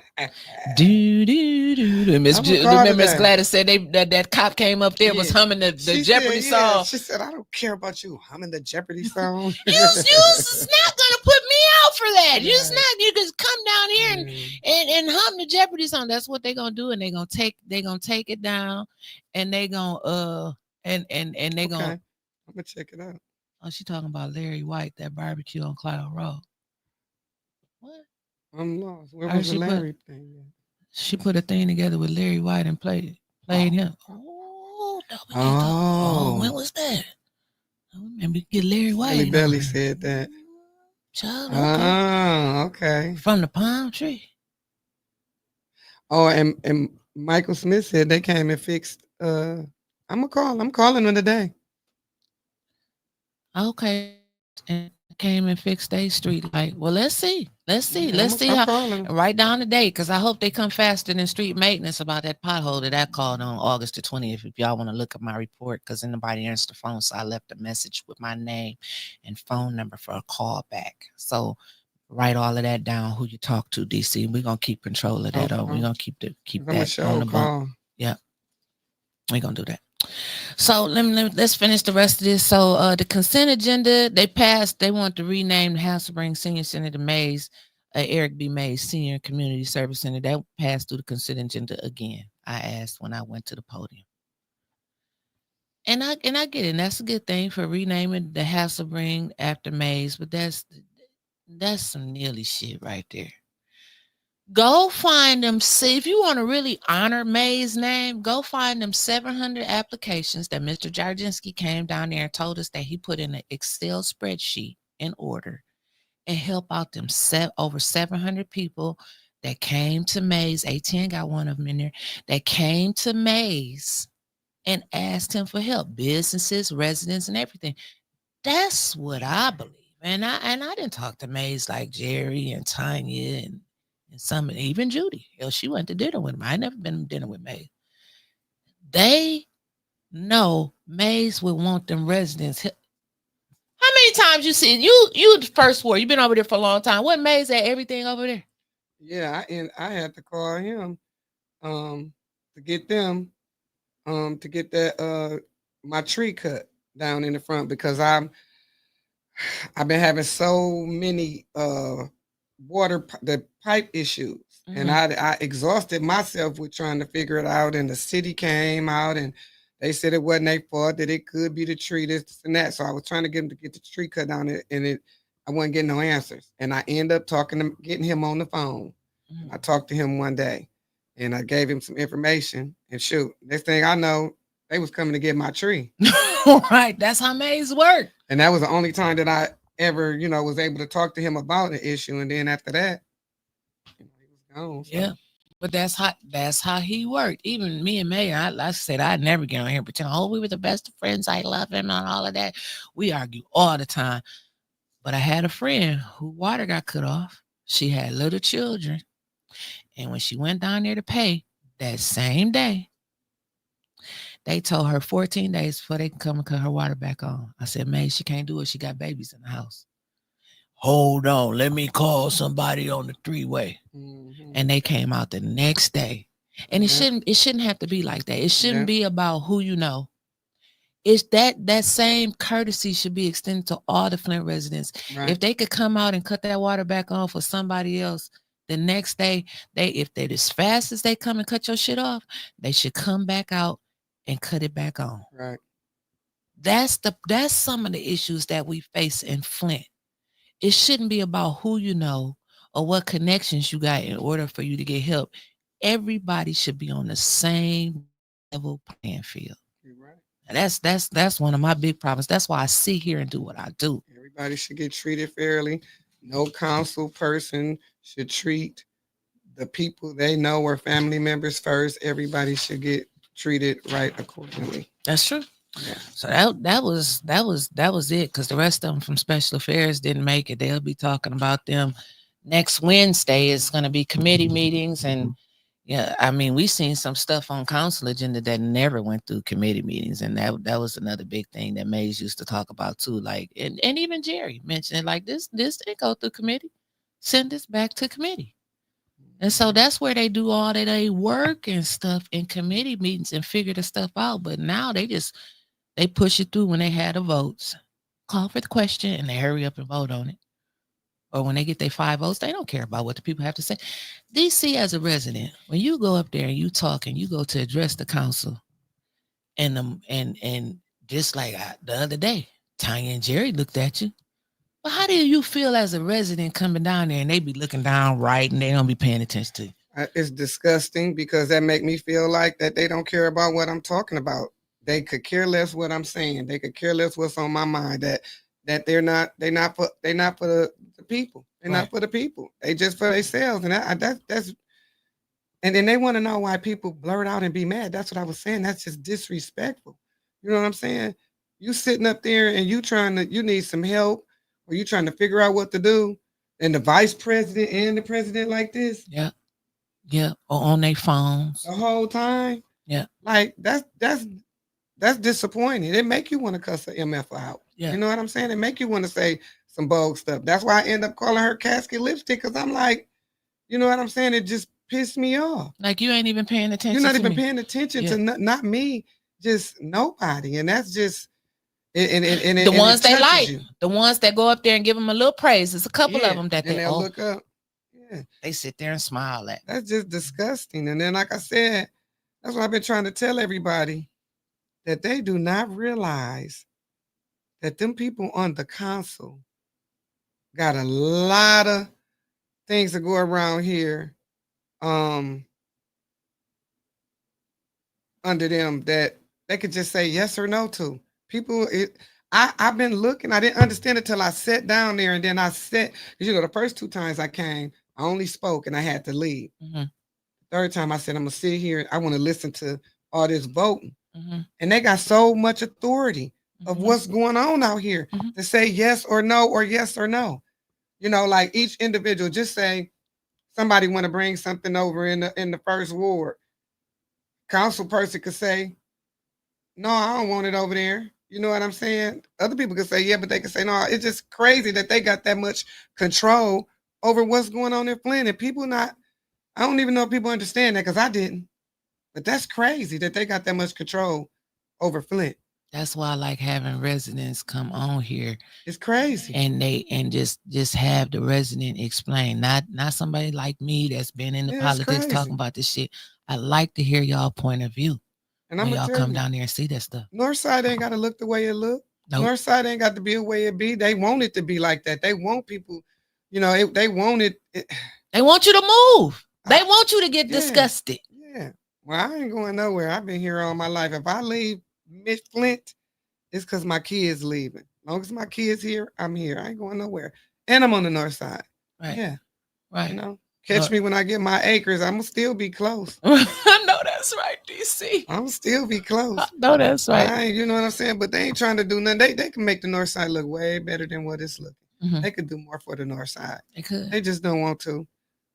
Gladys said that cop came up there was humming the Jeopardy song. She said, I don't care about you humming the Jeopardy song. You's not gonna put me out for that. You just come down here and hum the Jeopardy song. That's what they're gonna do, and they're gonna take it down, and they gonna and they gonna. I'm gonna check it out. Oh, she talking about Larry White, that barbecue on Cloud Road. What? I'm lost. Where was the Larry thing? She put a thing together with Larry White and played him. Oh, when was that? I remember get Larry White. Belly said that. Child, okay. From the palm tree. Oh, and Michael Smith said they came and fixed. I'm calling them today. Okay. And came and fixed their street light. Well, let's see how right down the date, because I hope they come faster than street maintenance about that pothole that I called on August the 20th. If y'all want to look at my report, because nobody answered the phone, so I left a message with my name and phone number for a call back. So write all of that down, who you talk to, DC. We're gonna keep control of that. We're gonna keep that on the bump. Yeah, we're gonna do that. So let's finish the rest of this. So the consent agenda, they passed. They want to rename the Hasselbring Senior Center to Mays, Eric B. Mays Senior Community Service Center. That passed through the consent agenda again. I asked when I went to the podium, and I get it. And that's a good thing for renaming the Hasselbring after Mays, but that's some nearly shit right there. Go find them. See, if you want to really honor May's name, go find them 700 applications that Mr. Jardinsky came down there and told us that he put in an Excel spreadsheet in order and help out them over 700 people that came to Mays. ATN got one of them in there that came to Mays and asked him for help. Businesses, residents, and everything. That's what I believe. And I didn't talk to Mays like Jerry and Tanya and some, even Judy. Hell, she went to dinner with him. I never been to dinner with Mays. They know Mays would want them residents. How many times you see you the first word? You've been over there for a long time. What Mays at everything over there? Yeah, I had to call him to get them to get that my tree cut down in the front, because I've been having so many the pipe issues. And I exhausted myself with trying to figure it out. And the city came out and they said it wasn't their fault, that it could be the tree, this and that. So I was trying to get him to get the tree cut down, and I wasn't getting no answers. And I ended up getting him on the phone. I talked to him one day, and I gave him some information. And shoot, next thing I know, they was coming to get my tree. Right, that's how maids work. And that was the only time that I ever, was able to talk to him about the issue. And then after that, he was gone. So. Yeah. But that's how he worked. Even me and May, like I said, I'd never get on here and pretend, we were the best of friends. I love him and all of that. We argue all the time. But I had a friend whose water got cut off. She had little children. And when she went down there to pay that same day, they told her 14 days before they can come and cut her water back on. I said, May, she can't do it. She got babies in the house. Hold on, let me call somebody on the three-way. And they came out the next day. And it shouldn't have to be like that. It shouldn't be about who you know. It's that same courtesy should be extended to all the Flint residents. Right. If they could come out and cut that water back on for somebody else, the next day, if they're as fast as they come and cut your shit off, they should come back out and cut it back on. Right. That's some of the issues that we face in Flint. It shouldn't be about who you know or what connections you got in order for you to get help. Everybody should be on the same level playing field. You're right. And that's one of my big problems. That's why I sit here and do what I do. Everybody should get treated fairly. No council person should treat the people they know or family members first. Everybody should get treated right accordingly. That's true. Yeah. So that was it, because the rest of them from special affairs didn't make it. They'll be talking about them next Wednesday. Is going to be committee meetings, and we seen some stuff on council agenda that never went through committee meetings, and that was another big thing that Mays used to talk about too. Like, and even Jerry mentioned it, like this didn't go through committee. Send this back to committee. And so that's where they do all that they work and stuff in committee meetings and figure the stuff out. But now they push it through when they had the votes, call for the question, and they hurry up and vote on it. Or when they get their 5 votes, they don't care about what the people have to say. DC, as a resident, when you go up there and you talk and you go to address the council, and just like the other day, Tanya and Jerry looked at you. Well, how do you feel as a resident coming down there and they be looking down right and they don't be paying attention to you? It's disgusting, because that make me feel like that they don't care about what I'm talking about. They could care less what I'm saying. They could care less what's on my mind. That they're not for the people. They're not for the people. They just for themselves. And that's and then they want to know why people blurt out and be mad. That's what I was saying. That's just disrespectful. You know what I'm saying? You sitting up there and you need some help, or you trying to figure out what to do, and the vice president and the president like this. Yeah. Yeah. Or on their phones. The whole time. Yeah. Like that's disappointing. It make you want to cuss an MF out. Yeah. You know what I'm saying? It make you want to say some bold stuff. That's why I end up calling her casket lipstick, because I'm like, you know what I'm saying? It just pissed me off. Like, you ain't even paying attention. You're not even paying attention to not me, just nobody. And that's just the ones they like, the ones that go up there and give them a little praise. There's a couple of them that they'll look up. Yeah, they sit there and smile at. That's just disgusting. And then, like I said, that's what I've been trying to tell everybody, that they do not realize that them people on the council got a lot of things that go around here under them that they could just say yes or no to. People, I've been looking. I didn't understand it till I sat down there, and then I sat, because the first 2 times I came, I only spoke and I had to leave. Mm-hmm. Third time I said, I'm gonna sit here. I want to listen to all this voting. Mm-hmm. And they got so much authority of what's going on out here to say yes or no, or yes or no. Like each individual, just say somebody want to bring something over in the first ward. Council person could say, no, I don't want it over there. You know what I'm saying? Other people could say, yeah, but they could say, no. It's just crazy that they got that much control over what's going on in Flint. And people I don't even know if people understand that, because I didn't. But that's crazy that they got that much control over Flint. That's why I like having residents come on here. It's crazy. And just have the resident explain, not somebody like me that's been in the politics talking about this shit. I like to hear y'all point of view. And when y'all come down there and see that stuff. Northside ain't got to look the way it look. Nope. Northside ain't got to be the way it be. They want it to be like that. They want people, they want it. They want you to move. They want you to get disgusted. Yeah. Well, I ain't going nowhere. I've been here all my life. If I leave Miss Flint, it's because my kids leaving. As long as my kids here, I'm here. I ain't going nowhere. And I'm on the north side. Right. Yeah. Right. Catch me when I get my acres. I'm going to still be close. I know that's right, DC. I'm still be close. I know that's right. You know what I'm saying? But they ain't trying to do nothing. They can make the north side look way better than what it's looking. Mm-hmm. They could do more for the north side. They could. They just don't want to.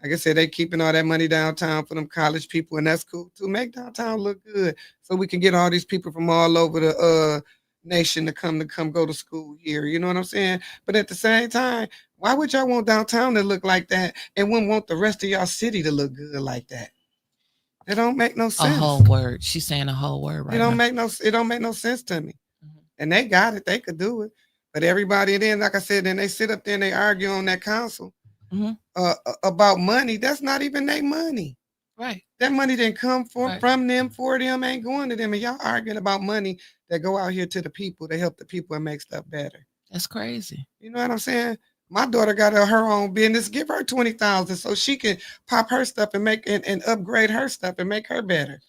Like I said, they keeping all that money downtown for them college people, and that's cool to make downtown look good, so we can get all these people from all over the nation to come go to school here. You know what I'm saying? But at the same time, why would y'all want downtown to look like that and wouldn't want the rest of y'all city to look good like that? It don't make no sense. A whole word. She's saying a whole word right now. It don't make no sense to me. Mm-hmm. And they got it. They could do it. But everybody then, like I said, then they sit up there and they argue on that council. Mm-hmm. About money. That's not even their money. Right. That money didn't come from them, for them, ain't going to them. And y'all arguing about money that go out here to the people to help the people and make stuff better. That's crazy. You know what I'm saying? My daughter got her own business. Give her $20,000 so she can pop her stuff and make and upgrade her stuff and make her better.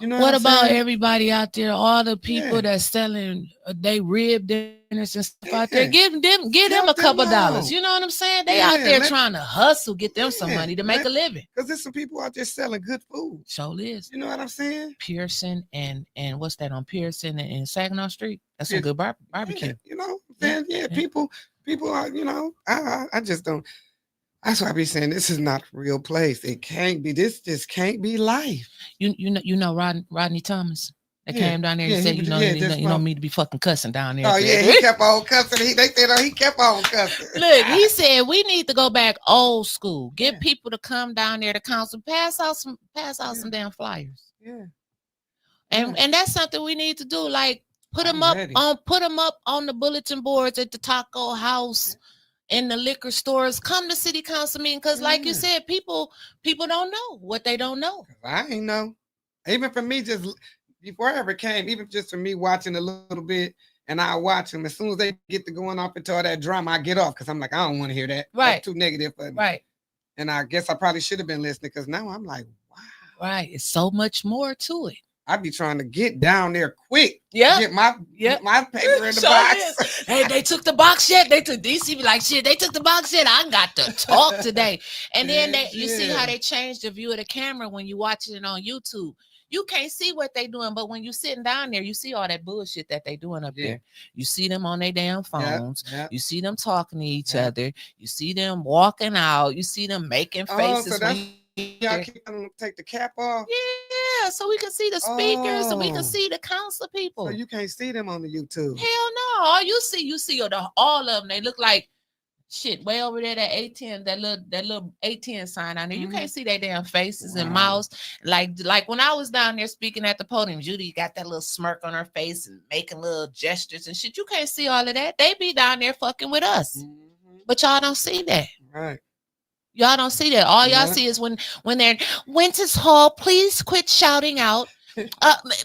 You know what about everybody out there? All the people that's selling they rib dinners and stuff out there. Give them a couple dollars. You know what I'm saying? They out there trying to hustle, get them some money to make a living. Because there's some people out there selling good food. Sure is. You know what I'm saying? Pearson and what's that on Pearson and Saginaw Street? That's some good barbecue. Yeah, you know what I'm saying? People are, I just don't. That's why I be saying this is not a real place. It can't be. This just can't be life. You know Rodney Thomas. They came down there and said, you don't need to be fucking cussing down there. Oh yeah, he kept on cussing. They said he kept on cussing. Look, he said we need to go back old school. Get people to come down there to council, pass out some damn flyers. Yeah. And that's something we need to do. Like put them up on the bulletin boards at the taco house. In the liquor stores, come to city council meeting, because like you said, people don't know what they don't know. I ain't know. Even for me, just before I ever came, even just for me watching a little bit, and I watch them. As soon as they get to going off into all that drama, I get off because I'm like, I don't want to hear that. Right. That's too negative for me. Right. And I guess I probably should have been listening, because now I'm like, wow. Right. It's so much more to it. I be trying to get down there quick. Yeah. Get my paper in the box. Hey, they took the box yet? They took DC be like, shit, they took the box yet? I got to talk today. And then you see how they changed the view of the camera when you watching it on YouTube. You can't see what they doing, but when you sitting down there, you see all that bullshit that they doing up there. You see them on their damn phones. You see them talking to each other. You see them walking out. You see them making faces. Y'all keep them take the cap off. Yeah, so we can see the speakers, so we can see the council people. So you can't see them on the YouTube. Hell no! All you see all of them. They look like shit way over there. That A10, that little A10 sign on there. You can't see their damn faces and mouths. Like when I was down there speaking at the podium, Judy got that little smirk on her face and making little gestures and shit. You can't see all of that. They be down there fucking with us, but y'all don't see that. Right. Y'all don't see that. All y'all see is when they're Winters Hall, please quit shouting out.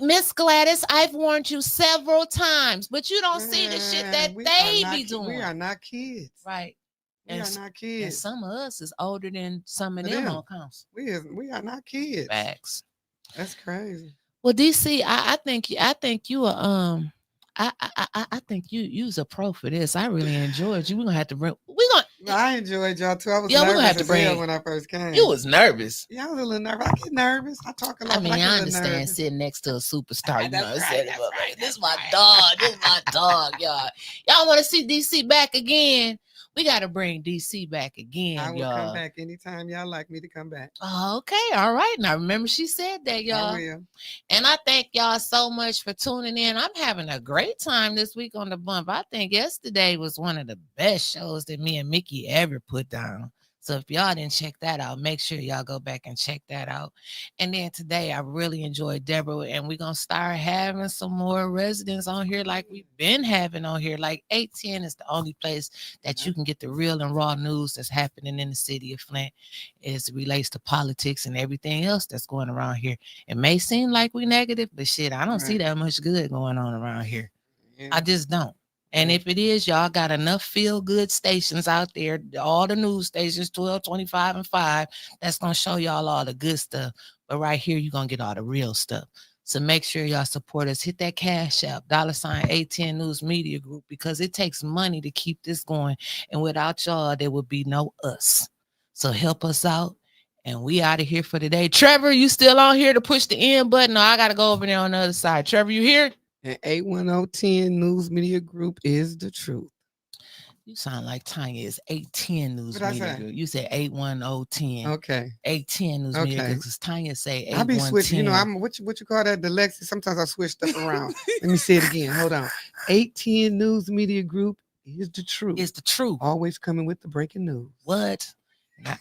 Miss Gladys, I've warned you several times, but you don't see the shit that they be doing. We are not kids. Right. We are not kids. And some of us is older than some of them on council. We are not kids. Facts. That's crazy. Well, DC, I think you are I think you's a pro for this. I really enjoyed you. We're gonna have to bring. I enjoyed y'all too. I was nervous as hell when I first came. You was nervous. Yeah, I was a little nervous. I get nervous. I talk a lot. I understand sitting next to a superstar. You know what I'm saying? This is my dog. This is my dog, y'all. Y'all want to see DC back again? We got to bring DC back again, I will y'all. come back anytime y'all like me to come back. Okay, all right. Now remember she said that, y'all. I will. And I thank y'all so much for tuning in. I'm having a great time this week on The Bump. I think yesterday was one of the best shows that me and Mickey ever put down. So if y'all didn't check that out, make sure y'all go back and check that out. And then today, I really enjoyed Deborah, and we're going to start having some more residents on here like we've been having on here. Like 810 is the only place that you can get the real and raw news that's happening in the city of Flint as it relates to politics and everything else that's going around here. It may seem like we negative, but shit, I don't see that much good going on around here. Yeah. I just don't. And if it is, y'all got enough feel-good stations out there, all the news stations, 12, 25, and 5, that's going to show y'all all the good stuff. But right here, you're going to get all the real stuff. So make sure y'all support us. Hit that Cash App, $810 News Media Group, because it takes money to keep this going. And without y'all, there would be no us. So help us out. And we out of here for today. Trevor, you still on here to push the end button? No, I got to go over there on the other side. Trevor, you here? And 810 News Media Group is the truth. You sound like Tanya. Is 810 News Media Group. You said 810. Okay. 810 News Media Group. Because Tanya say 810. I be switching. You know, I'm what you call that? Dyslexia. Sometimes I switch stuff around. Let me say it again. Hold on. 810 News Media Group is the truth. It's the truth. Always coming with the breaking news. What?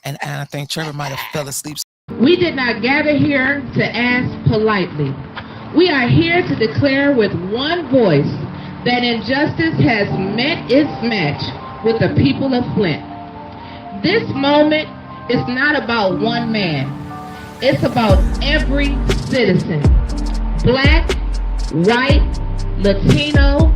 And I think Trevor might have fell asleep. We did not gather here to ask politely. We are here to declare with one voice that injustice has met its match with the people of Flint. This moment is not about one man. It's about every citizen. Black, white, Latino,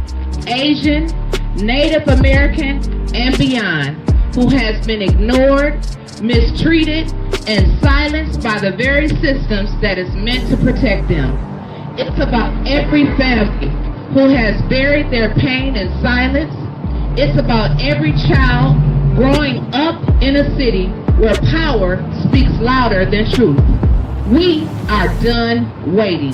Asian, Native American, and beyond, who has been ignored, mistreated, and silenced by the very systems that is meant to protect them. It's about every family who has buried their pain in silence. It's about every child growing up in a city where power speaks louder than truth. We are done waiting.